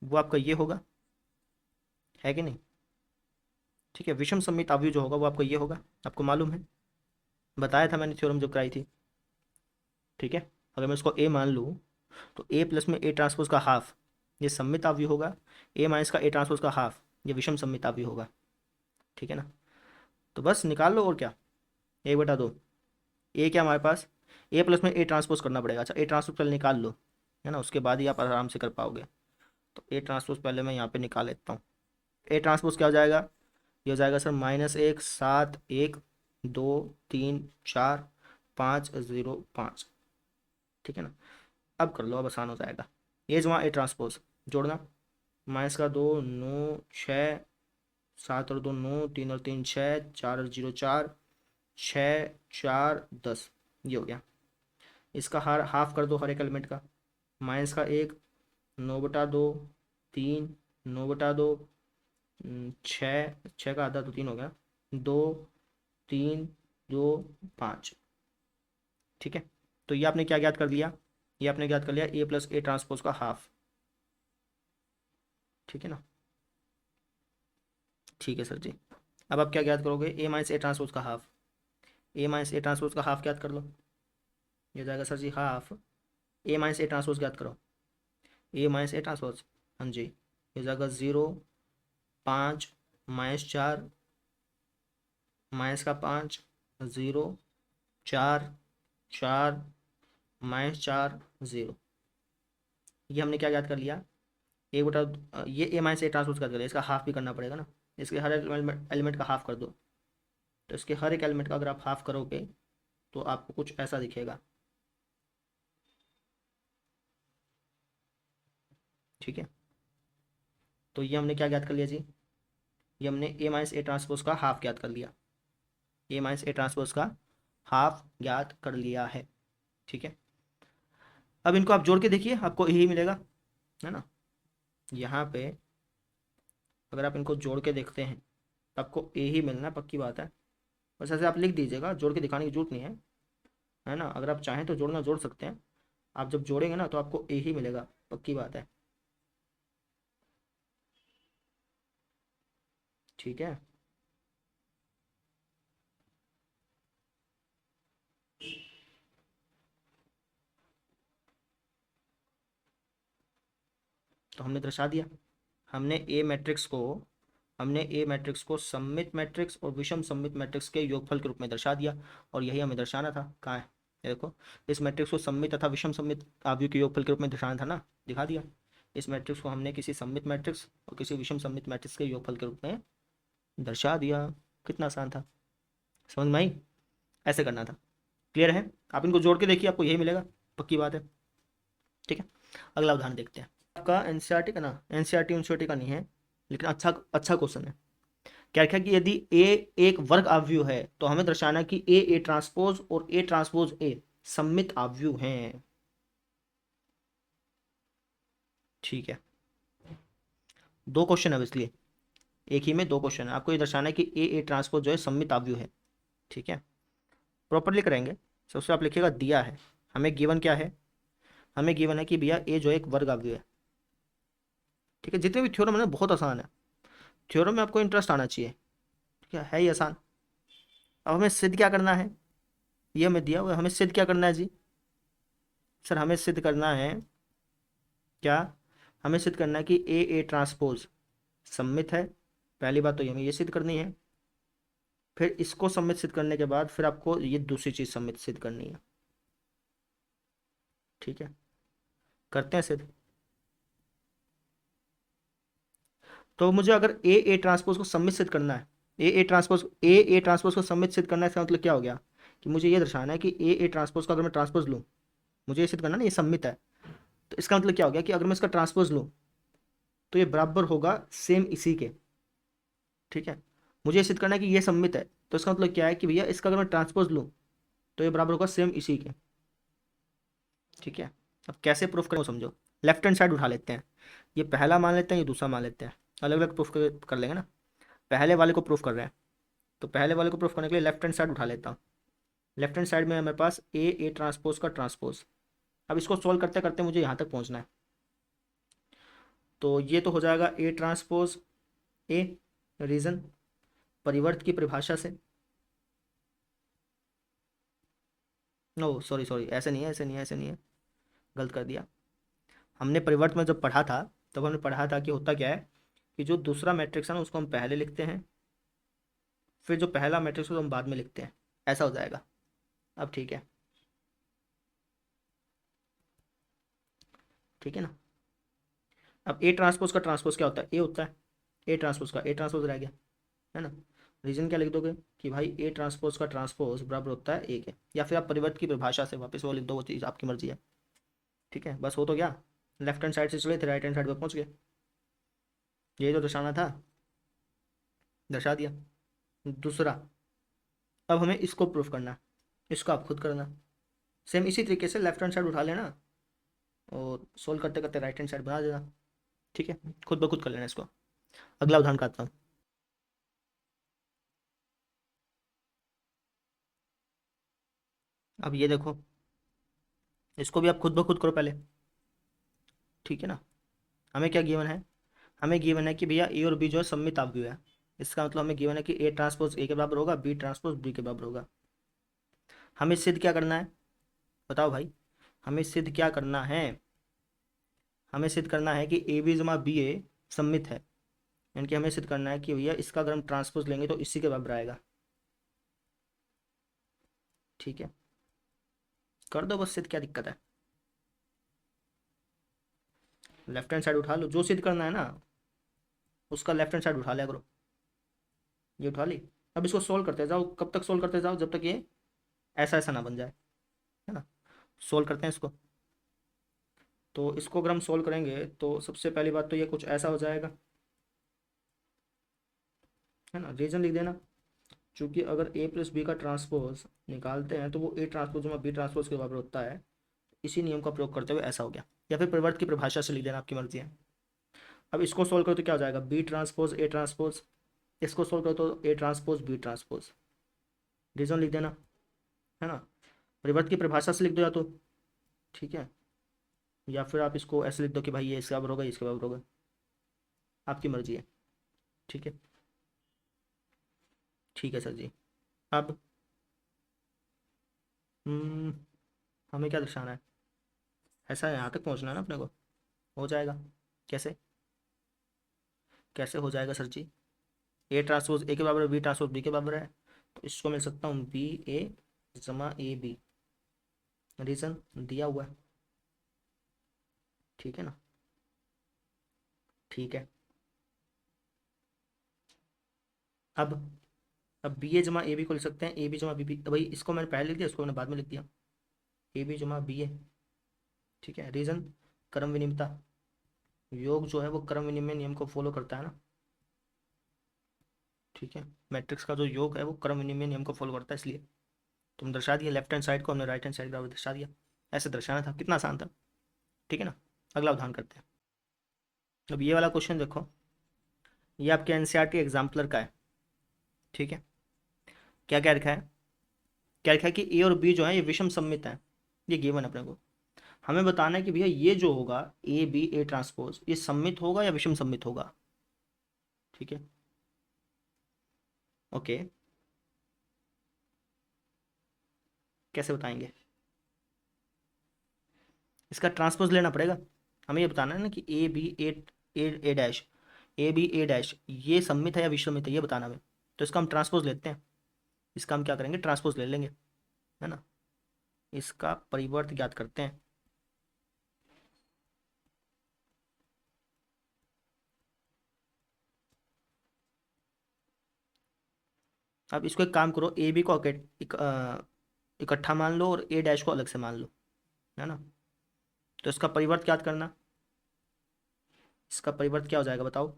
वो आपका ये होगा, है कि नहीं। ठीक है, विषम सममित आव्यूह जो होगा वो आपका ये होगा, आपको मालूम है, बताया था मैंने थ्योरम जब कराई थी। ठीक है, अगर मैं इसको ए मान लूँ तो ए प्लस में ए ट्रांसपोज का हाफ ये सममित आव्यूह होगा, ए माइनस का ए ट्रांसपोज का हाफ ये विषम सममित आव्यूह होगा। ठीक है ना, तो बस निकाल लो और क्या, 1/2। ए क्या हमारे पास, ए प्लस में ए ट्रांसपोज करना पड़ेगा। अच्छा, ए ट्रांसपोज पहले निकाल लो, है ना, उसके बाद ही आप आराम से कर पाओगे। तो ए ट्रांसपोज पहले मैं यहाँ पे निकाल लेता हूँ। ए ट्रांसपोज क्या हो जाएगा, ये हो जाएगा सर -1 7 1 2 3 4 5 0 5। ठीक है ना, अब कर लो, अब आसान हो जाएगा। ये जमा ए ट्रांसपोज जोड़ना, -2 9 6 7 और 2 9 3 और 3 6 4 और 0 4 6 4 10, ये हो गया। इसका हर हाफ कर दो हर एक एलिमेंट का, माइनस का 1 9/2 3 9/2 6 6 का आधा तो 3 हो गया, 2 3 2 5। ठीक है, तो ये आपने क्या ज्ञात कर दिया, ये आपने ज्ञात कर लिया ए प्लस ए ट्रांसपोज का हाफ। ठीक है ना। ठीक है सर जी। अब आप क्या ज्ञात करोगे, ए माइनस ए ट्रांसपोज का half. A minus A transpose का हाफ ज्ञात कर लो। ये हो जाएगा sir ji half A minus A transpose ज्ञात करो। ए माइनस ए ट्रांसपोज, हाँ जी, ये हो जाएगा 0, 5, -4, -5, 0, 4, 4, -4, 0। ये हमने क्या याद कर लिया, ए बटा ये ए माइनस ए ट्रांसपोज कर दिया, इसका हाफ भी करना पड़ेगा ना। इसके हर एलिमेंट का हाफ कर दो। तो इसके हर एक एलिमेंट का अगर आप हाफ करोगे तो आपको कुछ ऐसा दिखेगा। ठीक है। तो ये हमने क्या ज्ञात कर लिया जी, ये हमने ए माइनस ए ट्रांसपोज का हाफ ज्ञात कर लिया। ए माइनस ए ट्रांसपोज का हाफ ज्ञात कर लिया है। ठीक है। अब इनको आप जोड़ के देखिए, आपको यही मिलेगा, है ना। यहाँ पे अगर आप इनको जोड़ के देखते हैं तो आपको ए ही मिलना है, पक्की बात है। बस ऐसे आप लिख दीजिएगा, जोड़ के दिखाने की जरूरत नहीं है ना। अगर आप चाहें तो जोड़ना जोड़ सकते हैं। आप जब जोड़ेंगे ना तो आपको ए ही मिलेगा, पक्की बात है। ठीक है। तो हमने दर्शा दिया। हमने ए मैट्रिक्स को हमने ए मैट्रिक्स को सममित मैट्रिक्स और विषम सममित मैट्रिक्स के योगफल के रूप में दर्शा दिया। और यही हमें दर्शाना था, कहाँ है ये देखो। इस मैट्रिक्स को सममित तथा विषम सममित आव्यूह के योगफल के रूप में दर्शाना था ना, दिखा दिया। इस मैट्रिक्स को हमने किसी सममित मैट्रिक्स और किसी विषम सममित मैट्रिक्स के योगफल के रूप में दर्शा दिया। कितना आसान था, समझ में आई। ऐसे करना था। क्लियर है। आप इनको जोड़ के देखिए, आपको यही मिलेगा, पक्की बात है। ठीक है। अगला उदाहरण देखते हैं। आपका एनसीईआरटी का ना, एनसीईआरटी उनसीईआरटी का नहीं है, लेकिन अच्छा अच्छा क्वेश्चन है। क्या लिखा कि यदि ए एक वर्ग आव्यूह है तो हमें दर्शाना कि ए ट्रांसपोज और ए ट्रांसपोज ए सममित आव्यूह हैं। ठीक है। दो क्वेश्चन है, इसलिए एक ही में दो क्वेश्चन है। आपको ये दर्शाना है कि ए ट्रांसपोज जो है सममित आव्यूह है। ठीक है। प्रॉपरली करेंगे। सबसे आप लिखिएगा दिया है, हमें गिवन क्या है, हमें गिवन है कि भैया ए जो है एक वर्ग आव्यूह है। ठीक है। जितने भी थ्योरम है ना बहुत आसान है, थ्योरम में आपको इंटरेस्ट आना चाहिए। ठीक है ही आसान। अब हमें सिद्ध क्या करना है, ये हमें दिया हुआ है, हमें सिद्ध क्या करना है जी। सर हमें सिद्ध करना है क्या, हमें सिद्ध करना है कि ए ट्रांसपोज सममित है। पहली बात तो ये हमें ये सिद्ध करनी है। फिर इसको सम्मित सिद्ध करने के बाद फिर आपको ये दूसरी चीज सम्मित सिद्ध करनी है। ठीक है। करते हैं सिद्ध। तो मुझे अगर ए ट्रांसपोज को सम्मित सिद्ध करना है, ए ट्रांसपोज को सम्मित सिद्ध करना है, इसका मतलब क्या हो गया कि मुझे ये दर्शाना है कि ए ट्रांसपोज का अगर मैं ट्रांसपोज लूँ, मुझे ये सिद्ध करना है ना ये सम्मित है। तो इसका मतलब क्या हो गया कि अगर मैं इसका ट्रांसपोज लूँ तो ये बराबर होगा सेम इसी के। ठीक है। मुझे ये सिद्ध करना है कि ये सम्मित है, तो इसका मतलब क्या है कि भैया इसका अगर मैं ट्रांसपोज लूँ तो ये बराबर होगा सेम इसी के। ठीक है। अब कैसे प्रूफ करें वो समझो। लेफ्ट हैंड साइड उठा लेते हैं, ये पहला मान लेते हैं, ये दूसरा मान लेते हैं, अलग अलग प्रूफ कर लेंगे ना। पहले वाले को प्रूफ कर रहे हैं, तो पहले वाले को प्रूफ करने के लिए लेफ्ट हैंड साइड उठा लेता हूँ। लेफ्ट हैंड साइड में है मेरे पास ए ट्रांसपोज का ट्रांसपोज। अब इसको सॉल्व करते करते मुझे यहाँ तक पहुँचना है। तो ये तो हो जाएगा ए ट्रांसपोज ए, रीजन परिवर्त की परिभाषा से। नो सॉरी सॉरी, ऐसे नहीं है, ऐसे नहीं है, ऐसे नहीं है, गलत कर दिया। हमने परिवर्त में जब पढ़ा था तब हमने पढ़ा था कि होता क्या है कि जो दूसरा मैट्रिक्स है ना उसको हम पहले लिखते हैं, फिर जो पहला मैट्रिक्स है तो हम बाद में लिखते हैं, ऐसा हो जाएगा। अब ठीक है। ठीक है ना। अब ए ट्रांसपोज का ट्रांसपोज क्या होता है, ए होता है। ए ट्रांसपोज का ए ट्रांसपोज रह गया, है ना। रीजन क्या लिख दोगे कि भाई ए ट्रांसपोज का ट्रांसपोज बराबर होता है ए के, या फिर आप परिवर्त की परिभाषा से वापस वो लिख दो, वो चीज़ आपकी मर्जी है। ठीक है। बस हो तो गया। लेफ्ट हैंड साइड से चले थे राइट हैंड साइड पर पहुंच गए। यही तो दर्शाना था, दर्शा दिया। दूसरा, अब हमें इसको प्रूफ करना है, इसको आप खुद करना। सेम इसी तरीके से लेफ्ट हैंड साइड उठा लेना और सोल्व करते करते राइट हैंड साइड बना देना। ठीक है। खुद ब खुद कर लेना इसको। अगला उदाहरण करता हूँ। अब ये देखो, इसको भी आप खुद ब खुद करो पहले, ठीक है ना। हमें क्या गिवन है, हमें गिवन है कि भैया ए और बी जो है सममित अवयव है। इसका मतलब हमें गिवन है कि ए ट्रांसपोज ए के बराबर होगा, बी ट्रांसपोज बी के बराबर होगा। हमें सिद्ध क्या करना है, बताओ भाई, हमें सिद्ध क्या करना है। हमें सिद्ध करना है कि ए बी जमा बी ए सममित है, यानी कि हमें सिद्ध करना है कि भैया इसका अगर हम ट्रांसपोज लेंगे तो इसी के बराबर आएगा। ठीक है, कर दो बस सिद्ध, क्या दिक्कत है। लेफ्ट हैंड साइड उठा लो, जो सिद्ध करना है ना उसका लेफ्ट हैंड साइड उठा लिया करो। ये उठा ली। अब इसको सोल्व करते जाओ, कब तक सोल्व करते जाओ, जब तक ये ऐसा ऐसा ना बन जाए, है ना। सोल्व करते हैं इसको। तो इसको अगर हम सोल्व करेंगे तो सबसे पहली बात तो ये कुछ ऐसा हो जाएगा, है ना। रीजन लिख देना, चूंकि अगर ए प्लस बी का ट्रांसपोज निकालते हैं तो वो ए ट्रांसपोज में बी ट्रांसपोज के बराबर होता है। इसी नियम का प्रयोग करते हुए ऐसा हो गया, या फिर परिवर्त की परिभाषा से लिख देना, आपकी मर्जी है। अब इसको सोल्व करो तो क्या हो जाएगा, बी ट्रांसपोज ए ट्रांसपोज। इसको सोल्व करो तो A transpose B transpose. Reason लिख देना, है ना। परिवर्त की परिभाषा से लिख दो या तो, ठीक है, या फिर आप इसको ऐसे लिख दो कि भाई ये इसके बराबर होगा, इसके बराबर होगा, आपकी मर्जी है। ठीक है, ठीक है सर जी। अब हम्म, हमें क्या दर्शाना है, ऐसा यहाँ तक पहुँचना है ना अपने को। हो जाएगा, कैसे, कैसे हो जाएगा sir ji. A transpose A के बराबर है, बी ट्रांसपोज बी के बराबर है, तो इसको मिल सकता हूँ बी ए जमा ए बी। रीज़न दिया हुआ है, ठीक है ना। ठीक है, अब बी ए जमा ए बी को लिख सकते हैं, ए बी जमा बी बी, भाई इसको मैंने पहले लिख दिया, इसको मैंने बाद में लिख दिया, ए बी जमा बी ए। ठीक है, रीज़न क्रम विनिमयता, योग जो है वो क्रम विनिमय नियम को फॉलो करता है ना। ठीक है, मैट्रिक्स का जो योग है वो क्रम विनिमय नियम को फॉलो करता है, इसलिए तुम दर्शा दिया लेफ्ट हैंड साइड को, हमने राइट हैंड साइड बराबर दर्शा दिया। ऐसे दर्शाना था, कितना आसान था। ठीक है ना, अगला उदाहरण करते हैं। अब ये वाला क्वेश्चन देखो, ये आपके एनसीईआरटी एग्जाम्पलर का है। ठीक है, क्या क्या लिखा है, क्या लिखा है कि ए और बी जो है ये विषम सममित है, ये गिवन अपने को। हमें बताना है कि भैया ये जो होगा ए बी ए ट्रांसपोज, ये सममित होगा या विषम सममित होगा। ठीक है, ओके, कैसे बताएंगे, इसका ट्रांसपोज लेना पड़ेगा। हमें ये बताना है ना कि A B A A A dash, A B A dash ये सममित है या विषम सममित है, ये बताना हमें। तो इसका हम ट्रांसपोज लेते हैं, इसका हम क्या करेंगे, ट्रांसपोज ले लेंगे, है ना। इसका परिवर्त ज्ञात करते हैं। अब इसको एक काम करो, ए बी को इकट्ठा मान लो और ए डैश को अलग से मान लो, है ना। तो इसका परिवर्त ज्ञात करना, इसका परिवर्त क्या हो जाएगा बताओ।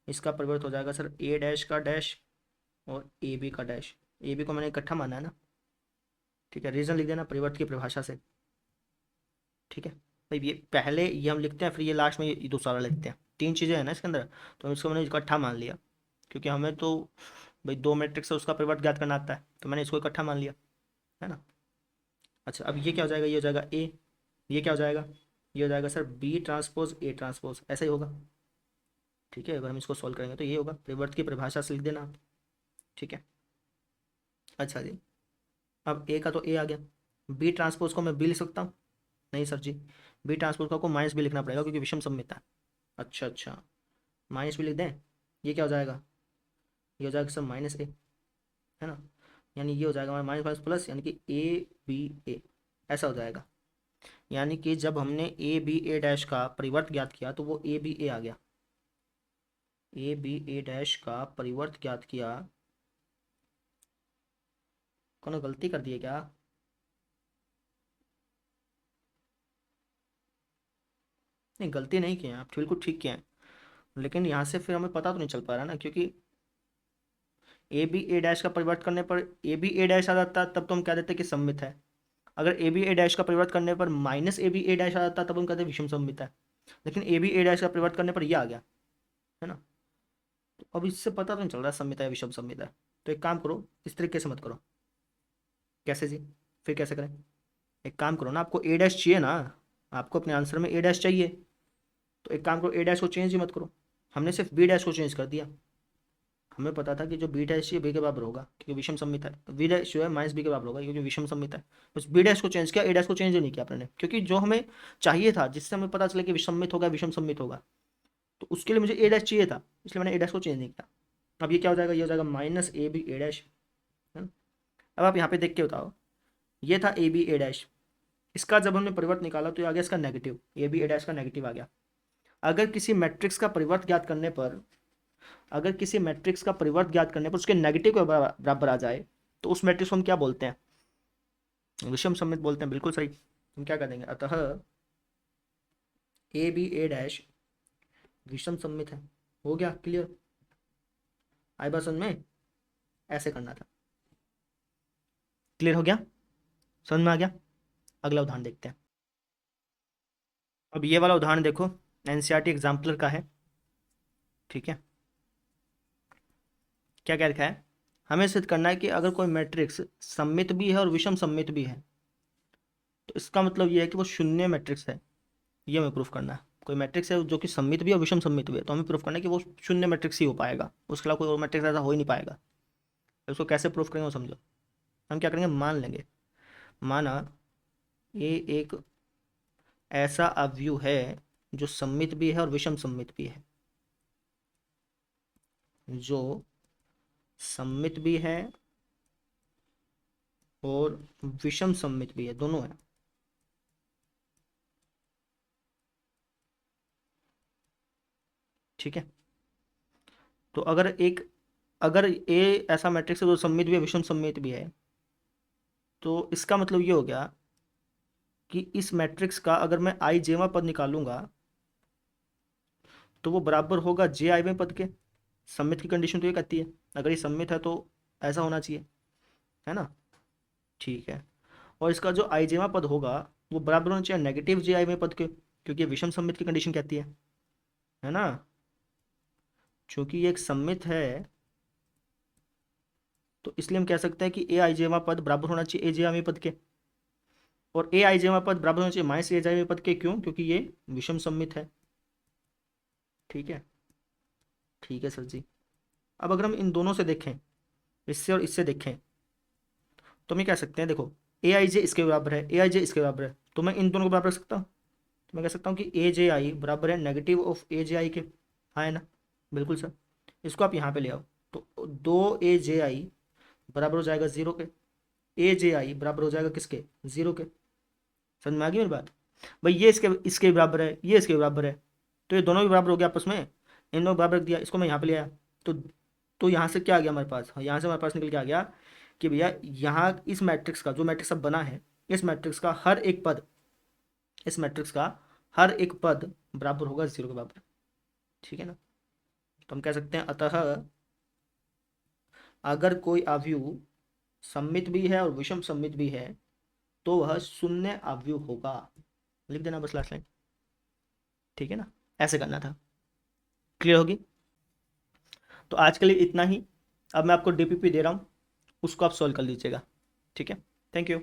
इसका परिवर्त हो जाएगा सर ए डैश का डैश और ए बी का डैश। ए बी को मैंने इकट्ठा माना है ना। ठीक है, रीजन लिख देना परिवर्त की परिभाषा से। ठीक है भाई, ये पहले ये हम लिखते हैं, फिर ये लास्ट में ये दूसरा लिखते हैं, तीन चीज़ें हैं ना इसके अंदर। तो इसको मैंने इकट्ठा मान लिया, क्योंकि हमें तो भाई दो मैट्रिक्स है उसका परिवर्त ज्ञात करना आता है, तो मैंने इसको इकट्ठा मान लिया, है ना। अच्छा, अब ये क्या हो जाएगा, ये हो जाएगा ए, ये क्या हो जाएगा, ये हो जाएगा sir B transpose A transpose, ऐसा ही होगा। ठीक है, अगर हम इसको सॉल्व करेंगे तो ये होगा, परिवर्त की परिभाषा से लिख देना आप। ठीक है, अच्छा जी। अब ए का तो ए आ गया, बी ट्रांसपोज को मैं बी लिख सकता हूँ, नहीं सर जी, बी ट्रांसपोज को माइनस बी लिखना पड़ेगा क्योंकि विषम सममित है। अच्छा अच्छा, माइनस बी लिख दें, ये क्या हो जाएगा, ये हो जाएगा सर माइनस ए, है ना। यानी ये हो जाएगा हमारा माइनस माइनस प्लस, यानी कि ए बी ए, ऐसा हो जाएगा। यानी कि जब हमने ए बी ए डैश का परिवर्त ज्ञात किया तो वो ए बी ए आ गया, ए बी ए डैश का परिवर्त ज्ञात किया। कौन गलती कर दी है क्या, नहीं गलती नहीं किए हैं आप, बिल्कुल ठीक किए हैं। लेकिन यहाँ से फिर हमें पता तो नहीं चल पा रहा ना, क्योंकि ए बी ए डैश का परिवर्त करने पर ए बी ए डैश आ जाता तब तो हम कह देते कि सममित है। अगर ए बी ए डैश का परिवर्त करने पर minus A B A dash आ जाता तब हम कहते विषम सममित है। लेकिन ए बी ए डैश का परिवर्त करने पर ये आ गया, है ना। तो अब इससे पता तो नहीं चल रहा सममित है या विषम सममित है। तो एक काम करो, इस तरीके से मत करो। कैसे जी, फिर कैसे करें, एक काम करो ना, आपको ए डैश चाहिए ना, आपको अपने आंसर में ए डैश चाहिए, तो एक काम करो, ए डैश को चेंज ही मत करो, हमने सिर्फ बी डैश को चेंज कर दिया। हमें पता था कि जो बी डैश है बी के बराबर होगा क्योंकि विषम सममित है, बी डैश जो है माइनस बी के बराबर होगा क्योंकि विषम सममित है। बस बी डैश को चेंज किया, ए डैश को चेंज नहीं किया आपने, क्योंकि जो हमें चाहिए था, जिससे हमें पता चले कि विषमित होगा विषम सममित होगा, तो उसके लिए मुझे ए डैश चाहिए था, इसलिए मैंने ए डैश को चेंज नहीं किया। अब ये क्या हो जाएगा, ये हो जाएगा minus A B A dash, है ना। अब आप यहाँ पे देख के बताओ, ये था ए बी ए डैश, इसका जब हमने परिवर्त निकाला तो ये आ गया इसका negative, A B A dash का नेगेटिव आ गया। अगर किसी मैट्रिक्स का परिवर्त ज्ञात करने पर, अगर किसी मैट्रिक्स का परिवर्त ज्ञात करने पर उसके नेगेटिव के बराबर आ जाए, तो उस मैट्रिक्स को हम क्या बोलते हैं, विषम सममित बोलते हैं। बिल्कुल सही। हम क्या कर देंगे, अतः ए बी ए डैश विषम सममित है। हो गया क्लियर, आई बात समझ में, ऐसे करना था। क्लियर हो गया, समझ में आ गया। अगला उदाहरण देखते हैं। अब ये वाला उदाहरण देखो, एनसीईआरटी एग्जाम्पलर का है, ठीक है। क्या क्या लिखा है, हमें सिद्ध करना है कि अगर कोई मैट्रिक्स सममित भी है और विषम सममित भी है, तो इसका मतलब ये है कि वो शून्य मैट्रिक्स है, ये हमें प्रूफ करना है। कोई मैट्रिक्स है जो कि सममित भी है और विषम सममित भी है, तो हमें प्रूफ करना है कि वो शून्य मैट्रिक्स ही हो पाएगा, उसके अलावा कोई और मैट्रिक्स ऐसा हो ही नहीं पाएगा। उसको कैसे प्रूफ करेंगे वो समझो। हम क्या करेंगे, मान लेंगे, माना ये एक ऐसा अवयव है जो सममित भी है और विषम सममित भी है, जो सममित भी है और विषम सममित भी है, दोनों है। ठीक है, तो अगर ए ऐसा मैट्रिक्स है जो सममित भी है विषम सममित भी है, तो इसका मतलब ये हो गया कि इस मैट्रिक्स का अगर मैं आई जेवा पद निकालूंगा तो वो बराबर होगा जे आई में पद के। सममित की कंडीशन तो ये कहती है, अगर ये सममित है तो ऐसा होना चाहिए, है ना। ठीक है, और इसका जो आई जेवा पद होगा वो बराबर होना चाहिए नेगेटिव जे आई में पद के, क्योंकि ये विषम सममित की कंडीशन कहती है ना। चूंकि ये एक सममित है, तो इसलिए हम कह सकते हैं कि ए आई जेवा पद बराबर होना चाहिए ए जे आई में पद के, और ए आई जेवा पद बराबर होना चाहिए माइनस ए जे आई में पद के। क्यों, क्योंकि ये विषम सममित है। ठीक है, ठीक है सर जी। अब अगर हम इन दोनों से देखें, इससे और इससे देखें, तो हम ये कह सकते हैं, देखो ए आई जे इसके बराबर है, ए आई जे इसके बराबर है, तो मैं इन दोनों को बराबर रख सकता हूँ। तो मैं कह सकता हूँ कि ए जे आई बराबर है नेगेटिव ऑफ ए जे आई के। हाँ है ना, बिल्कुल सर। इसको आप यहाँ पे ले आओ, तो दो ए जे आई बराबर हो जाएगा जीरो के, ए जे आई बराबर हो जाएगा किसके, जीरो के। समझ में आ गई मेरी बात। भाई ये इसके इसके बराबर है, ये इसके बराबर है, तो ये दोनों भी बराबर हो गया आपस में, इन दोनों बराबर रख दिया, इसको मैं यहाँ पे ले आया, तो यहाँ से क्या आ गया हमारे पास, यहाँ से हमारे पास निकल के आ गया कि भैया यहाँ इस मैट्रिक्स का, जो मैट्रिक्स अब बना है, इस मैट्रिक्स का हर एक पद, इस मैट्रिक्स का हर एक पद बराबर होगा जीरो के बराबर। ठीक है ना, तो हम कह सकते हैं अतः अगर कोई अवयव सममित भी है और विषम सममित भी है तो वह शून्य अवयव होगा। लिख देना बस लास्ट लाइन। ठीक है ना, ऐसे करना था। क्लियर होगी। तो आज के लिए इतना ही। अब मैं आपको डीपीपी दे रहा हूँ, उसको आप सॉल्व कर लीजिएगा। ठीक है, थैंक यू।